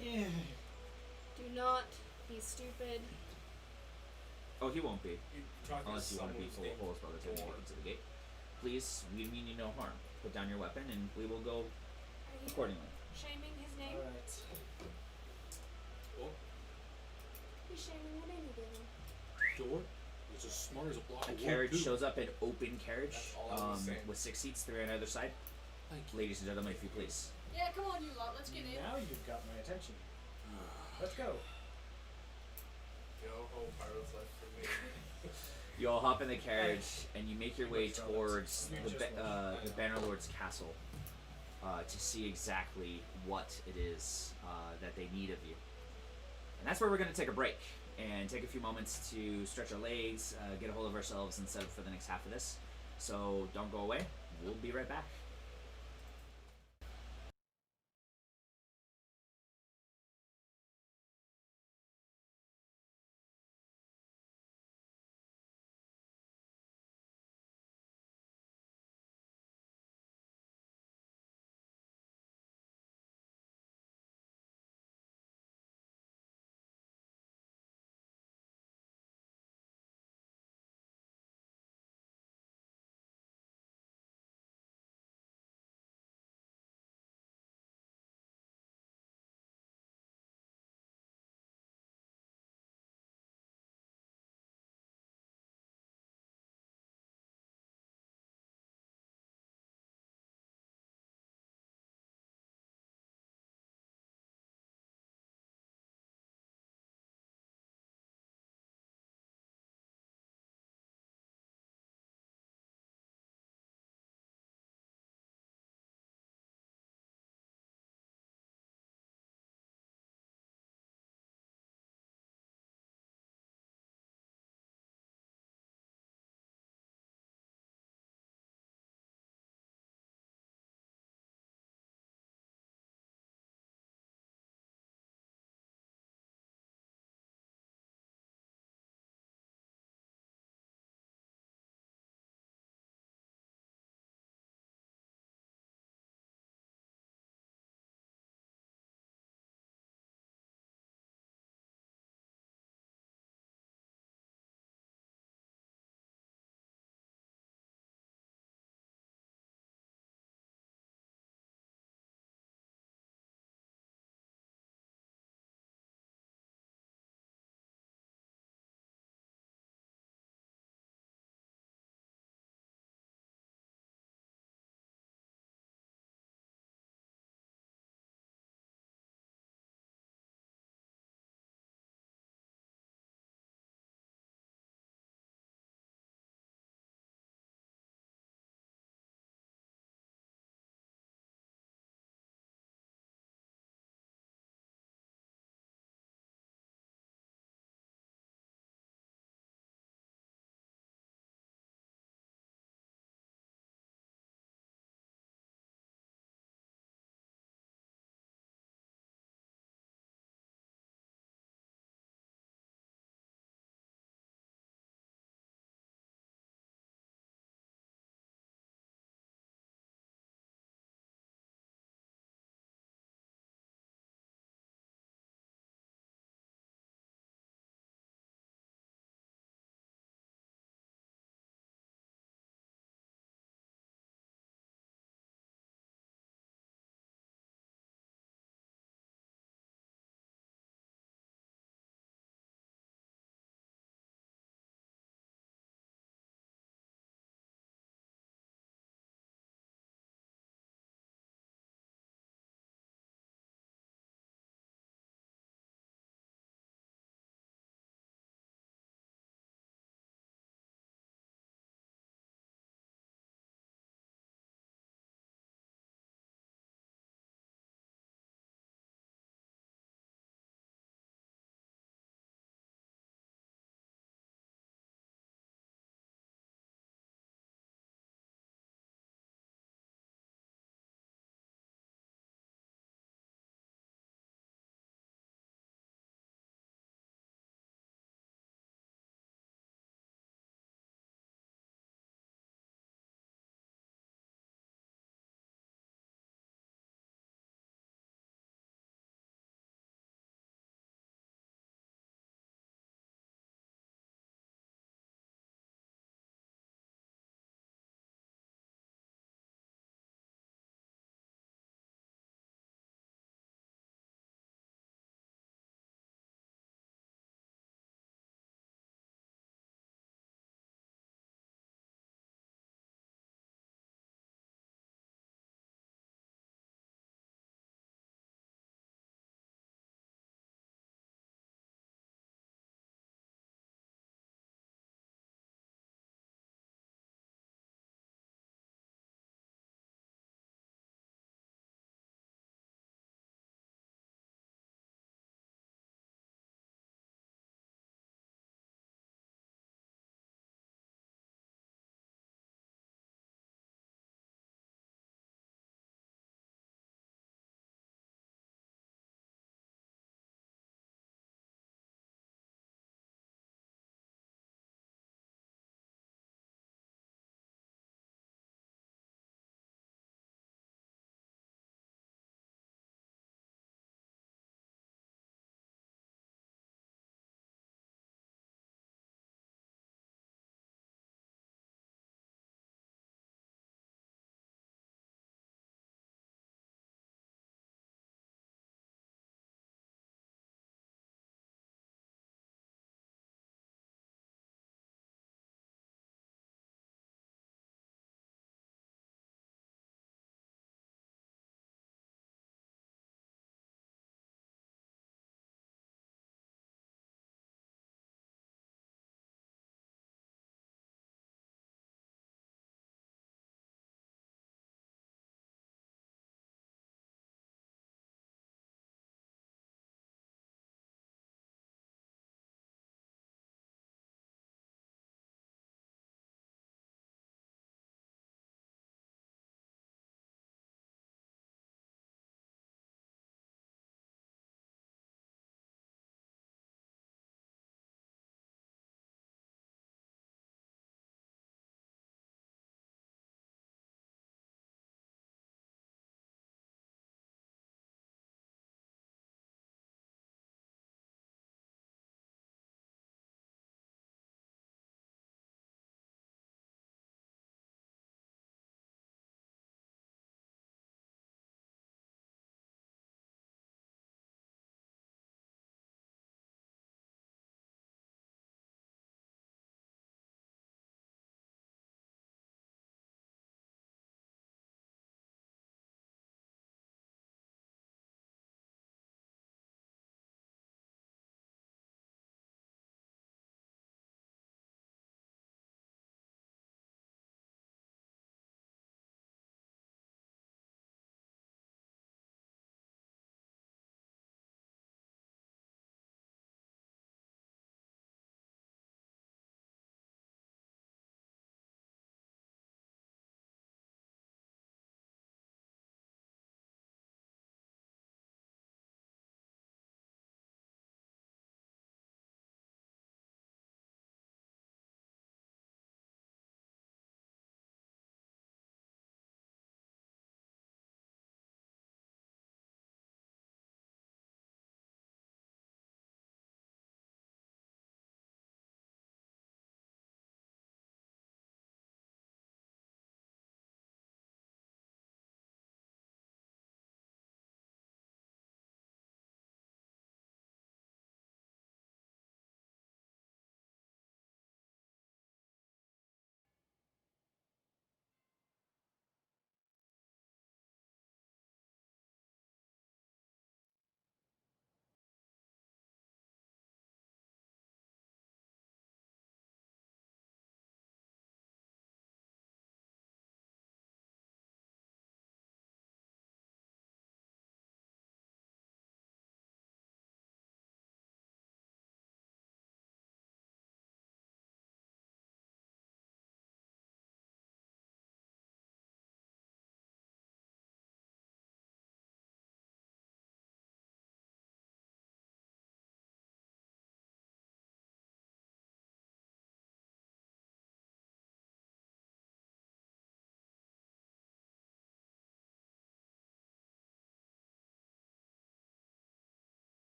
Yeah. Do not be stupid. Oh, he won't be, You talking unless you want to be someone's full name. of holes by the time you get into the gate. Please, we mean you no harm. Put down your weapon, and we will go Are you accordingly. shaming his name? Alright. Oh, He's shaming the name you gave him. Door? It's as smart as a block A of wood, carriage too. shows up, an open carriage, That's all I was saying. with 6 seats, 3 on either side. Thank you. Ladies and gentlemen, if you please. Yeah, come on, you lot. Let's get in. Now you've got my attention. Let's go. yo ho, pirates left for me. You all hop in the carriage, and you make your way Much towards relevance. the Bannerlord's castle to see exactly what it is that they need of you. And that's where we're going to take a break and take a few moments to stretch our legs, get a hold of ourselves, and set up for the next half of this. So don't go away. We'll be right back.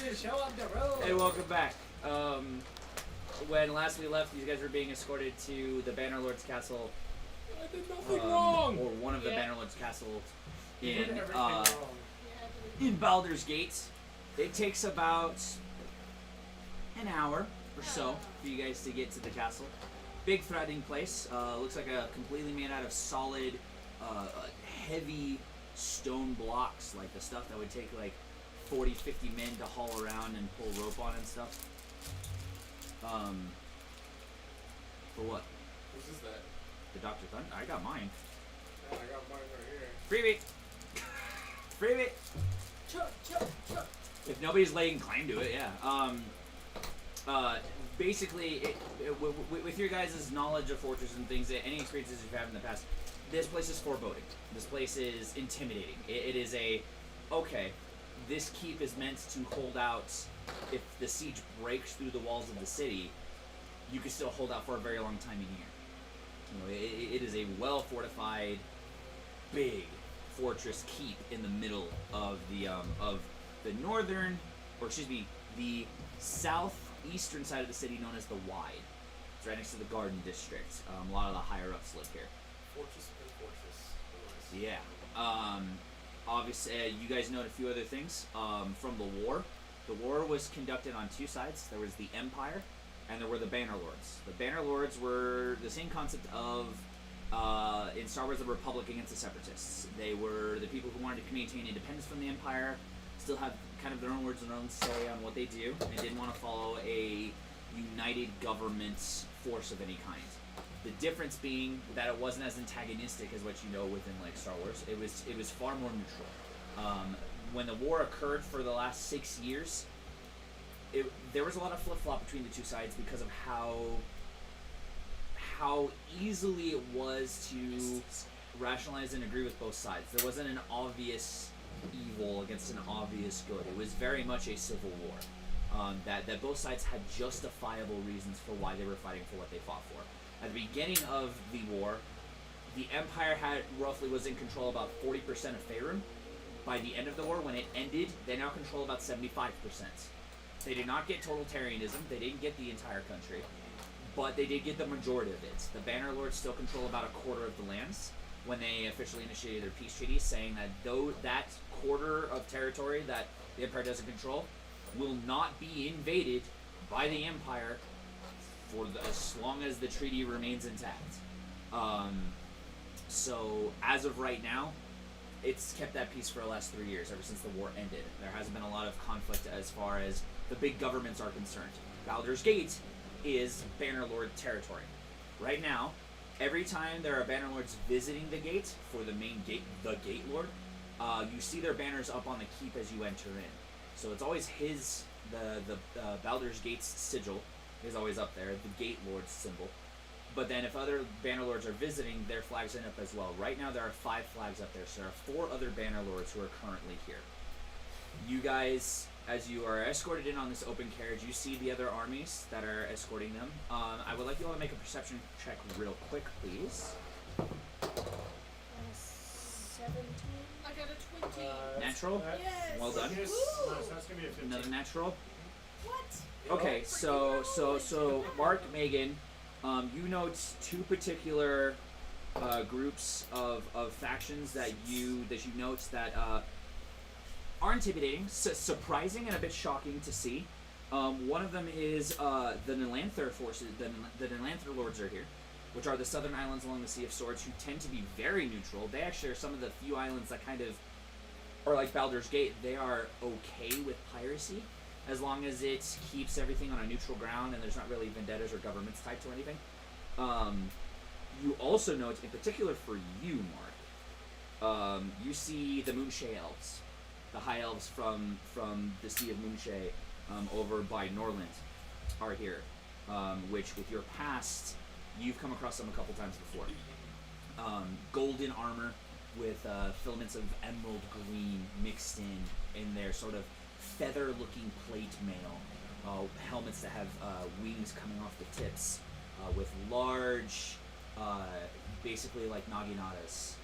to show up the road. Hey, welcome back. When last we left, you guys were being escorted to the Bannerlord's castle. I did nothing wrong. Or one of the Yeah. Bannerlord's castles You did in everything wrong. Yeah, in Baldur's Gate. It takes about an hour or so for you guys to get to the castle. Big threatening place. Looks like a completely made out of solid, heavy stone blocks, like the stuff that would take like 40, 50 men to haul around and pull rope on and stuff. For what? Whose is that? The Dr. Thunder? I got mine. Yeah, I got mine right here. Freebie! Freebie! Chuck. If nobody's laying claim to it, yeah. Basically, with your guys' knowledge of fortresses and things, any experiences you've had in the past, this place is foreboding. This place is intimidating. It is okay, this keep is meant to hold out. If the siege breaks through the walls of the city, you can still hold out for a very long time in here. You know, it is a well-fortified, big fortress keep in the middle of the northern, or excuse me, the southeastern side of the city, known as the Wide. It's right next to the Garden District. A lot of the higher ups live here. Fortress and fortress. Yeah. Obviously, you guys know a few other things from the war. The war was conducted on two sides. There was the Empire, and there were the Bannerlords. The Bannerlords were the same concept of, in Star Wars, the Republic against the Separatists. They were the people who wanted to maintain independence from the Empire, still have kind of their own words and their own say on what they do, and didn't want to follow a united government force of any kind. The difference being that it wasn't as antagonistic as what you know within like Star Wars. It was far more neutral. When the war occurred for the last 6 years, there was a lot of flip-flop between the two sides because of how easily it was to rationalize and agree with both sides. There wasn't an obvious evil against an obvious good. It was very much a civil war. That both sides had justifiable reasons for why they were fighting for what they fought for. At the beginning of the war, the Empire was in control about 40% of Faerûn. By the end of the war, when it ended, they now control about 75%. They did not get totalitarianism. They didn't get the entire country, but they did get the majority of it. The Bannerlords still control about a quarter of the lands when they officially initiated their peace treaty, saying that though that quarter of territory that the Empire doesn't control will not be invaded by the Empire for as long as the treaty remains intact. So as of right now, it's kept that peace for the last 3 years, ever since the war ended. There hasn't been a lot of conflict as far as the big governments are concerned. Baldur's Gate is Bannerlord territory. Right now, every time there are Bannerlords visiting the gate for the main gate, the Gate Lord, you see their banners up on the keep as you enter in. So it's always the Baldur's Gate's sigil is always up there, the Gate Lord's symbol. But then if other Bannerlords are visiting, their flags end up as well. Right now there are 5 flags up there, so there are 4 other Bannerlords who are currently here. You guys, as you are escorted in on this open carriage, you see the other armies that are escorting them. I would like you all to make a perception check real quick, please. 17. I got a 20. Natural? Yes. Well done. Yes. Woo! No, so that's gonna be a 15. Another natural. What? Okay, so Mark, Megan, you note 2 particular groups of factions that you note that are intimidating, surprising, and a bit shocking to see. One of them is the Nelanther forces. The Nelanther lords are here, which are the southern islands along the Sea of Swords, who tend to be very neutral. They actually are some of the few islands that kind of are like Baldur's Gate. They are okay with piracy, as long as it keeps everything on a neutral ground and there's not really vendettas or governments tied to anything. You also note, in particular for you, Mark, you see the Moonshae elves, the high elves from the Sea of Moonshae over by Norland are here, which with your past, you've come across them a couple times before. Golden armor with filaments of emerald green mixed in their sort of feather-looking plate mail, helmets that have wings coming off the tips, with large, basically like naginatas,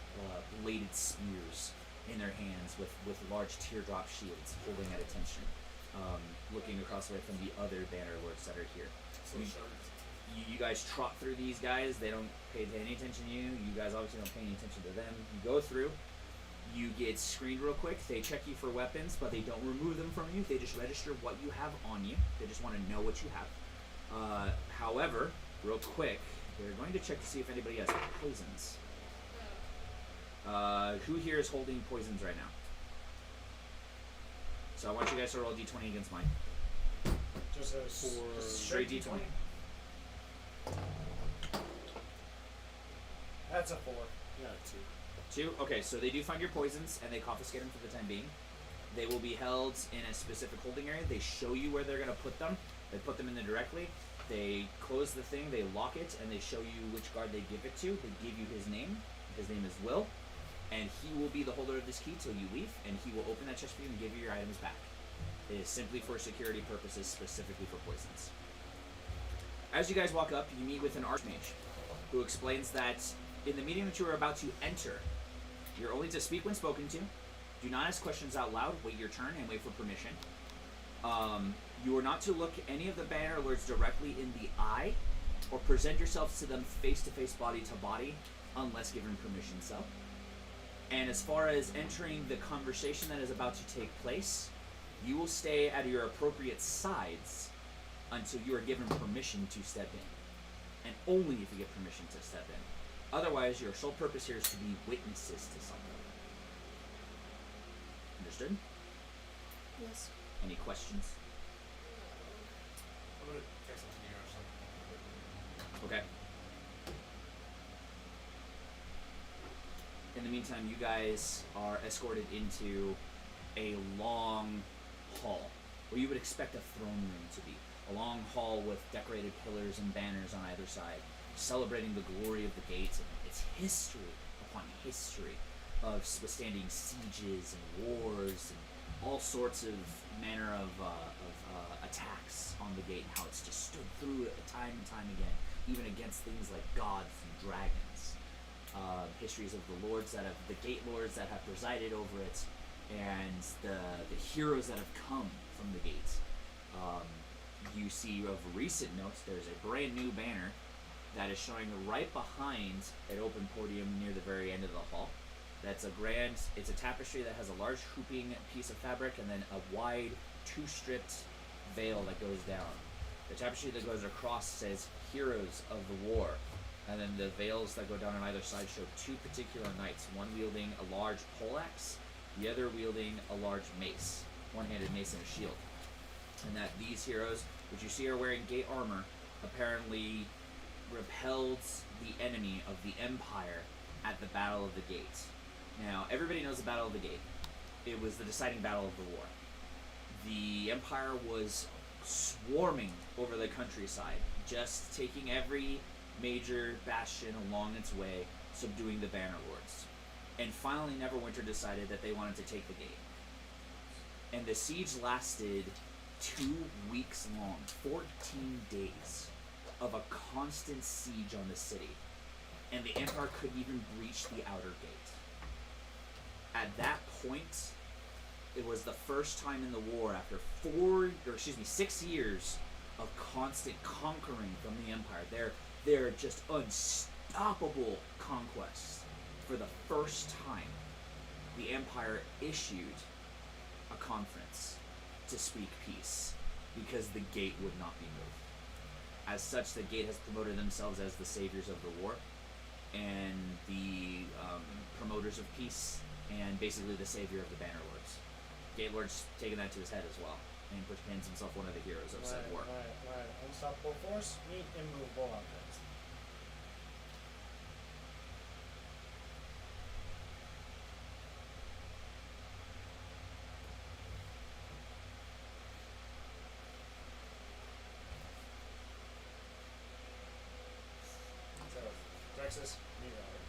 bladed spears in their hands, with large teardrop shields holding at attention. looking across the way from the other banner lords that are here. So You- sharp. You guys trot through these guys. They don't pay any attention to you. You guys obviously don't pay any attention to them. You go through. You get screened real quick. They check you for weapons, but they don't remove them from you. They just register what you have on you. They just want to know what you have. However, real quick, they're going to check to see if anybody has poisons. Who here is holding poisons right now? So I want you guys to roll a d20 against mine. Just a For- just Straight d20. That's a 4. Yeah, 2. 2? Okay, so they do find your poisons, and they confiscate them for the time being. They will be held in a specific holding area. They show you where they're going to put them. They put them in there directly. They close the thing, they lock it, and they show you which guard they give it to. They give you his name. His name is Will. And he will be the holder of this key till you leave, and he will open that chest for you and give you your items back. It is simply for security purposes, specifically for poisons. As you guys walk up, you meet with an archmage, who explains that in the meeting that you are about to enter, you're only to speak when spoken to. Do not ask questions out loud. Wait your turn and wait for permission. You are not to look any of the banner lords directly in the eye, or present yourselves to them face to face, body to body, unless given permission so. And as far as entering the conversation that is about to take place, you will stay at your appropriate sides until you are given permission to step in. And only if you get permission to step in. Otherwise, your sole purpose here is to be witnesses to something. Understood? Yes. Any questions? I'm gonna text something here or something. Okay. In the meantime, you guys are escorted into a long hall, where you would expect a throne room to be. A long hall with decorated pillars and banners on either side, celebrating the glory of the gates and its history upon history of withstanding sieges and wars and all sorts of manner of attacks on the gate, and how it's just stood through it time and time again, even against things like gods and dragons. Histories of the lords that have, the gate lords that have presided over it, and the heroes that have come from the gates. You see of recent note, there's a brand new banner that is showing right behind an open podium near the very end of the hall. That's a grand, it's a tapestry that has a large hooping piece of fabric and then a wide two-stripped veil that goes down. The tapestry that goes across says Heroes of the War. And then the veils that go down on either side show two particular knights, one wielding a large poleaxe, the other wielding a large mace, one-handed mace and a shield. And that these heroes, which you see are wearing gate armor, apparently repelled the enemy of the Empire at the Battle of the Gate. Now, everybody knows the Battle of the Gate. It was the deciding battle of the war. The Empire was swarming over the countryside, just taking every major bastion along its way, subduing the Banner Lords. And finally, Neverwinter decided that they wanted to take the gate. And the siege lasted 2 weeks long, 14 days of a constant siege on the city. And the Empire couldn't even breach the outer gate. At that point, it was the first time in the war after 6 years of constant conquering from the Empire. They're just unstoppable conquests. For the first time, the Empire issued a conference to speak peace because the gate would not be moved. As such, the gate has promoted themselves as the saviors of the war and the promoters of peace and basically the savior of the Banner Lords. Gate Lord's taken that to his head as well and pretends himself one of the heroes of said war. Right. Unstoppable force, meet immovable objects. So, Texas, meet Robert.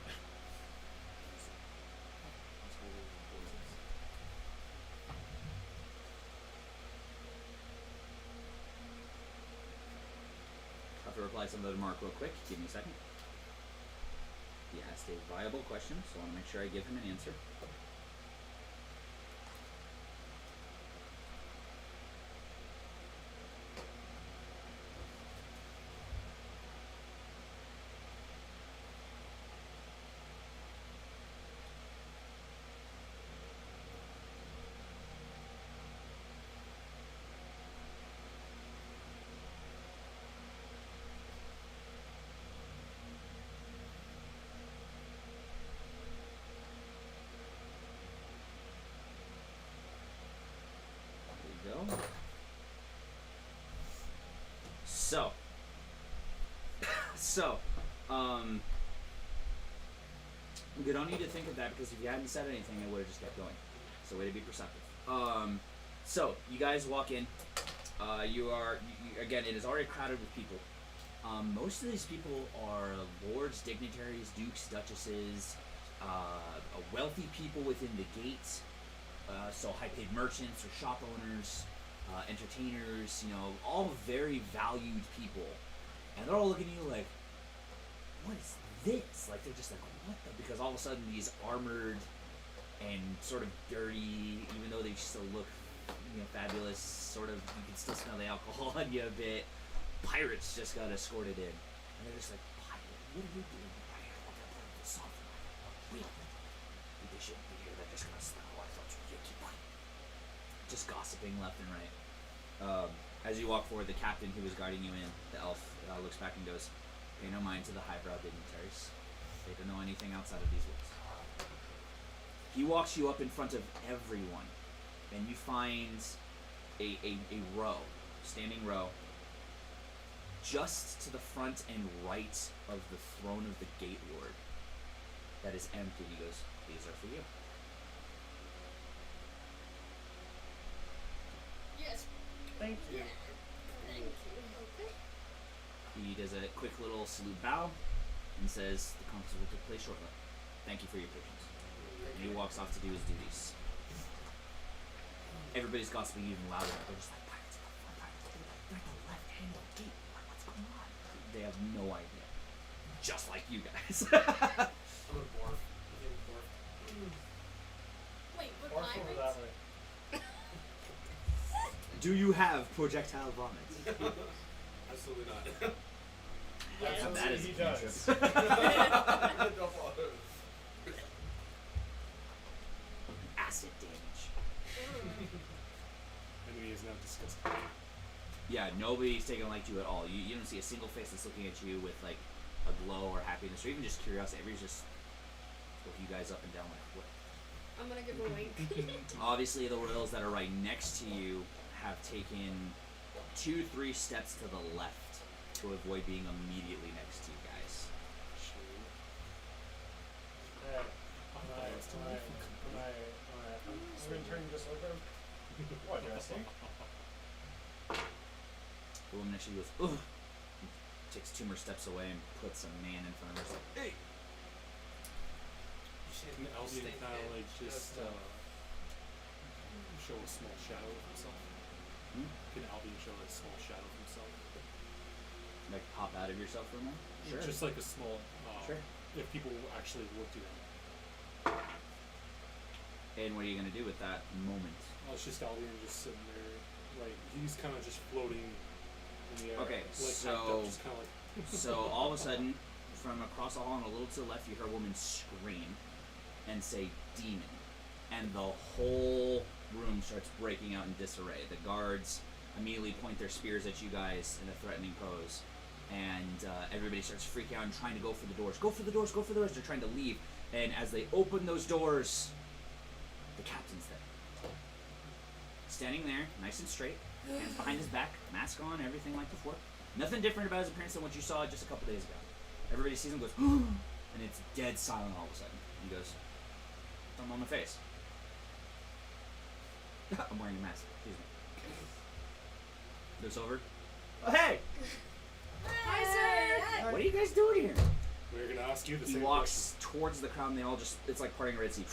I have to reply some of the mark real quick. Give me a second. He asked a viable question, so I want to make sure I give him an answer. So, you don't need to think of that because if you hadn't said anything, I would have just kept going. So way to be perceptive. So you guys walk in. Again, it is already crowded with people. Most of these people are lords, dignitaries, dukes, duchesses, wealthy people within the gates. So high-paid merchants or shop owners, entertainers. All very valued people, and they're all looking at you like, "What is this?" Like they're just like, "What the?" Because all of a sudden these armored and sort of dirty, even though they still look, fabulous. Sort of, you can still smell the alcohol on you a bit. Pirates just got escorted in, and they're just like, "Pirate, what are you doing right here? What the something? They shouldn't be here. They're just gonna smell. I thought you keep quiet." Just gossiping left and right. As you walk forward, the captain who was guarding you in, the elf, looks back and goes, "Pay no mind to the highbrow dignitaries. They don't know anything outside of these woods." He walks you up in front of everyone, and you find a standing row, just to the front and right of the throne of the Gate Lord, that is empty. He goes, "These are for you." Yes. Thank you. Thank you. He does a quick little salute bow and says, "The conference will take place shortly. Thank you for your patience." And he walks off to do his duties. Everybody's gossiping even louder. They're just like, "Pirates, pirates, they're at the left hand of the gate. What's going on?" They have no idea. Just like you guys. I'm a dwarf. Wait, what Or over that pirates? way. Do you have projectile vomit? Absolutely not. Absolutely, that is he a does. Acid damage. Enemy is now disgusted. Yeah, nobody's taking like you at all. You don't see a single face that's looking at you with like a glow or happiness or even just curiosity. Everybody's just looking you guys up and down like, what? I'm gonna give a wink. Obviously, the royals that are right next to you have taken 2-3 steps to the left to avoid being immediately next to you guys. I'm turning this over. What do I see? The woman actually goes, "Ugh," and takes 2 more steps away and puts a man in front of her. Like, "Hey!" Can Albion kind of like just show a small shadow of himself? Hmm? Can Albion show a small shadow of himself? Like pop out of yourself for a moment? Sure. Just like a small. Sure. If people actually looked at him. And what are you going to do with that moment? It's just Albion just sitting there, like he's kind of just floating in the air. Okay, like, so- hyped up, just kind of like. So all of a sudden, from across the hall and a little to the left, you hear a woman scream and say, "Demon." And the whole room starts breaking out in disarray. The guards immediately point their spears at you guys in a threatening pose. And everybody starts freaking out and trying to go for the doors. Go for the doors, go for the doors. They're trying to leave. And as they open those doors, the captain's there. Standing there, nice and straight, hands behind his back, mask on, everything like before. Nothing different about his appearance than what you saw just a couple days ago. Everybody sees him, goes, and it's dead silent all of a sudden. He goes, "Thumb on my face." I'm wearing a mask, excuse me. Looks over. "Oh, hey! Hi, sir. What are you guys doing here?" We're gonna ask you the He same walks towards the crowd and they all just, it's like parting Red Sea.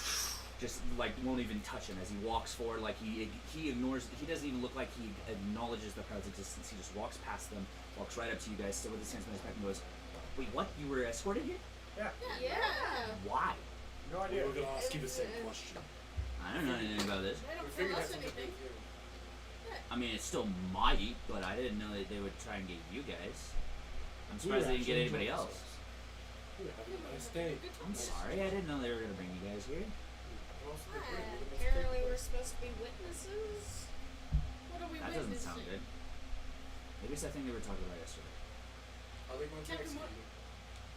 Just like won't even touch him as he walks forward. Like he ignores, he doesn't even look like he acknowledges the crowd's existence. He just walks past them, walks right up to you guys, still with his hands behind his back, and goes, "Wait, what? You were escorted here? Yeah. Yeah. Why?" No question. idea. We're gonna ask you the same question. I don't know anything about this. They We don't figured tell that's us something anything. big too. I mean, it's still mighty, but I didn't know that they would try and get you guys. I'm surprised they didn't get anybody else. We're having a nice day. I'm sorry, I didn't know they were gonna bring you guys here. What else did they bring? We're the most Apparently capable. we're supposed to be witnesses. What are we That doesn't sound witnessing? good. Maybe it's that thing they were talking about yesterday. Are they going to Captain, execute what- you?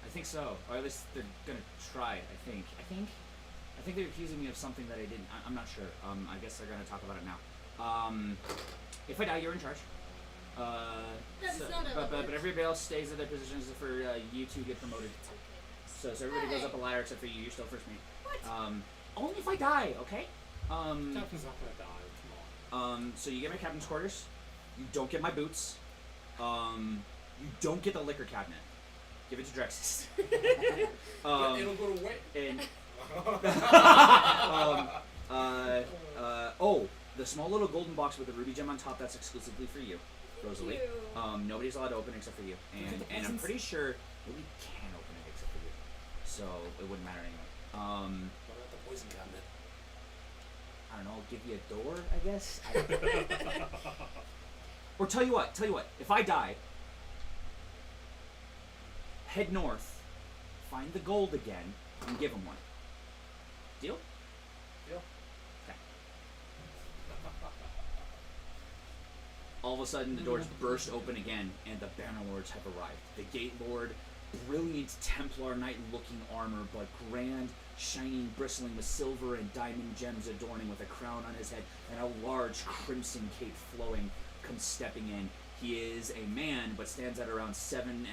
I think so, or at least they're gonna try. I think they're accusing me of something that I didn't. I'm not sure. I guess they're gonna talk about it now. If I die, you're in charge. That's not how it but works. everybody else stays at their positions for you to get promoted. It's okay. So everybody goes Hey. up a ladder except for you. You're still first mate. What? Only if I die, okay? Captain's not gonna die. Come on. So you get my captain's quarters. You don't get my boots. You don't get the liquor cabinet. Give it to Drexus. It'll go to waste. And the small little golden box with the ruby gem on top, that's exclusively for you, Rosalie. Thank you. Nobody's allowed to open except for you. Look at the And I'm presents. pretty sure nobody can open it except for you. So it wouldn't matter anyway. What about the poison cabinet? I don't know, I'll give you a door, I guess. Or tell you what, if I die, head north, find the gold again, and give him one. Deal? Deal. Okay. All of a sudden, the doors burst open again, and the Banner Lords have arrived. The Gate Lord, brilliant Templar Knight-looking armor, but grand, shining, bristling with silver and diamond gems adorning with a crown on his head and a large crimson cape flowing, comes stepping in. He is a man, but stands at around 7.5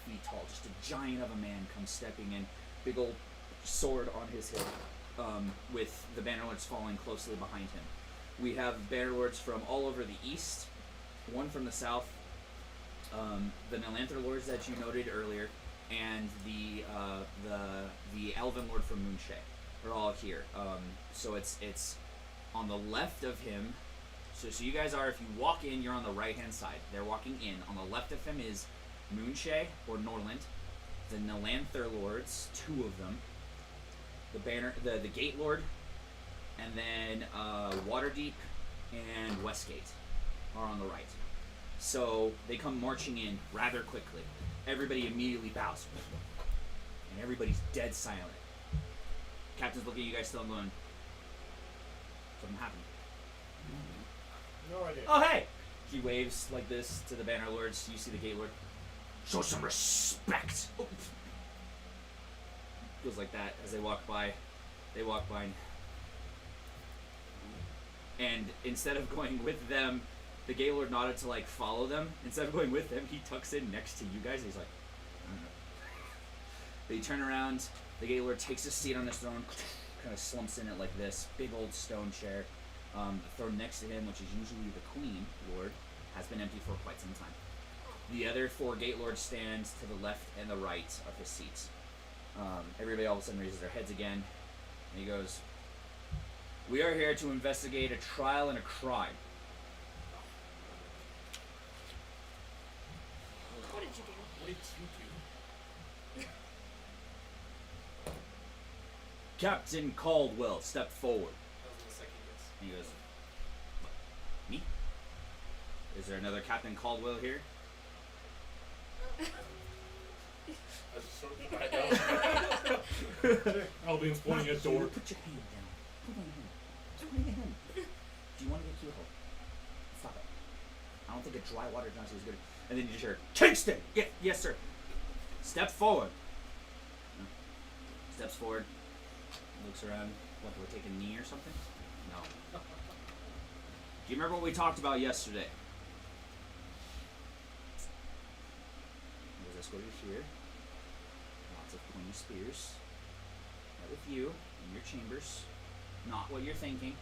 feet tall. Just a giant of a man comes stepping in, big old sword on his hip, with the Banner Lords following closely behind him. We have Banner Lords from all over the east, one from the south, the Nelanther Lords that you noted earlier, and the Elven Lord from Moonshay are all here. So it's on the left of him. So you guys are, if you walk in, you're on the right-hand side. They're walking in. On the left of him is Moonshay, or Norland, the Nelanther Lords, 2 of them, the Gate Lord, and then Waterdeep and Westgate are on the right. So they come marching in rather quickly. Everybody immediately bows. And everybody's dead silent. Captain's looking at you guys still and going, something happened. No idea. Oh, hey! He waves like this to the Banner Lords. You see the Gate Lord. Show some respect! Oh. Goes like that as they walk by. They walk by. And instead of going with them, the Gate Lord nodded to, like, follow them. Instead of going with them, he tucks in next to you guys. And he's like, I don't know. They turn around. The Gate Lord takes a seat on his throne. Kind of slumps in it like this. Big old stone chair. The throne next to him, which is usually the Queen Lord, has been empty for quite some time. The other 4 Gate Lords stand to the left and the right of his seats. Everybody all of a sudden raises their heads again, and he goes, "We are here to investigate a trial and a crime. What did you do? What did you do? Captain Caldwell, step forward." That was my second guess. And he goes, "Me? Is there another Captain Caldwell here?" I just sort of right now. Albine's pointing at a door. Put your hand down. Put my hand. Put my hand. Do you want to get cuticle? Stop it. I don't think a dry water Johnson is good. And then you just hear, "Kingston!" "Yeah, yes, sir." "Step forward." No. Steps forward. Looks around. What, do we take a knee or something? No. Do you remember what we talked about yesterday? I was escorted here. Lots of pointy spears. Met with you in your chambers. Not what you're thinking.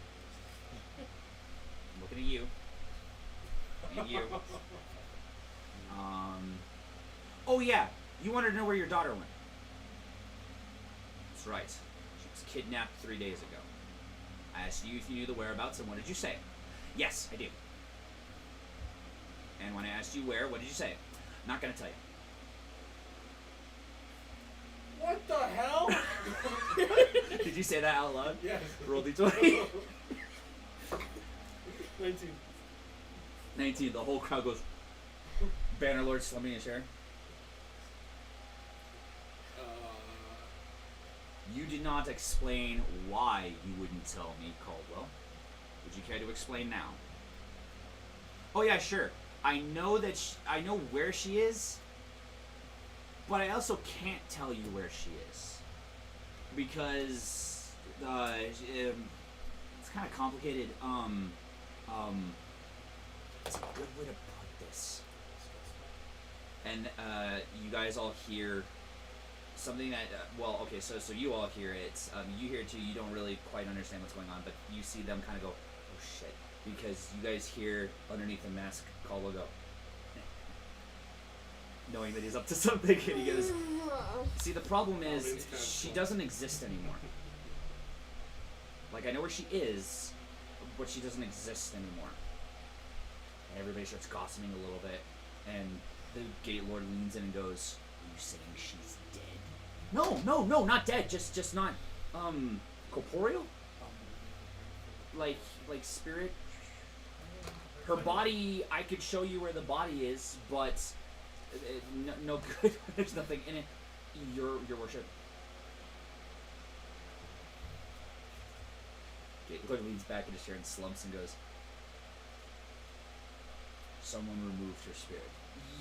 I'm looking at you. And you. Oh yeah, you wanted to know where your daughter went. That's right. She was kidnapped 3 days ago. I asked you if you knew the whereabouts, and what did you say? Yes, I do. And when I asked you where, what did you say? Not gonna tell you. What the hell? Did you say that out loud? Yes. Roll d20. 19. 19. The whole crowd goes. Banner Lord slumming a chair. You did not explain why you wouldn't tell me, Caldwell. Would you care to explain now? Oh yeah, sure. I know that I know where she is, but I also can't tell you where she is because it's kind of complicated. It's a good way to put place. And you guys all hear something that, so you all hear it. You hear it too. You don't really quite understand what's going on, but you see them kind of go, oh shit. Because you guys hear underneath the mask Caldwell go, knowing that he's up to something, and he goes, see, the problem is she doesn't exist anymore. Like, I know where she is, but she doesn't exist anymore. And everybody starts gossiping a little bit, and the Gate Lord leans in and goes, are you saying she's dead? No, not dead, just not, corporeal? Like spirit? Her body, I could show you where the body is, but no good. There's nothing in it. Your worship. Lord leans back in his chair and slumps and goes, someone removed her spirit.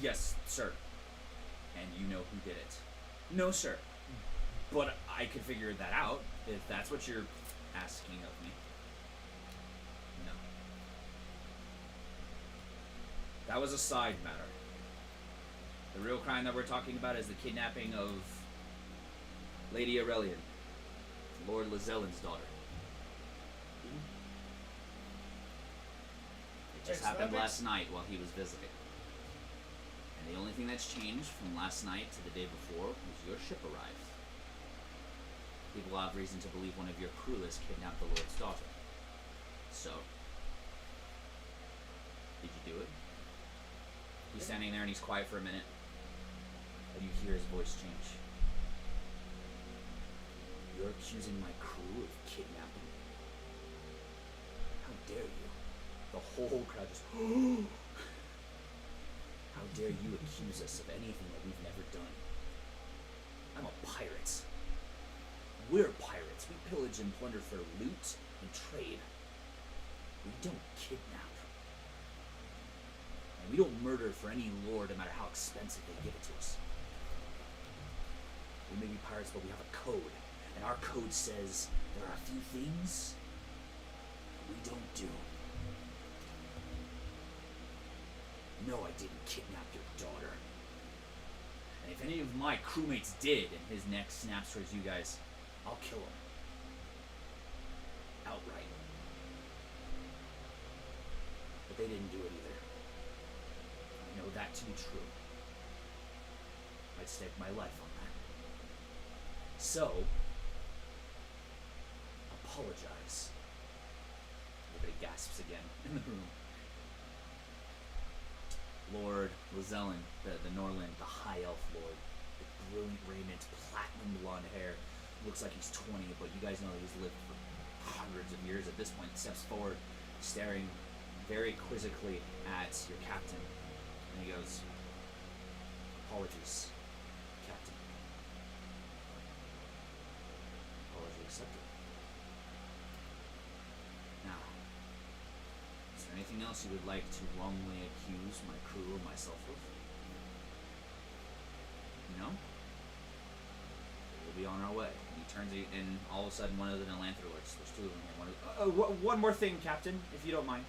Yes, sir. And you know who did it. No, sir. But I could figure that out if that's what you're asking of me. No. That was a side matter. The real crime that we're talking about is the kidnapping of Lady Aurelian, Lord Lazellan's daughter. It just happened last night while he was visiting. And the only thing that's changed from last night to the day before was your ship arrived. People have reason to believe one of your crew has kidnapped the Lord's daughter. So, did you do it? He's standing there and he's quiet for a minute. And you hear his voice change. You're accusing my crew of kidnapping? How dare you? The whole crowd just, how dare you accuse us of anything that we've never done? I'm a pirate. We're pirates. We pillage and plunder for loot and trade. We don't kidnap. And we don't murder for any lord, no matter how expensive they give it to us. We may be pirates, but we have a code. And our code says there are a few things we don't do. No, I didn't kidnap your daughter. And if any of my crewmates did, and his neck snaps towards you guys, I'll kill him. Outright. But they didn't do it either. I know that to be true. I'd stake my life on that. So, apologize. Everybody gasps again in the room. Lord Lazellan, the Norland, the High Elf Lord, the brilliant raiment, platinum blonde hair, looks like he's 20, but you guys know that he's lived for hundreds of years at this point, steps forward, staring very quizzically at your captain, and he goes, apologies, Captain. Apology accepted. Now, is there anything else you would like to wrongly accuse my crew or myself of? No? We'll be on our way. And he turns, and all of a sudden one of the Nelanther lords, there's two of them here, one more thing, Captain, if you don't mind.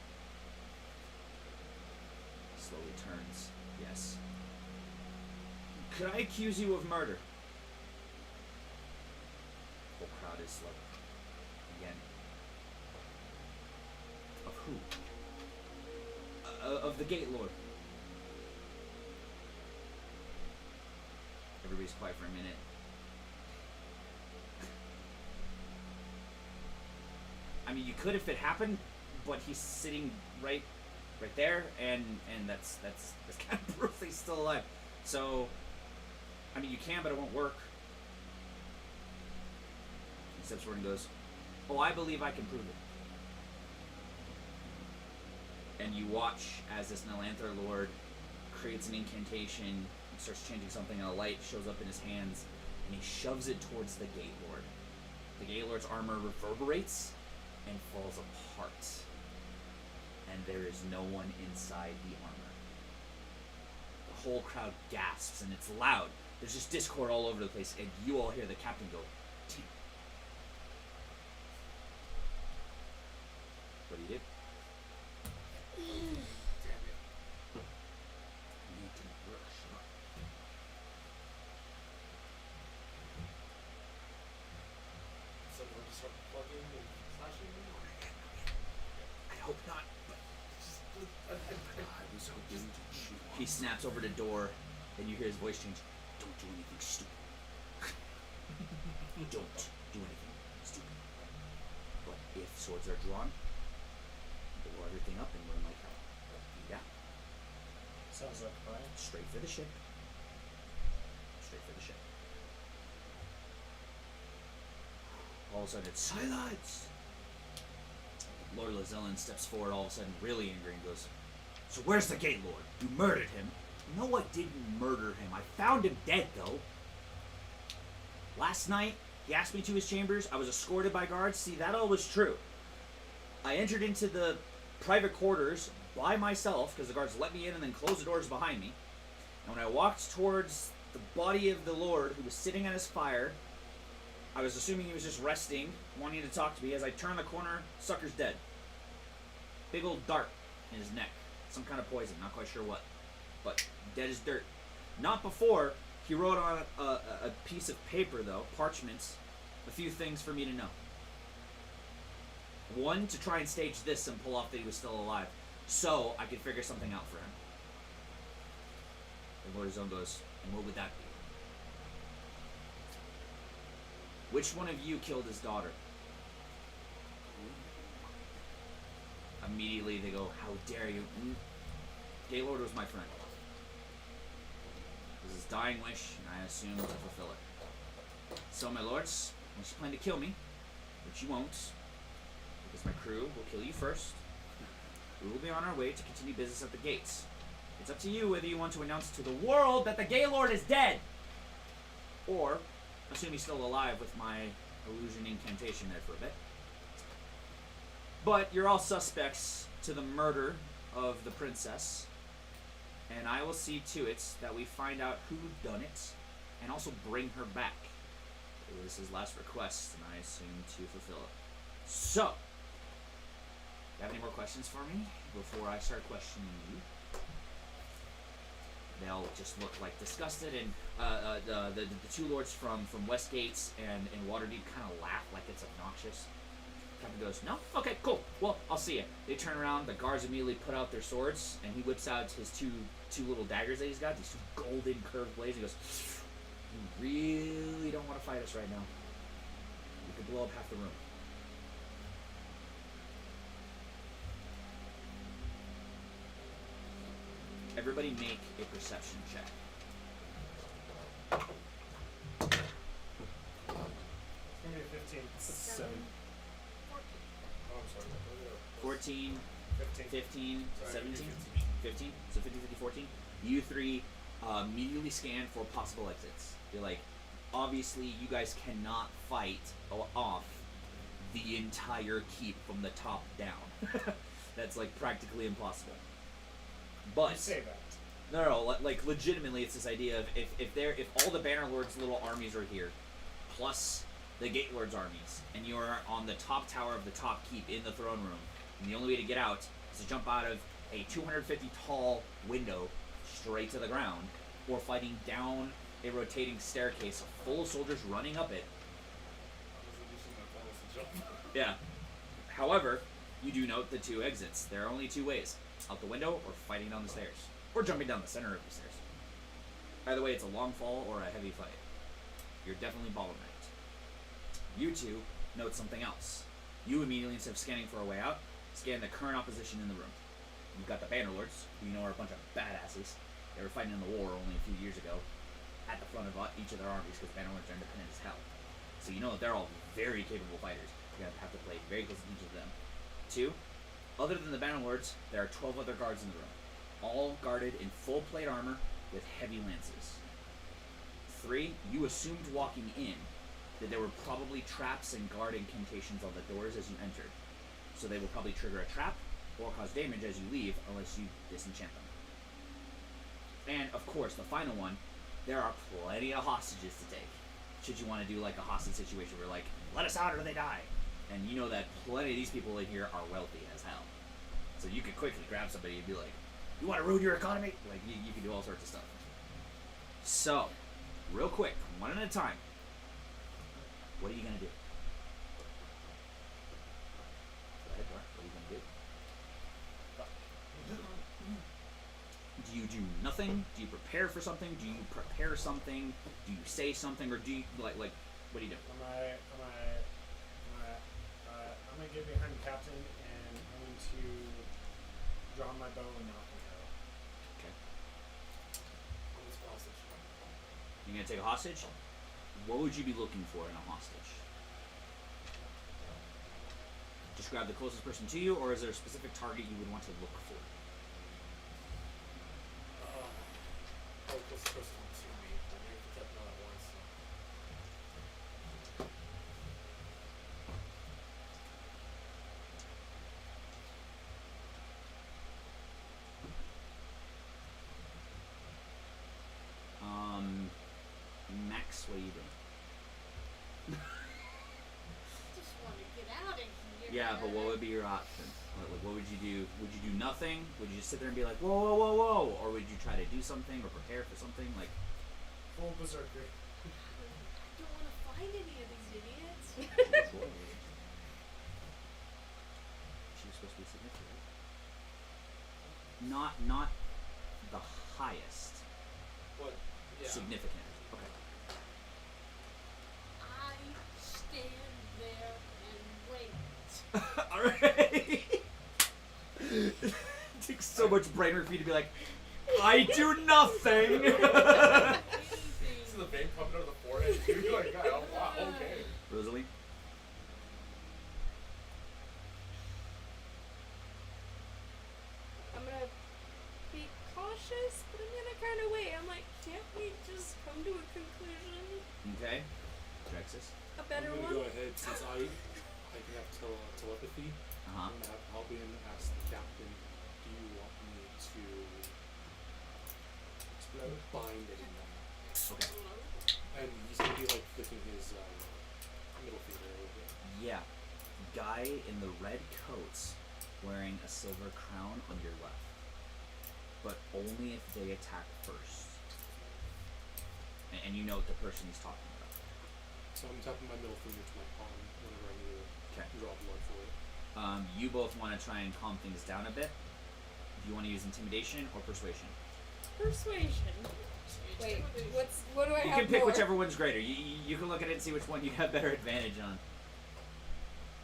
Slowly turns, yes. Could I accuse you of murder? The whole crowd is like, again. Of who? Of the Gate Lord. Everybody's quiet for a minute. I mean, you could if it happened, but he's sitting right there, and that's kind of proof he's still alive. So, I mean, you can, but it won't work. He steps forward and goes, "Oh, I believe I can prove it." And you watch as this Nelanther Lord creates an incantation, and starts changing something, and a light shows up in his hands, and he shoves it towards the Gate Lord. The Gate Lord's armor reverberates and falls apart. And there is no one inside the armor. The whole crowd gasps, and it's loud. There's just discord all over the place, and you all hear the captain go, "Damn." What do you do? Damn it. plugging and slashing me? I hope not. But I was hoping to chew on he snaps over the door, and you hear his voice change. Don't do anything stupid. Don't do anything stupid. But if swords are drawn, blow everything up and run like hell. Yeah, Sounds like a plan. straight for the ship. Straight for the ship. All of a sudden, it's silence. Lord Lazellan steps forward, all of a sudden, really angry, and goes, "So where's the Gate Lord? You murdered him." "No, I didn't murder him. I found him dead, though. Last night, he asked me to his chambers. I was escorted by guards. See, that all was true. I entered into the private quarters by myself, because the guards let me in and then closed the doors behind me. And when I walked towards the body of the Lord, who was sitting at his fire, I was assuming he was just resting, wanting to talk to me. As I turned the corner, sucker's dead. Big old dart in his neck. Some kind of poison, not quite sure what. But dead as dirt. Not before he wrote on a piece of paper, though, parchments, a few things for me to know. One, to try and stage this and pull off that he was still alive, so I could figure something out for him." And Lord Zone goes, "And what would that be?" "Which one of you killed his daughter?" Immediately they go, "How dare you?" "Gaylord was my friend. It was his dying wish, and I assumed to fulfill it. So, my lords, unless you plan to kill me, which you won't, because my crew will kill you first, we will be on our way to continue business at the gates. It's up to you whether you want to announce to the world that the Gaylord is dead, or assume he's still alive with my illusion incantation there for a bit. But you're all suspects to the murder of the princess, and I will see to it that we find out who done it, and also bring her back. It was his last request, and I assume to fulfill it. So, you have any more questions for me before I start questioning you?" They'll just look like disgusted, and the two lords from Westgates and Waterdeep kind of laugh like it's obnoxious. Captain goes, "No? Okay, cool. Well, I'll see you." They turn around, the guards immediately put out their swords, and he whips out his two little daggers that he's got, these two golden curved blades. He goes, "You really don't want to fight us right now. You could blow up half the room." Everybody make a perception check. It's gonna be a 15. It's a 7. Oh, I'm sorry. 14, 15. 15, Sorry, 17, 15, so 50, 50, 14. You three immediately scan for possible exits. You're like, obviously you guys cannot fight off the entire keep from the top down. That's like practically impossible. But You say that. no, like legitimately, it's this idea of if all the Bannerlord's little armies are here, plus the Gate Lord's armies, and you are on the top tower of the top keep in the throne room, and the only way to get out is to jump out of a 250 tall window straight to the ground, or fighting down a rotating staircase full of soldiers running up it. Yeah. However, you do note the two exits. There are only two ways: out the window, or fighting down the stairs, or jumping down the center of the stairs. Either way, it's a long fall or a heavy fight. You're definitely bottlenecked. You two note something else. You immediately, instead of scanning for a way out, scan the current opposition in the room. You've got the Bannerlords, who you know are a bunch of badasses. They were fighting in the war only a few years ago, at the front of each of their armies, because Bannerlords are independent as hell. So you know that they're all very capable fighters. You're going to have to play very close attention to them. Two, other than the Bannerlords, there are 12 other guards in the room, all guarded in full plate armor with heavy lances. Three, you assumed walking in that there were probably traps and guard incantations on the doors as you entered. So they will probably trigger a trap or cause damage as you leave unless you disenchant them. And of course, the final one, there are plenty of hostages to take. Should you want to do like a hostage situation where like, let us out or they die. And you know that plenty of these people in here are wealthy as hell. So you could quickly grab somebody and be like, you want to ruin your economy? Like, you can do all sorts of stuff. So, real quick, one at a time. What are you going to do? do nothing? Do you prepare for something? Do you prepare something? Do you say something, or do you like what do you do? I'm gonna get behind the captain and I'm going to draw my bow and knock my arrow. Okay. What's hostage? You're gonna take a hostage. What would you be looking for in a hostage? Just grab the closest person to you, or is there a specific target you would want to look for? Oh, what's the first one to me? I'm going to protect all at once. Max, what are you doing? Just want to get out of here. Yeah, but what would be your option? Like, what would you do? Would you do nothing? Would you just sit there and be like, whoa, whoa, whoa, whoa? Or would you try to do something or prepare for something? Like, Full berserker. I don't want to fight any of these idiots. she was supposed to be significant. Not the highest. What? Yeah. Significant. Okay. I stand there and wait. Alright. It takes so much brain work for you to be like, I do nothing. This is the vein pumping out of the forehead. You're like, God, oh, wow, okay. Rosalie? I'm gonna be cautious, but I'm gonna kind of wait. I'm like, can't we just come to a conclusion? Okay. Drexus? A better I'm one? gonna go ahead since I can have telepathy. Uh-huh. I'm gonna have Albion ask the captain, do you want me to Explode. bind anyone? Okay. And he's gonna be like flicking his middle finger a little bit. Yeah. Guy in the red coats wearing a silver crown on your left. But only if they attack first. And you know what the person he's talking about. So I'm tapping my middle finger to my palm whenever I need to Okay. draw blood for it. You both want to try and calm things down a bit. Do you want to use intimidation or persuasion? Persuasion. Wait, what do I You have can pick more? whichever one's greater. You can look at it and see which one you have better advantage on.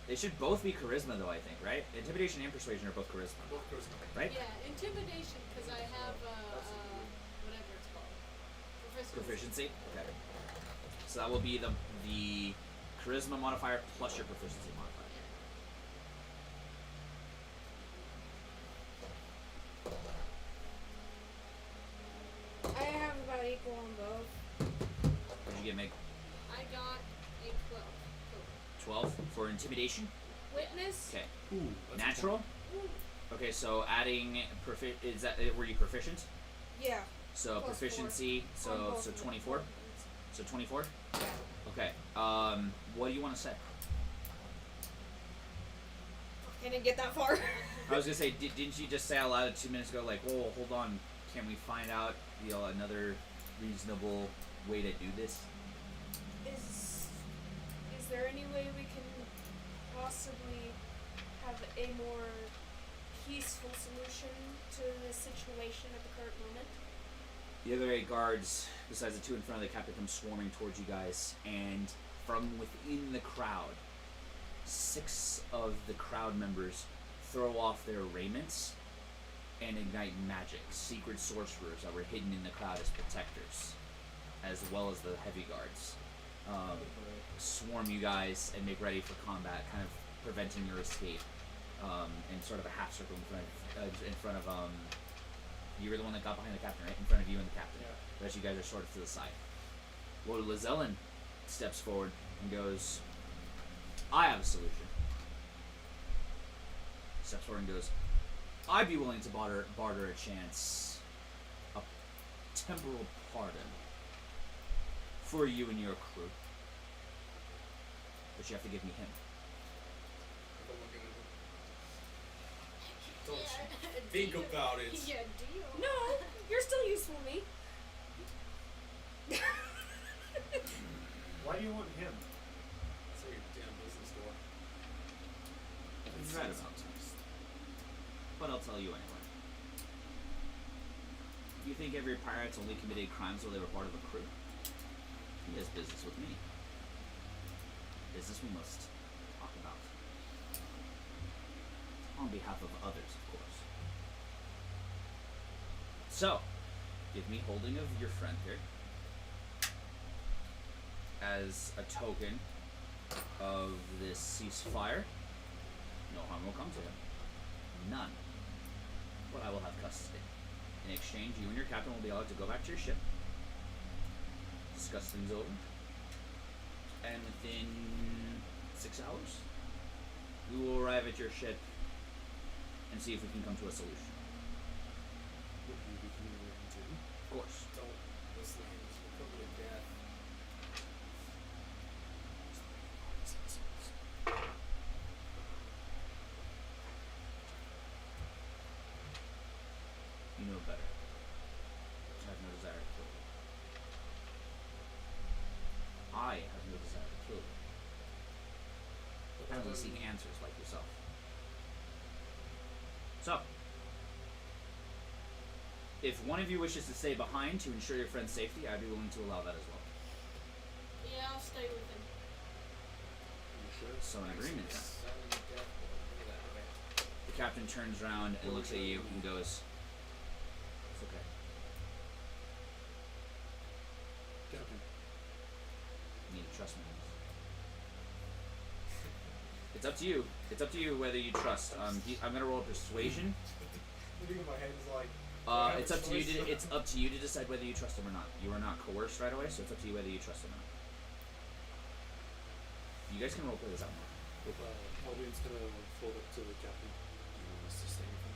They should both be charisma, though, I think, right? Intimidation and persuasion are both charisma, Both charisma. right? Yeah, intimidation, because I have, whatever it's called. Proficiency? Okay. So that will be the charisma modifier plus your proficiency modifier. I have about equal on both. What did you get, Meg? I got a 12. 12 for intimidation? Witness? Okay. Ooh, that's Natural? Okay, so adding is that were you proficient? Yeah. So Plus proficiency, On so both so of them. 24. So 24? Yeah. Okay. What do you want to say? I didn't get that far. I was gonna say, didn't you just say out loud 2 minutes ago, like, whoa, hold on, can we find out, another reasonable way to do this? Is there any way we can possibly have a more peaceful solution to the situation at the current moment? The other 8 guards, besides the 2 in front of the captain, come swarming towards you guys, and from within the crowd, 6 of the crowd members throw off their raiments and ignite magic. Secret sorcerers that were hidden in the crowd as protectors, as well as the heavy guards. Swarm you guys and make ready for combat, kind of preventing your escape. In sort of a half circle in front of you were the one that got behind the captain, right? In front of you and the captain. Yeah. The rest of you guys are sort of to the side. Lord Lazellan steps forward and goes, I have a solution. Steps forward and goes, I'd be willing to barter a chance, a temporal pardon for you and your crew. But you have to give me him. Don't you think about it. Yeah, deal. No, you're still useful to me. Why do you want him? That's your damn business door. He's right about it. But I'll tell you anyway. you think every pirate's only committed crimes while they were part of a crew, he has business with me. Business we must talk about. On behalf of others, of course. So, give me holding of your friend here as a token of this ceasefire. No harm will come to him. None. But I will have custody. In exchange, you and your captain will be allowed to go back to your ship, discuss things over, and within 6 hours, we will arrive at your ship and see if we can come to a solution. Would you be communicating too? Of course. Don't listen to him. He's gonna put me to death. You know better. I have no desire to kill you. I have no desire to kill you. I only seek answers like yourself. So, if one of you wishes to stay behind to ensure your friend's safety, I'd be willing to allow that as well. Yeah, I'll stay with him. You sure? So an agreement then. Silent death. Look at that, right? The captain turns around and looks at you and goes, "It's okay. Captain. You need to trust me on this. It's up to you. It's up to you whether you trust. I'm gonna roll a persuasion. Looking at my head is like. It's up to you. It's up to you to decide whether you trust him or not. You are not coerced right away, so it's up to you whether you trust him or not. You guys can roll play this out. Albian's gonna fold up to the captain. You want us to stay with him?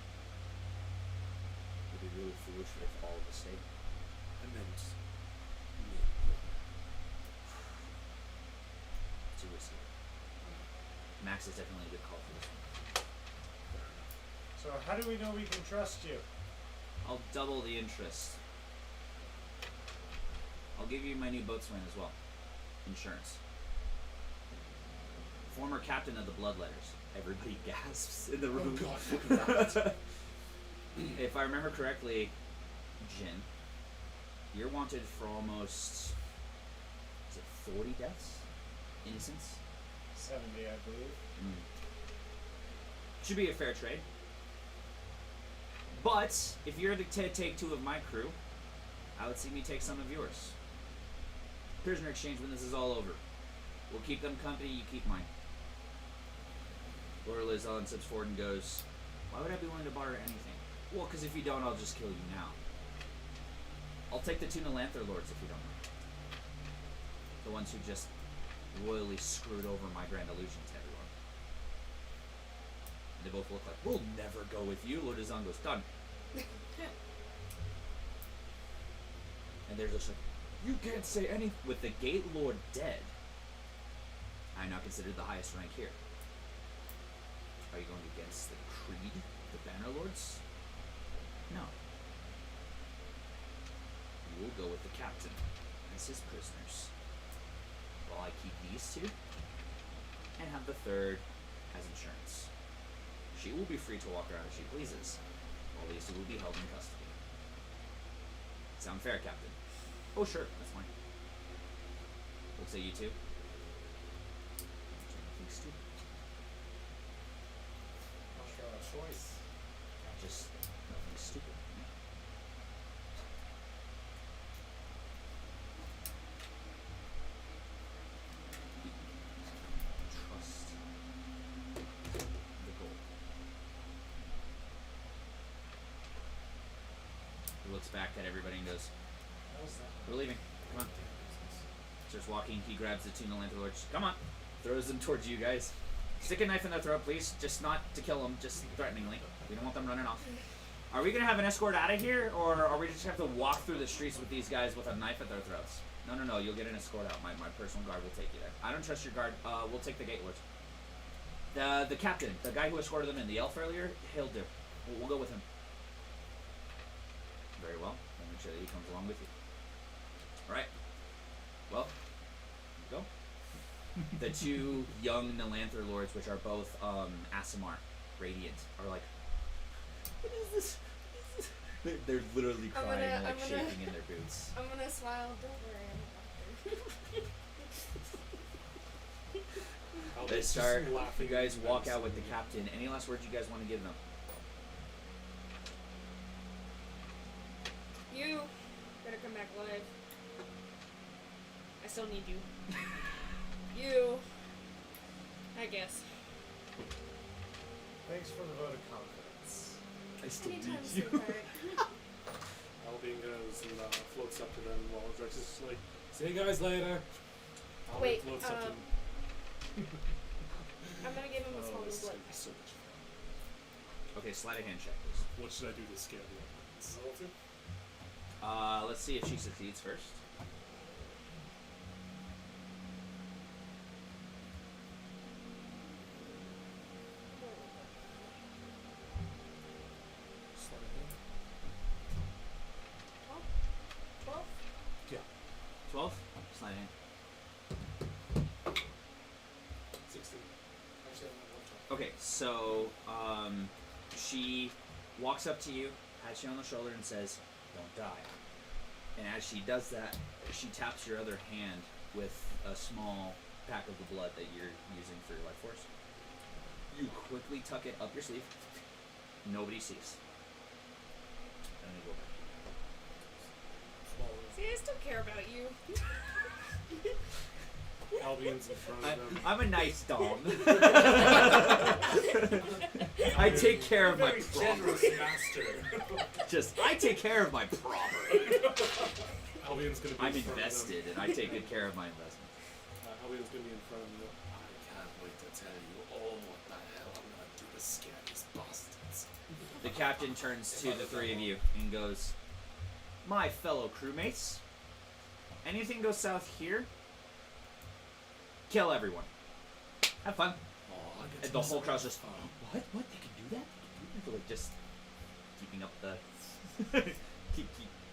It would be really foolish if all of us stayed. I meant Too risky. Max is definitely a good call for this one. So how do we know we can trust you? I'll double the interest. I'll give you my new boatswain as well. Insurance. Former captain of the Bloodletters. Everybody gasps in the room. Oh god, If I remember correctly, Jin, you're wanted for almost, is it 40 deaths? Innocents? 70, I believe. Should be a fair trade. But, if you're to take 2 of my crew, I would see me take some of yours. Prisoner exchange when this is all over. We'll keep them company, you keep mine. Lord Lizelle steps forward and goes, "Why would I be willing to barter anything?" "Well, because if you don't, I'll just kill you now. I'll take the 2 Nelanther lords if you don't mind. The ones who just royally screwed over my grand illusion to everyone." And they both look like, "We'll never go with you." Lord Lizelle goes, "Done." And they're just like, "You can't say anything." With the Gate Lord dead, I'm now considered the highest rank here. Are you going against the Creed, the Banner Lords? No. You will go with the captain as his prisoners, while I keep these 2 and have the 3rd as insurance. She will be free to walk around as she pleases, while these 2 will be held in custody. Sound fair, Captain? Oh, sure, that's fine. Looks at you 2. Nothing stupid. Not sure our choice. Just nothing stupid. Trust the goal. He looks back at everybody and goes, How was that? "We're leaving. Come on." Starts walking. He grabs the 2 Nelanther lords. "Come on." Throws them towards you guys. "Stick a knife in their throat, please. Just not to kill them, just threateningly. We don't want them running off." Are we gonna have an escort out of here, or are we just have to walk through the streets with these guys with a knife at their throats? No. You'll get an escort out. My personal guard will take you there. I don't trust your guard. We'll take the gate lords. The captain, the guy who escorted them in, the elf earlier, he'll do. We'll go with him. Very well. I'll make sure that he comes along with you. All right. Well, go. The 2 young Nelanther lords, which are both Asimar, Radiant, are like, "What is this? They're literally I'm crying, gonna- like I'm gonna- shaking in their boots. I'm gonna smile. Don't worry, I'm a doctor. They Albion's just start. You laughing guys walk out with the menacingly. captain. Any last words you guys want to give them? You better come back alive. I still need you. You. I guess. Thanks for the vote of confidence. I still Anytime, need you. sweetheart. Albion goes and floats up to them while Drex is just like, see you guys later. Albion Wait, floats up to them. I'm gonna give him a small Oh, this is blood. gonna be so much fun. Okay, slide a hand check, please. What should I do to scare the audience? Level 2? Let's see if she succeeds first. Slide it in. 12? 12. Slide a hand. 16. Actually, I'm not Okay, so she walks up to you, pats you on the shoulder, and says, "Don't die." And as she does that, she taps your other hand with a small pack of the blood that you're using for your life force. You quickly tuck it up your sleeve. Nobody sees. And then you go back. Small. See, I still care about you. Albion's in front of them. I'm a nice dom. I take care of my Very property. generous master. I take care of my property. Albion's gonna be I'm in front invested, and I take good care of my investment. Of them. Albion's gonna be in front of them. I can't wait to tell you all what the hell I'm gonna do to scare these bastards. The captain turns to the three of you and goes, "My fellow crewmates, anything goes south here, kill everyone. Have fun." Oh, I get And to the whole miss crowd's it. just, what? What? They can do that? They're like just keeping up the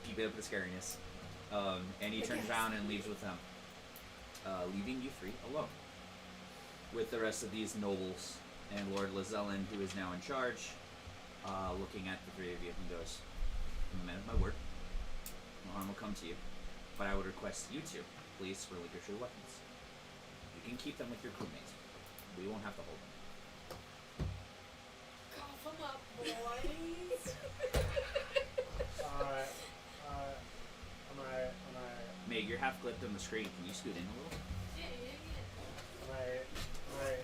keeping up the scariness. And he turns around and leaves with them, leaving you three alone with the rest of these nobles and Lord Lazellin, who is now in charge, looking at the three of you and goes, "I'm a man of my word. No harm will come to you, but I would request you two please relinquish your weapons. You can keep them with your crewmates. We won't have to hold them." Cough 'em up, boys. Am I Meg, you're half clipped on the screen. Can you scoot in a little?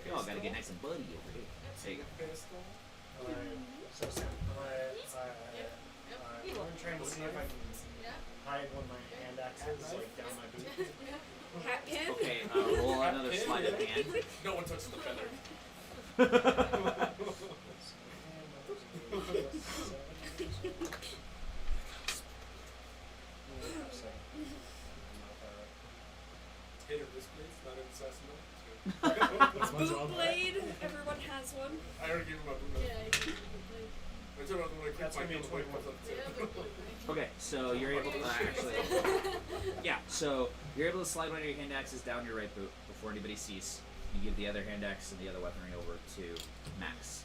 We all gotta get nice and buddy over here. There you go. I'm trying to see if I can hide one of my hand axes like down my boot. Hat pin? Okay, roll another sleight of hand. No one touches the feather. Hit or miss blades, not an assassin. That's my Boot job. blade? Everyone has one. I already gave him my boot blade. Yeah, I told him I was going to That's click my gonna be heel blade 21. once up too. Okay, so you're able to actually. Yeah, so you're able to slide one of your hand axes down your right boot before anybody sees. You give the other hand axe and the other weaponry over to Max.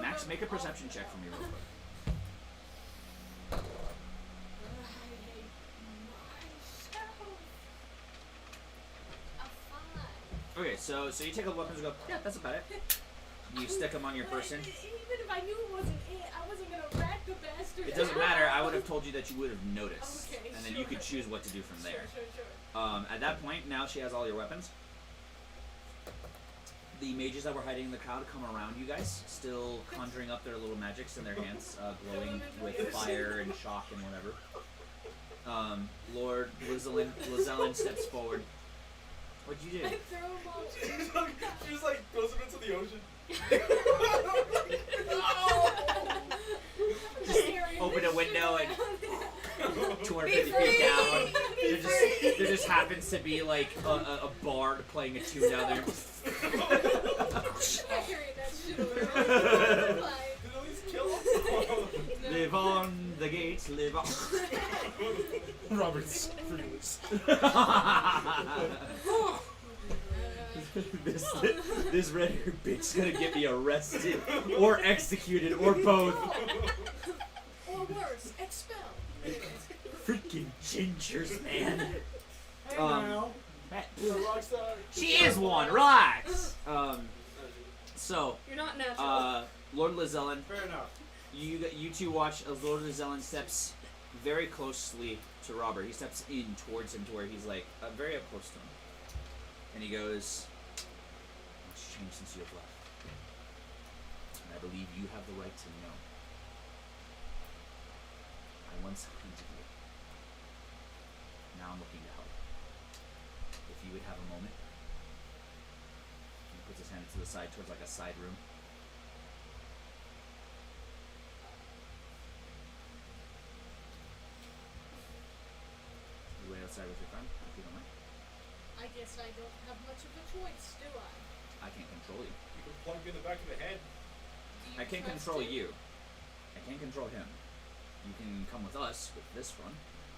Max, make a perception check for me real quick. Okay, so you take all the weapons and go, yeah, that's about it. You stick them on your person. Even if I knew it wasn't it, I wasn't gonna rack the bastard. It doesn't matter. I would have told you that you would have noticed, Okay, and then you could sure. choose what to do from there. Sure. At that point, now she has all your weapons. The mages that were hiding in the crowd come around you guys, still conjuring up their little magics in their hands, glowing with fire and shock and whatever. Lord Lazellin steps forward. What'd you do? I throw him off. She just like throws him into the ocean. Just open a window and 250 feet down. There just happens to be like a bard playing a tune down there. I carried that shit over. Did at least kill him? Live on the gates, live on. Robert's freeless. This red hair bitch's gonna get me arrested or executed or both. Or gingers, man. Hey Um, now. Rockstar. She is one. Relax. So, You're not natural. Lord Lazellan, Fair enough. you two watch as Lord Lazellan steps very closely to Robert. He steps in towards him to where he's like very up close to him, and he goes, "What's changed since you have left? And I believe you have the right to know. I once hunted you. Now I'm looking to help. If you would have a moment." He puts his hand to the side towards like a side room. You wait outside with your friend, if you don't mind. I guess I don't have much of a choice, do I? I can't control you. You can plug me in the back of the head. Do you I can't trust control him? you. I can't control him. You can come with us with this one,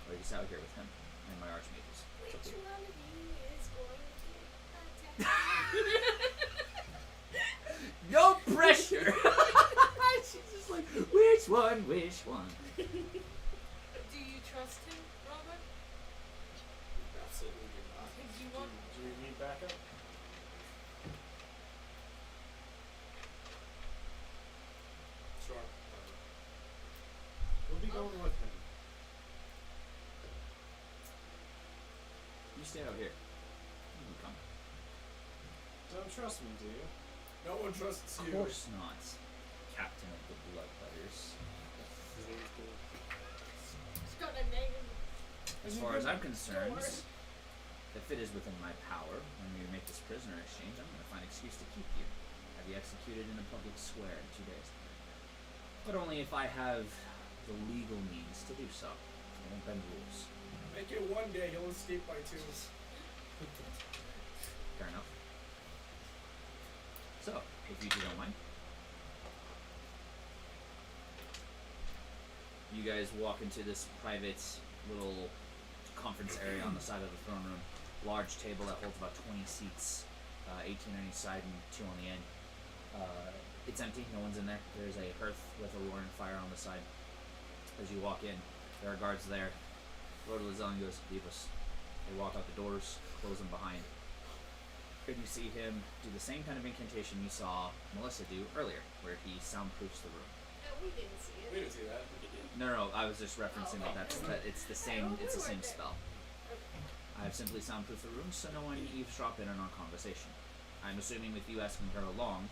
or you can stay out here with him and my archmages. Which one of you is going to get attacked? No pressure! She's just like, which one, which one? Do you trust him, Robert? Absolutely not. Do you want? Do we need backup? Sure. We'll be going with him. You stay out here. You can come. Don't trust me, do you? No one trusts Of you. course not, Captain of the Bloodletters. It's got a name. As far as I'm concerned, Yours. if it is within my power, when we make this prisoner exchange, I'm going to find an excuse to keep you. Have you executed in a public square in 2 days. But only if I have the legal means to do so. I won't bend rules. Make it one day, he'll escape by two. Fair enough. So, if you two don't mind, you guys walk into this private little conference area on the side of the throne room. Large table that holds about 20 seats, 18 on each side and 2 on the end. It's empty, no one's in there. There's a hearth with a roaring fire on the side. As you walk in, there are guards there. Lord Lazellan goes, "Leave us." They walk out the doors, close them behind. And you see him do the same kind of incantation you saw Melissa do earlier, where he soundproofs the room. We didn't see We it. didn't see that. No, I was just referencing that it's the same. Oh, It's the we same weren't there. spell. I have simply soundproofed the room, so no one eavesdrop in on our conversation. I'm assuming with you asking her along,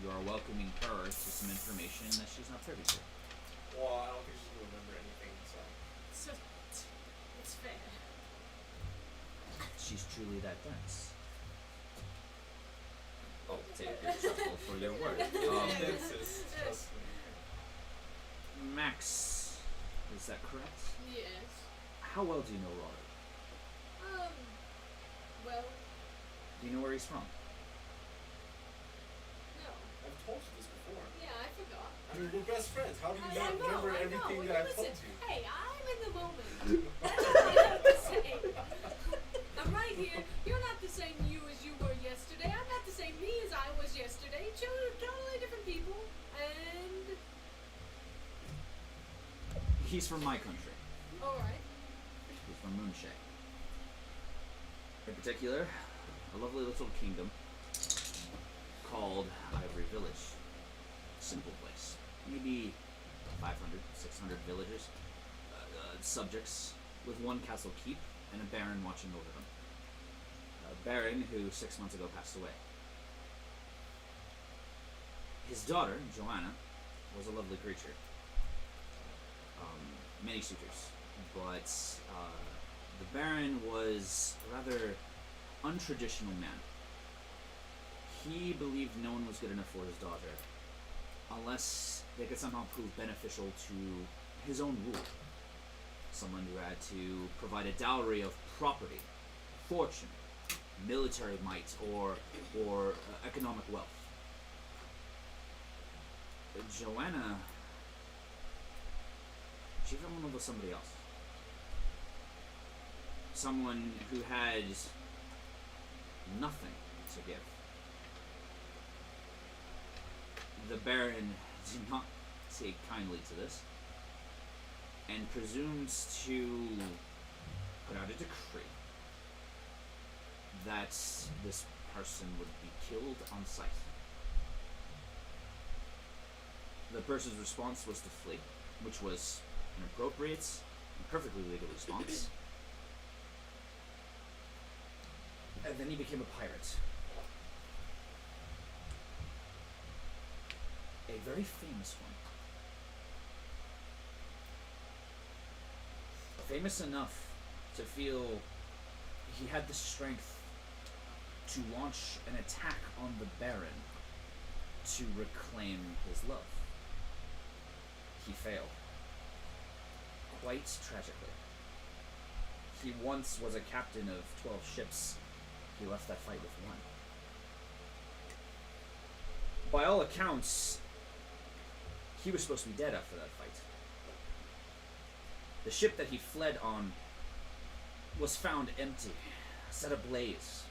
you are welcoming her to some information that she's not privy to. Well, I don't think she's gonna remember anything, so. So, it's fair. She's truly that dense. Oh, take your chuckle for your word. Sis, trust me. Max, is that correct? Yes. How well do you know Robert? Well, Do you know where he's from? no. I've told you this before. Yeah, I forgot. I mean, we're best friends. How do you I not know, remember I know. everything Well, that I've told listen, you? Hey, I'm in the moment. That's all I have to say. I'm right here. You're not the same you as you were yesterday. I'm not the same me as I was yesterday. Totally different people. And He's from my country. alright. He's from Moonshay. In particular, a lovely little kingdom called Ivory Village. Simple place. Maybe 500, 600 villagers, subjects, with one castle keep and a baron watching over them. A baron who 6 months ago passed away. His daughter, Joanna, was a lovely creature. Many suitors, but the baron was a rather untraditional man. He believed no one was good enough for his daughter unless they could somehow prove beneficial to his own rule. Someone who had to provide a dowry of property, fortune, military might, or economic wealth. Joanna, she fell in love with somebody else. Someone who had nothing to give. The Baron did not take kindly to this. and presumes to put out a decree that this person would be killed on sight. The person's response was to flee, which was an appropriate and perfectly legal response. And then he became a pirate. A very famous one. Famous enough to feel he had the strength to launch an attack on the Baron to reclaim his love. He failed. Quite tragically. He once was a captain of 12 ships. He left that fight with one. By all accounts, he was supposed to be dead after that fight. The ship that he fled on was found empty, set ablaze,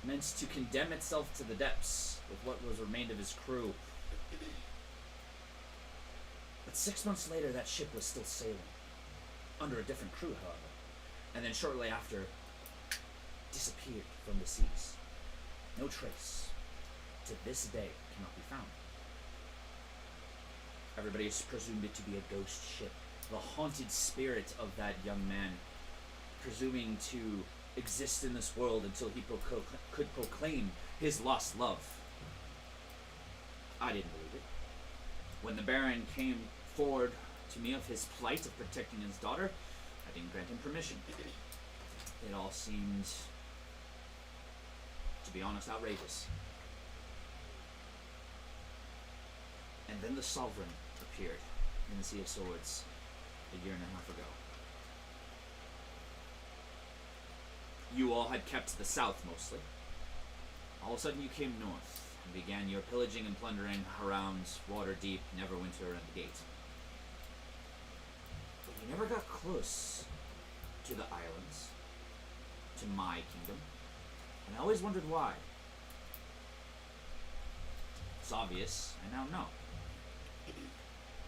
meant to condemn itself to the depths with what was remained of his crew. But 6 months later, that ship was still sailing, under a different crew, however, and then shortly after, disappeared from the seas. No trace, to this day, cannot be found. Everybody has presumed it to be a ghost ship, the haunted spirit of that young man, presuming to exist in this world until he could proclaim his lost love. I didn't believe it. When the Baron came forward to me of his plight of protecting his daughter, I didn't grant him permission. It all seemed, to be honest, outrageous. And then the Sovereign appeared in the Sea of Swords a year and a half ago. You all had kept to the south mostly. All of a sudden you came north and began your pillaging and plundering around Waterdeep, Neverwinter, and the Gate. But you never got close to the islands, to my kingdom, and I always wondered why. It's obvious, I now know.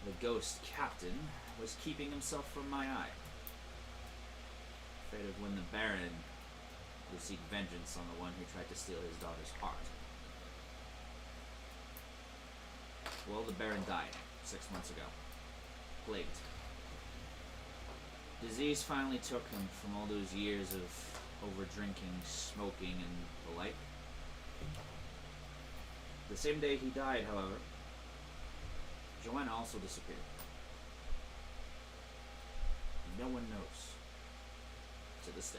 The ghost captain was keeping himself from my eye. Afraid of when the Baron would seek vengeance on the one who tried to steal his daughter's heart. Well, the Baron died 6 months ago. Plagued. Disease finally took him from all those years of over-drinking, smoking, and the like. The same day he died, however, Joanna also disappeared. No one knows, to this day,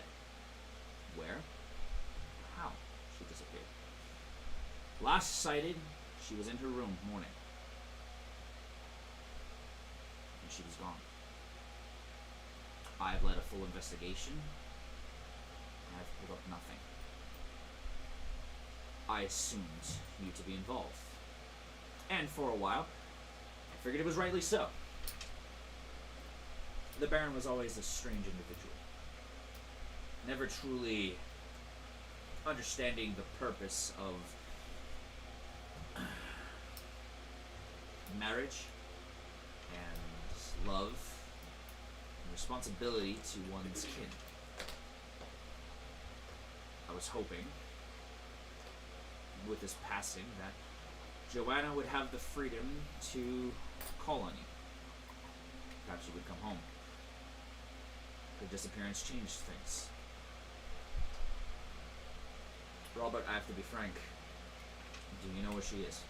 where, how she disappeared. Last sighted, she was in her room mourning. And she was gone. I've led a full investigation, and I've pulled up nothing. I assumed you to be involved. And for a while, I figured it was rightly so. The Baron was always a strange individual. Never truly understanding the purpose of marriage and love and responsibility to one's kin. I was hoping, with his passing, that Joanna would have the freedom to call on you. Perhaps you would come home. Her disappearance changed things. Robert, I have to be frank. Do you know where she is?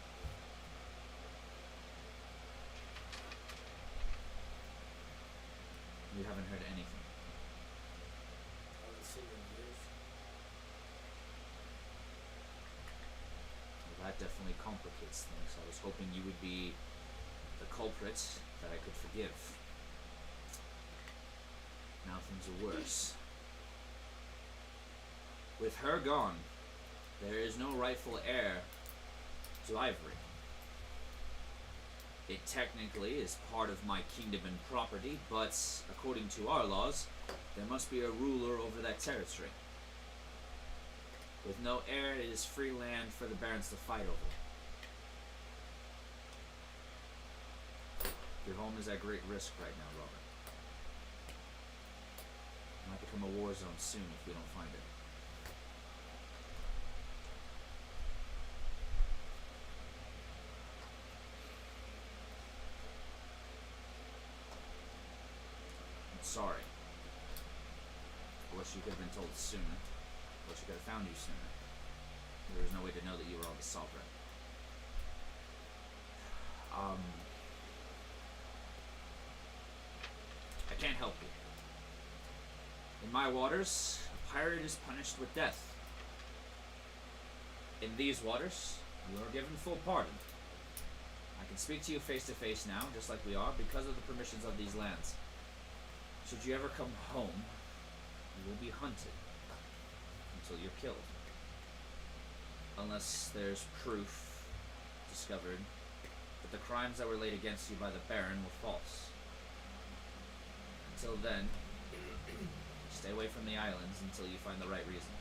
You haven't heard anything. I haven't seen her in years. Well, that definitely complicates things. I was hoping you would be the culprit that I could forgive. Now things are worse. With her gone, there is no rightful heir to Ivory. It technically is part of my kingdom and property, but according to our laws, there must be a ruler over that territory. With no heir, it is free land for the barons to fight over. Your home is at great risk right now, Robert. It might become a war zone soon if we don't find it. I'm sorry. I wish you could have been told sooner. I wish I could have found you sooner. There was no way to know that you were all the sovereign. I can't help you. In my waters, a pirate is punished with death. In these waters, you are given full pardon. I can speak to you face to face now, just like we are, because of the permissions of these lands. Should you ever come home, you will be hunted until you're killed. Unless there's proof discovered that the crimes that were laid against you by the Baron were false. Until then, stay away from the islands until you find the right reason.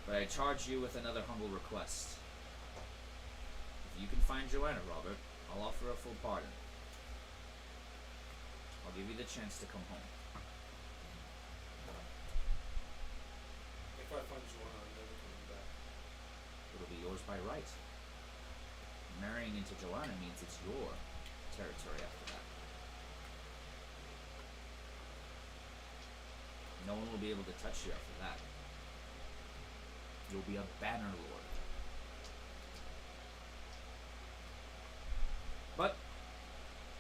But I charge you with another humble request. If you can find Joanna, Robert, I'll offer a full pardon. I'll give you the chance to come home. If I find Joanna, I'm never coming back. It'll be yours by right. Marrying into Joanna means it's your territory after that. No one will be able to touch you after that. You'll be a banner lord. But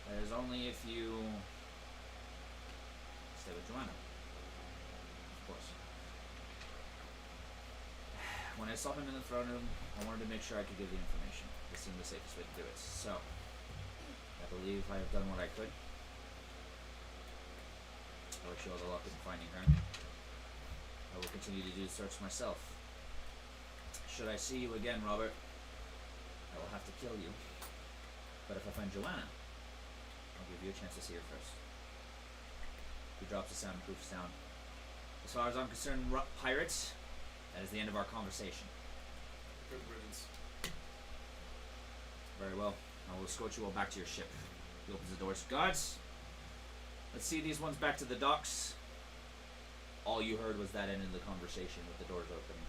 that is only if you stay with Joanna. Of course. When I saw him in the throne room, I wanted to make sure I could give the information. This seemed the safest way to do it. So, I believe I have done what I could. I wish you all the luck in finding her. I will continue to do the search myself. Should I see you again, Robert, I will have to kill you. But if I find Joanna, I'll give you a chance to see her first. He drops the soundproofs down. As far as I'm concerned, pirates, that is the end of our conversation. Good riddance. Very well. I will escort you all back to your ship. He opens the doors. Guards, let's see these ones back to the docks. All you heard was that end of the conversation with the doors opening.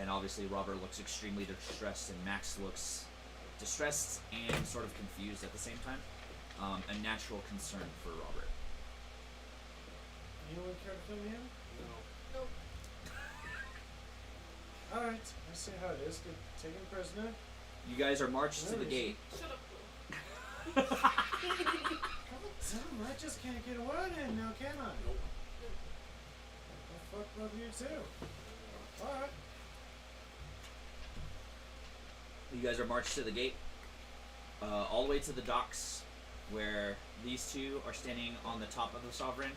And obviously Robert looks extremely distressed and Max looks distressed and sort of confused at the same time. A natural concern for Robert. Anyone care to fill me in? No. Nope. Alright, I see how it is. Get taken prisoner. You guys are marched to the Where is gate. Shut up. God damn, I just can't get a word in now, can I? Nope. Well, fuck love you too. Alright. You guys are marched to the gate. All the way to the docks where these two are standing on the top of the Sovereign.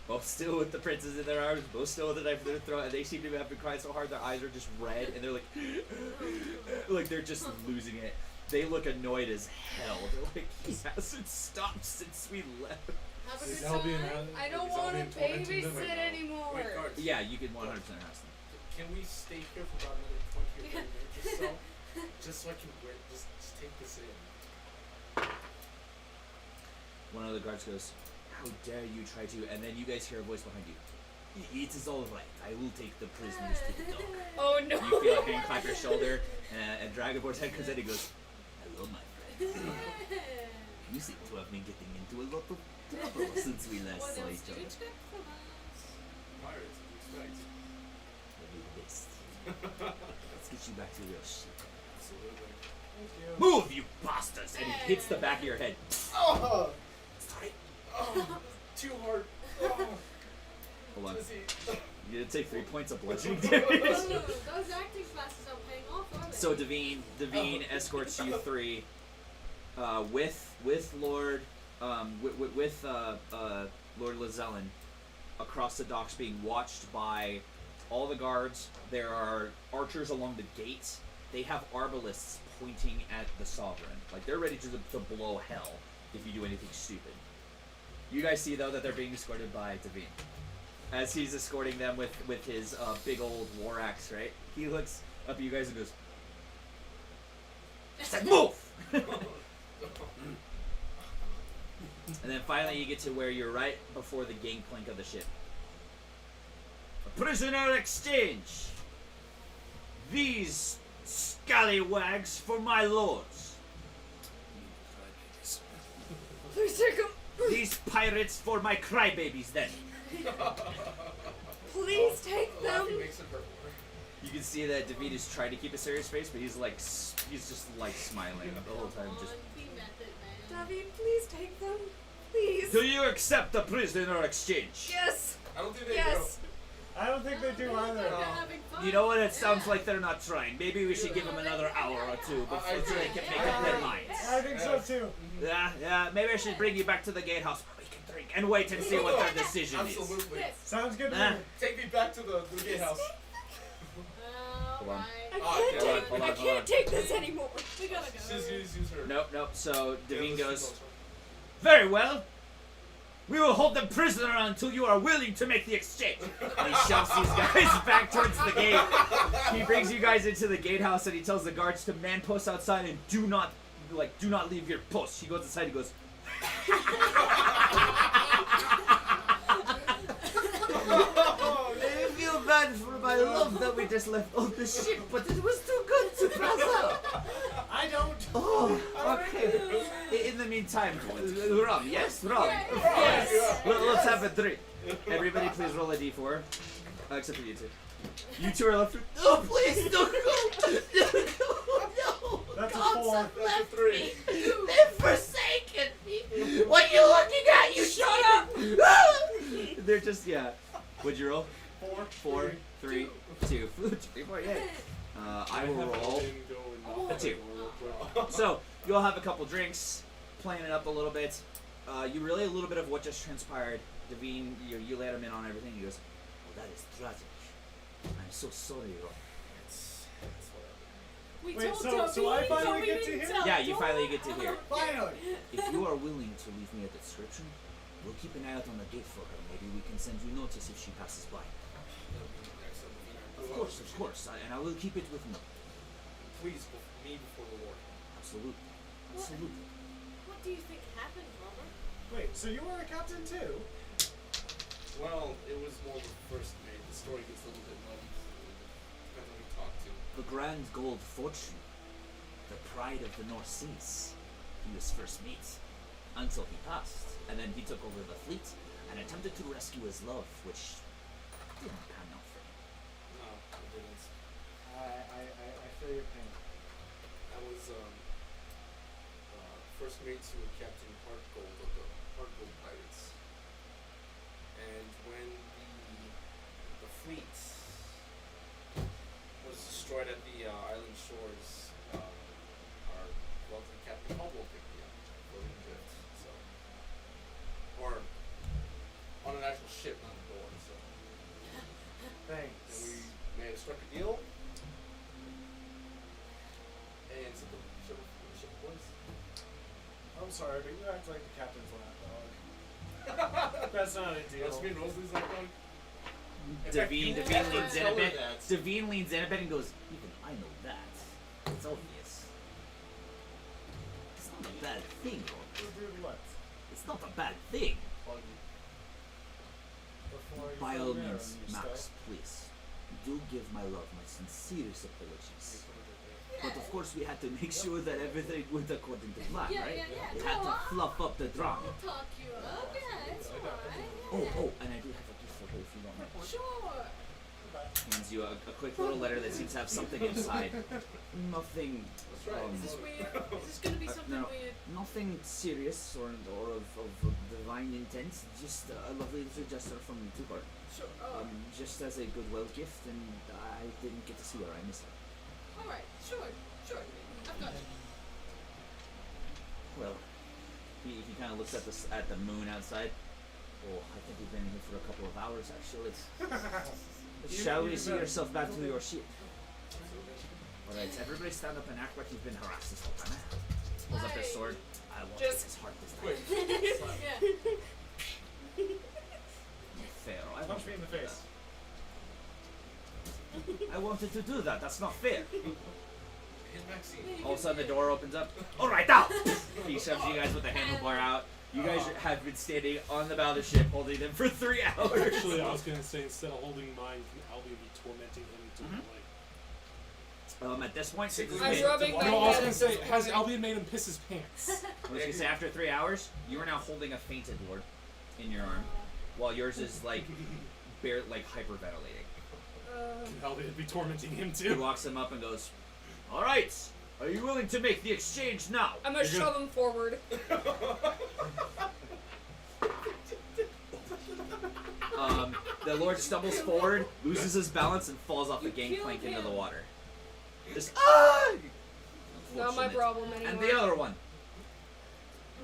Both still with the princes in their arms, both still with the knife in their throat, and they seem to have been crying so hard their eyes are just red, and they're like they're just losing it. They look annoyed as hell. They're like, he hasn't stopped since we left. Have a Is good Albion time. around? I don't Is want to Albion tormenting them? babysit anymore. Wait, guards. Yeah, you can 100% harass them. Can we stay here for about another 20 or 30 minutes or so? Just so I can just take this in. One of the guards goes, how dare you try to, and then you guys hear a voice behind you. It is all right. I will take the prisoners to the dock. Oh no. You feel a hand clap your shoulder, and Dragonborn's head comes in and goes, hello, my friend. You seem to have been getting into a lot of trouble since we last What saw else each do you other. expect from us? Pirates, you expect. We'll do the best. Let's get you back to your ship. Absolutely. Thank you. Move, you bastards! And he hits the back of your head. Oh! Sorry. Oh! Too hard. Oh! Hold on. Dizzy. You're gonna take 3 points of bludgeoning Those damage. acting classes aren't paying off, are they? So Devine escorts you three, with Lord, with Lord Lazellan, across the docks, being watched by all the guards. There are archers along the gates. They have arbalists pointing at the Sovereign, like they're ready to blow hell if you do anything stupid. You guys see though that they're being escorted by Devine. As he's escorting them with his big old war axe, right? He looks up at you guys and goes, I said move! And then finally you get to where you're right before the gangplank of the ship. A prisoner exchange. These scallywags for my lords. Please take them. These pirates for my crybabies then. Please take them. Laughing makes it hurt more. You can see that David is trying to keep a serious face, but he's like, he's just like smiling the whole time. Just. Be method, man. David, please take them. Please. Do you accept the prisoner exchange? Yes. I don't think they Yes. I don't think they do either. They're having fun. You know what? It sounds like they're not trying. Maybe we should give them another hour or two before they can make up their minds. I think so too. Yeah. Maybe I should bring you back to the gatehouse where we can drink and wait and see what their decision is. Absolutely. Yes. Sounds good to Ah. me. Take me back to the gatehouse. Hold on. Alright. I Oh, can't yeah, take. hold on, I hold can't on. take this anymore. We gotta go. She's use her. Nope. So Devine Yeah, goes, let's do very well. We will hold them prisoner until you are willing to make the exchange. And he shoves these guys back towards the gate. He brings you guys into the gatehouse and he tells the guards to man post outside and do not leave your post. He goes inside. He goes. I feel bad for my love that we just left on the ship, but it was too good to pass up. I don't. Oh, okay. In the meantime, rum, yes, rum. Yes. Let's have a drink. Everybody, please roll a d4. Except for you two. You two are left. Oh, please don't go. No. That's a Gods 4. have That's a left 3. me. They've forsaken me. What are you looking at? You shut up. They're just What'd you roll? 4, 3, 2. 3, 4, yeah. I will roll. A 2. So you'll have a couple drinks, playing it up a little bit. You relay a little bit of what just transpired. Devine, you let him in on everything. He goes, "Oh, that is tragic. I'm so sorry, Rob." We Wait, told so I Toby, finally but we get to didn't hear? tell Yeah, you Toby. finally get to hear. Finally. If you are willing to leave me a description, we'll keep an eye out on the gate for her. Maybe we can send you notice if she passes by. Of course, and I will keep it with me. Please, me before the war. Absolutely. Absolutely. What do you think happened, Robert? Wait, so you were a captain too? Well, it was more the first mate. The story gets a little bit muddy. Depends on who you talk to. The Grand Gold Fortune, the pride of the North Seas. He was first mate until he passed, and then he took over the fleet and attempted to rescue his love, which didn't pan out for him. No, it didn't. I feel your pain. I was first mate to Captain Heartgold of the Heartgold Pirates. And when the fleet was destroyed at the island shores, our wealthy Captain Hubble picked me up, floating adrift. So, or on an actual ship, not a board. So, Thanks. and we struck a deal. And took the ship was. I'm sorry, but you act like the captain's lapdog. That's not a deal. That's me and Rosalie's like going. Devine leans in a Tell her bit. that. Devine leans in a bit and goes, "Even I know that. It's obvious. It's not a bad thing, Robert. You did what? It's not a bad thing. Before you By put all a mirror means, in your Max, skull? please, do give my love my sincerest apologies. But of course, we had to make sure that everything went according to plan, Yeah, right? yeah, yeah. We had to fluff up the drama. I'll talk you up. Yeah, it's alright. Oh, and I do have a gift for her if you don't mind. Sure. Hands you a quick little letter that seems to have something inside. Nothing. That's right. Um, Is this weird? Is this gonna be something no. weird? Nothing serious or of divine intent. Just a lovely little gesture from Tukar. Sure. Just as a goodwill gift, and I didn't get to see her. I miss her. Alright. Sure. I've got it. Well, he kind of looks at the moon outside. Oh, I think we've been here for a couple of hours actually. Shall we see yourself back to your ship? Alright, everybody stand up and act like you've been harassed this whole time. Pulls up his sword. I won't break his heart this time. Yeah. Fair. I Punch won't me in the do face. that. I wanted to do that. That's not fair. Hit Maxine. All of a sudden the door opens up. Alright, now! He shoves you guys with the handlebar out. You guys have been standing on the bow of the ship holding them for 3 hours. Actually, I was gonna say instead of holding mine, can Albion be tormenting him to like? At this point, since I'm rubbing my No, I was head. gonna say, has Albion made him piss his pants? I was gonna say after 3 hours, you are now holding a fainted lord in your arm, while yours is like hyperventilating. Can Albion be tormenting him He too? walks him up and goes, "All right, are you willing to make the exchange now?" I'm gonna shove him forward. The lord stumbles forward, loses his balance, and falls off the You gangplank killed into the him. water. Just ah! Not my Unfortunate. problem anymore. And the other one,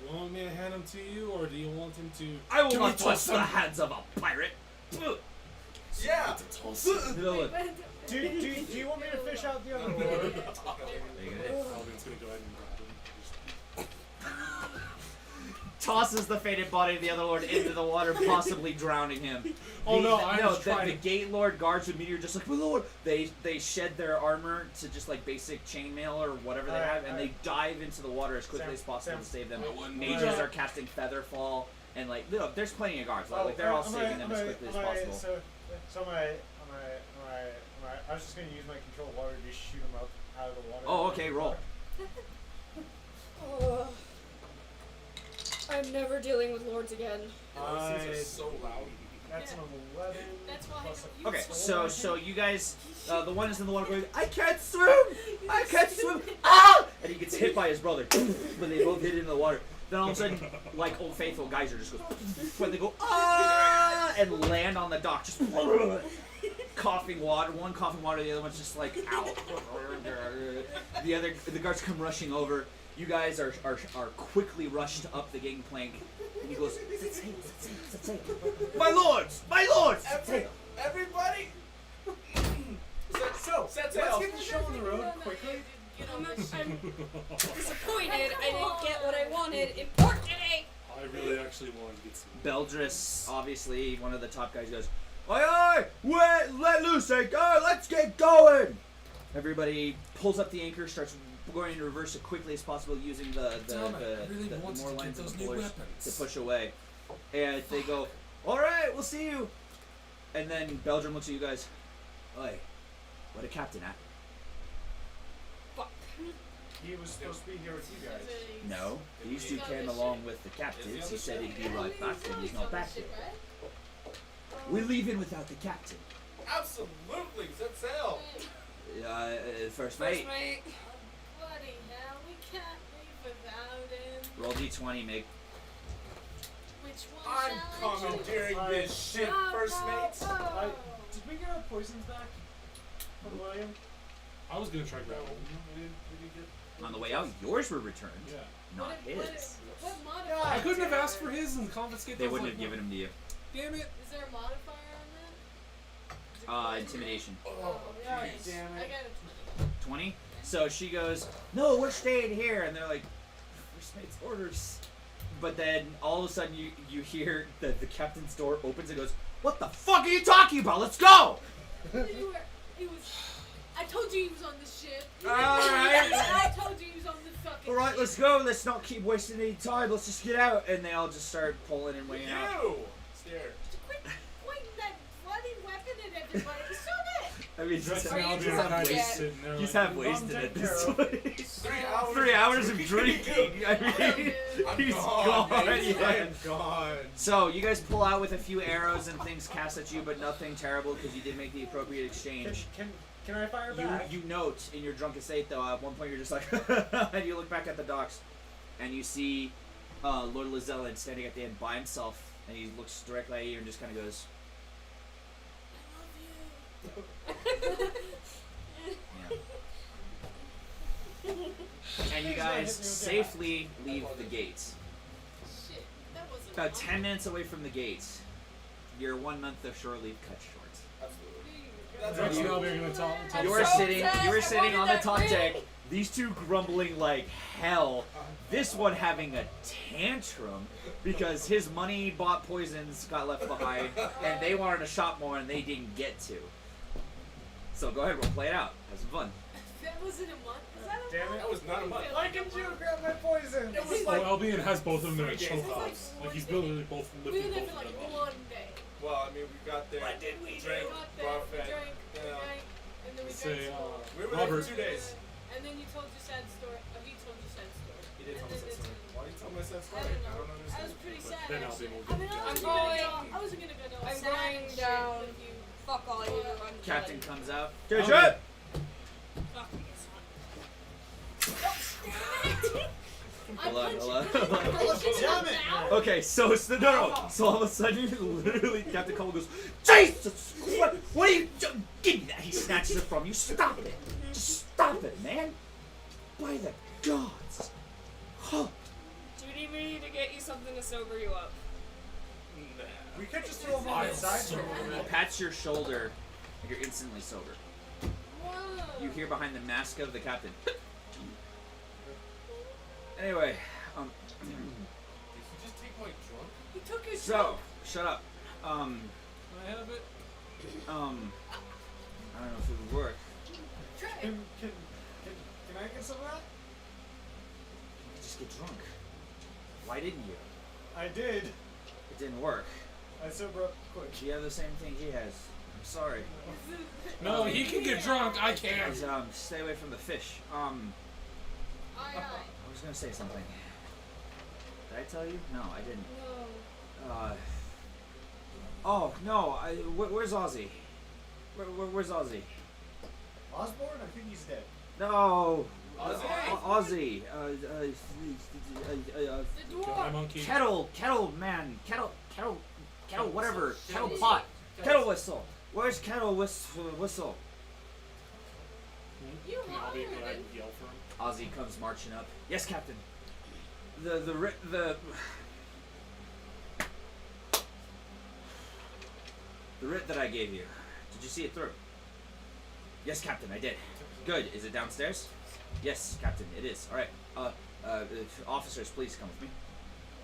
You want me to hand him to you, or do you want him to? I will Can not we touch toss the him? hands of a pirate. Ugh. Yeah. To toss The him. other one. Do you want me to fish out the other lord? There you go. Albion gonna go ahead and grab him. Tosses the fated body of the other lord into the water, possibly drowning him. Oh, no, I was the trying to- gate lord guards with meteor just like, "My lord!" They shed their armor to just like basic chainmail or whatever they have, and they dive into the water as quickly Sam, as possible Sam. to save them. I wouldn't Mages mind. are casting Featherfall, and like, there's plenty of guards. Like they're all saving them as quickly as possible. So I was just gonna use my control water to just shoot him up out of the water. Oh, okay, roll. Ugh. I'm never dealing with lords again. These are so loud. That's an 11. That's why plus a you Okay, swim. so you guys, the one is in the water going, "I can't swim! I can't swim! Ah!" And he gets hit by his brother, when they both hit into the water. Then all of a sudden, like Old Faithful, geyser just goes, when they go, "Ah!" and land on the dock, just coughing water. One coughing water, the other one's just like, "Ow!" The guards come rushing over. You guys are quickly rushed up the gangplank, and he goes, "My lords! My lords!" Everybody. So, Set let's sail. get the show on the road quickly. I'm disappointed. I didn't get what I wanted. Importantly. I really actually wanted to get some. Beldris, obviously one of the top guys, goes, "Oi, oi! Wait, let loose, go! Let's get going!" Everybody pulls up the anchor, starts going in reverse as quickly as possible, using the Damn it, I really the wanted more to get lines of those the new pullers weapons. to push away. And they go, "All right, we'll see you." And then Belgium looks at you guys, "Oi, what a captain at?" Fuck. He was supposed to be here with you guys. No, these two came along with the captains. He said he'd be right back, and he's not back yet. We're leaving without the captain. Absolutely. Set sail. First First mate, mate. Bloody hell, we can't leave without him. roll d20, Meg. Which one I'm shall I choose? commandeering this ship, Go, first go, mate. go. Did we get our poisons back from William? I was gonna try grab him. We did get. On the way out, yours were returned, Yeah. not What his. modifier? I couldn't have asked for his and confiscate. They those, wouldn't like, have given him to you. Damn it! Is there a modifier on that? Intimidation. Oh, God nice. damn it. I got a 20? So she goes, "No, we're staying here." And they're like, "First mate's orders." But then all of a sudden you hear the captain's door opens and goes, "What the fuck are you talking about? Let's go!" 20. I told you he was on the ship. Alright. I told you he was on the fucking Alright, ship. let's go. Let's not keep wasting any time. Let's just get out. And they all just start pulling and weighing out. You. Stare. Quit pointing that bloody weapon at everybody. Stop it! I mean, he's Are you Albion drunk kind of yet? sitting there he's like, half wasted Mom, at take this care of point. 3 hours. 3 hours of drinking. I mean, I'm he's gone. gone. baby. Yeah. I'm gone. So you guys pull out with a few arrows and things cast at you, but nothing terrible because you did make the appropriate exchange. Can I fire back? You note in your drunken state though, at one point you're just like, and you look back at the docks, and you see Lord Lazellan standing at the end by himself, and he looks directly at you and just kind of goes, yeah. And you guys safely leave the gates. Shit, that wasn't About awesome. 10 minutes away from the gates, your 1 month of shore leave cut short. Absolutely. That's That's what Albion gonna talk. I'm You were so sitting. sad. You were I sitting wanted on the that top ring. deck. These two grumbling like hell. This one having a tantrum because his money bought poisons got left behind, and they wanted to shop more and they didn't get to. So go ahead, we'll play it out. Have some fun. That wasn't a month. Is that damn it. That was not a month. Why couldn't you grab my poison? It was Oh, like, Albion has both of them in a 3 days. chokehouse. Like he's literally both We lifting were there both for of like them up. 1 day. well, I mean, we got there. What did we drank, We got there, bar we fed, drank, you know. and then we Say, drank some more. We were Robert. there for 2 days. And then you told your sad story. He told your sad story. He did tell me And that then story. Why do you tell me that I story? don't know. I don't I was understand. pretty But sad. then I'll actually. be able to I mean, I get wasn't I'm gonna going- go. I wasn't gonna go to I'm sad going shit down. with you. Fuck all you. I'm Captain done. comes out. Good Oh, shot! Fuck you, Hold on, hold on. Damn it! Okay, so it's the no. So all of a sudden, literally, Captain Cole goes, Jesus! What are you doing? Give me that! He snatches it from you. Stop it! Just stop it, man! By the gods! Huh. Do you need me to get you something to sober you up? We could just throw him on the side for a He minute. pats your shoulder, and you're instantly sober. Whoa. You hear behind the mask of the captain. Anyway, Did he just take my drunk? He took his so shut up. Can I have it? I don't know if it would work. Can I get some of that? You could just get drunk. Why didn't you? I did. It didn't work. I sober up quick. You have the same thing he has. I'm sorry. No, he can get drunk. I can't. Guys, stay away from the fish. Aye, aye. I was gonna say something. Did I tell you? No, I didn't. No. Oh no! Where's Ozzy? Where's Ozzy? Osborne? I think he's dead. No. Ozzy? Ozzy. The Kill my dwarf. monkey. Kettle man. Kettle. Whatever. Kettle pot. Kettle whistle. Where's kettle whistle? You Can Albion go ahead hired and yell for him? Ozzy comes marching up. Yes, Captain. The writ that I gave you. Did you see it through? Yes, Captain, I did. Good. Is it downstairs? Yes, Captain, it is. All right. Officers, please come with me.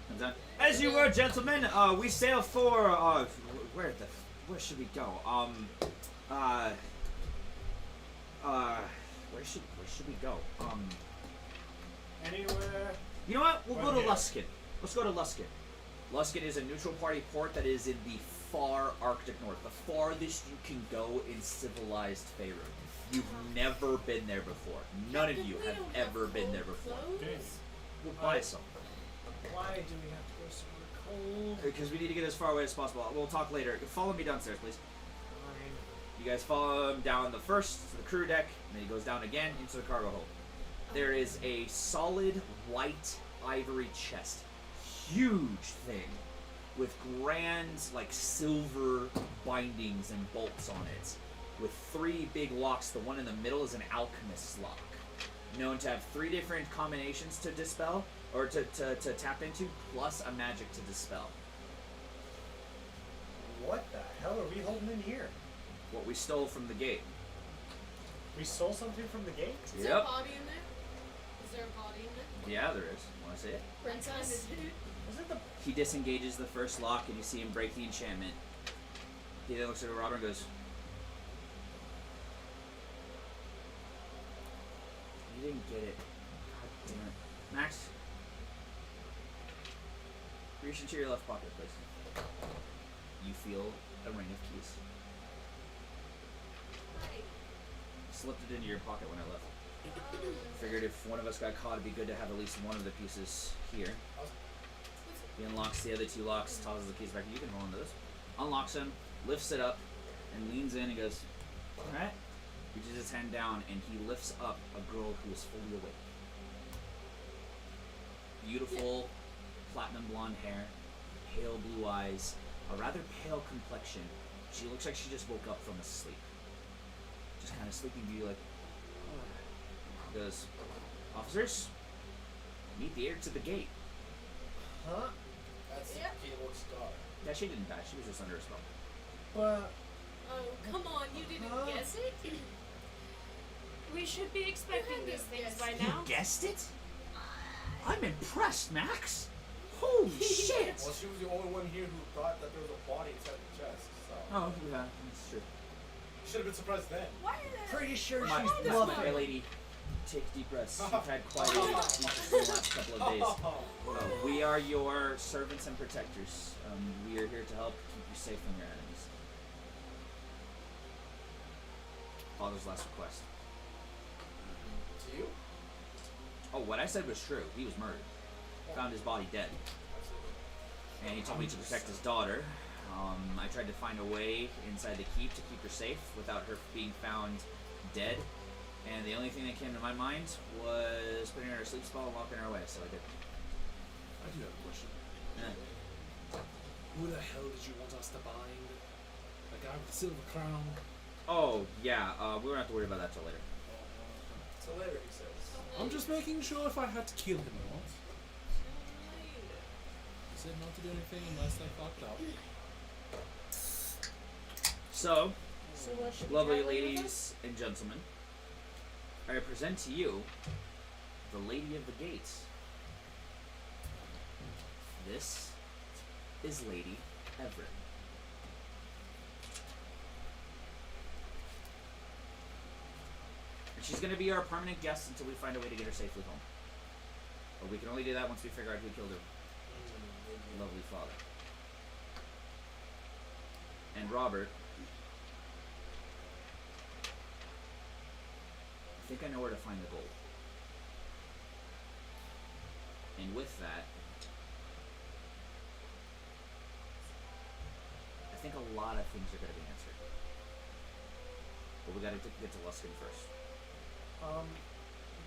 Comes down. As you were, gentlemen. We sail for. Where should we go? Where should we go? Anywhere. You know what? We'll go to Yeah. Luskan. Let's go to Luskan. Luskan is a neutral party port that is in the far Arctic north, the farthest you can go in civilized Faerûn. You've never been there before. None of you have ever been there before. We'll buy some. Why do we have to go somewhere cold? Because we need to get as far away as possible. We'll talk later. Follow me downstairs, please. Fine. You guys follow him down the first to the crew deck, and then he goes down again into the cargo hold. There is a solid white ivory chest. Huge thing. With grand, like, silver bindings and bolts on it. With 3 big locks. The one in the middle is an alchemist's lock. Known to have 3 different combinations to dispel, or to tap into, plus a magic to dispel. What the hell are we holding in here? What we stole from the gate. We stole something from the gate? Is there a body in there? Is there a body in there? Yeah, there is. Want to see it? Princess. Wasn't the He disengages the first lock, and you see him break the enchantment. He then looks at Robert and goes, "You didn't get it. God damn it. Max, reach into your left pocket, please." You feel a ring of keys. Slipped it into your pocket when I left. Figured if one of us got caught, it'd be good to have at least one of the pieces here. He unlocks the other 2 locks, tosses the keys back. You can roll into this. Unlocks them, lifts it up, and leans in and goes, "Alright." Reaches his hand down, and he lifts up a girl who is fully awake. Beautiful, platinum blonde hair, pale blue eyes, a rather pale complexion. She looks like she just woke up from a sleep. Just kind of sleeping beauty, like, oh. Goes, "Officers, meet the heir to the gate." huh? That's Yep. Caleb's daughter. Yeah, she didn't die. She was just under a spell. But Oh, come on, you didn't Huh? guess it? We should be expecting these things by You now. guessed it? I'm impressed, Max. Holy shit! Well, she was the only one here who thought that there was a body inside the chest, so. Oh, yeah, that's true. Should have been surprised then. Why are there... pretty sure My, she's my bluffing. lady, Take deep breaths. You've had quite a interesting last couple of days. We are your servants and protectors. We are here to help keep you safe from your enemies. Father's last request. To you? Oh, what I said was true. He was murdered. Found his body dead. Absolutely. And he told me to protect his daughter. I tried to find a way inside the keep to keep her safe without her being found dead. And the only thing that came to my mind was putting her in her sleep spell and locking her away, so I did. I do have a question. Yeah. Who the hell did you want us to bind? The guy with the silver crown? Oh, yeah, we won't have to worry about that till later. So later, he says. I'm just making sure if I had to kill him or not. He said not to do anything unless they fucked up. So, So what should we lovely travel with us? ladies and gentlemen, I present to you the Lady of the Gates. This is Lady Everett. And she's going to be our permanent guest until we find a way to get her safely home. But we can only do that once we figure out who killed her lovely father. And Robert, I think I know where to find the gold. And with that, I think a lot of things are going to be answered. But we got to get to Luskan first.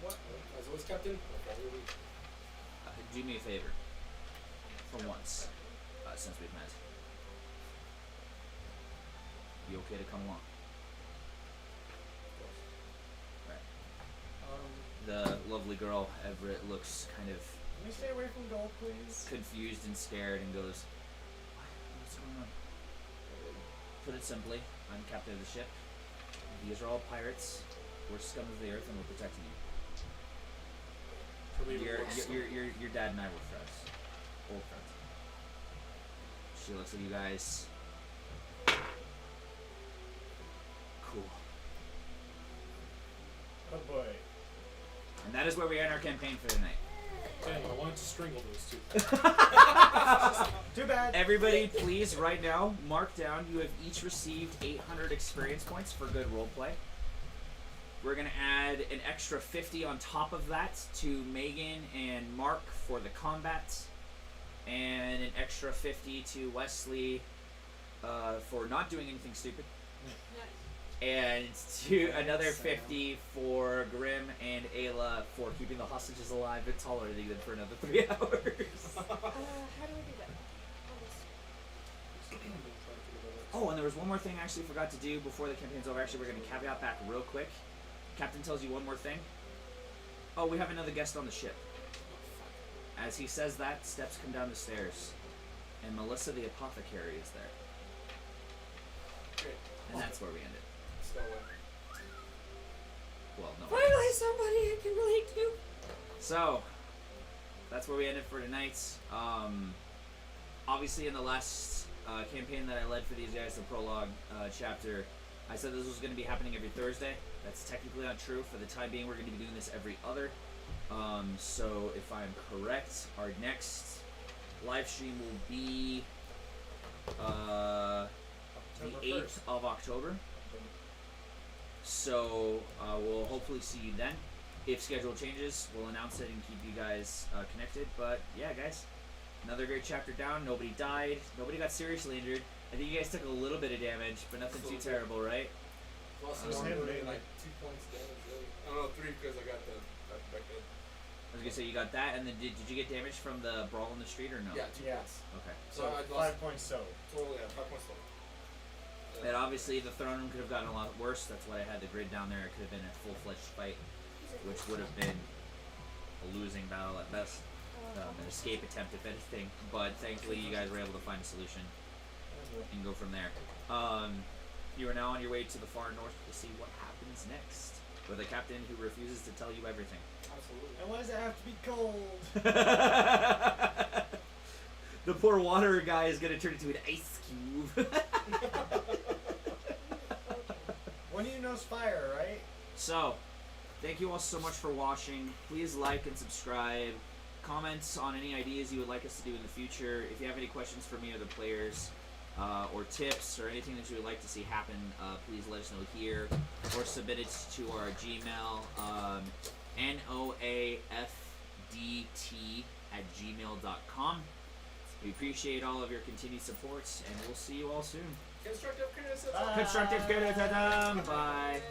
What? As always, Captain. Okay, here we Do me a favor. For once, since we've met. You okay to come along? The lovely girl, Everett, looks kind of Can we stay away from gold, please? confused and scared and goes, What's going on? Put it simply, I'm captain of the ship. These are all pirates. We're scum of the earth and we're protecting you. Your dad and I were friends. Old friends. She looks at you guys. Cool. Oh boy. And that is where we end our campaign for the night. Damn, I wanted to strangle those two. Too bad. Everybody, please, right now, mark down. You have each received 800 experience points for good roleplay. We're going to add an extra 50 on top of that to Megan and Mark for the combat. And an extra 50 to Wesley for not doing anything stupid. And to another 50 for Grim and Ayla for keeping the hostages alive and tolerating them for another 3 hours. How do we do that? Oh, and there was one more thing I actually forgot to do before the campaign's over. Actually, we're going to caveat back real quick. Captain tells you one more thing. Oh, we have another guest on the ship. As he says that, steps come down the stairs. And Melissa the apothecary is there. Great. And that's where we end it. Stow away. Well, no. Finally, somebody I can relate to. So, that's where we ended for tonight. Obviously, in the last campaign that I led for these guys, the prologue chapter, I said this was going to be happening every Thursday. That's technically not true. For the time being, we're going to be doing this every other. So, if I'm correct, our next live stream will be the 8th of October. So, we'll hopefully see you then. If schedule changes, we'll announce it and keep you guys connected. But, yeah, guys. Another great chapter down. Nobody died. Nobody got seriously injured. I think you guys took a little bit of damage, but nothing too terrible, right? Plus, Just I'm hit doing me. like 2 points damage, really. I don't know, 3 because I got the back end. I was gonna say you got that, and then did you get damage from the brawl in the street or no? Yeah, 2 Yeah. points. Okay. So I lost 5 points so. total, yeah, 5 points total. And obviously the throne room could have gotten a lot worse. That's why I had the grid down there. It could have been a full-fledged fight, which would have been a losing battle at best. An escape attempt, if anything. But thankfully, you guys were able to find a solution and go from there. You are now on your way to the far north to see what happens next, with a captain who refuses to tell you everything. Absolutely. And why does it have to be cold? The poor water guy is gonna turn into an ice cube. One of you knows fire, right? So, thank you all so much for watching. Please like and subscribe. Comments on any ideas you would like us to do in the future. If you have any questions for me or the players, or tips or anything that you would like to see happen, please let us know here or submit it to our Gmail, noafdt@gmail.com. We appreciate all of your continued support, and we'll see you all soon. Constructive criticism. Constructive criticism. Bye.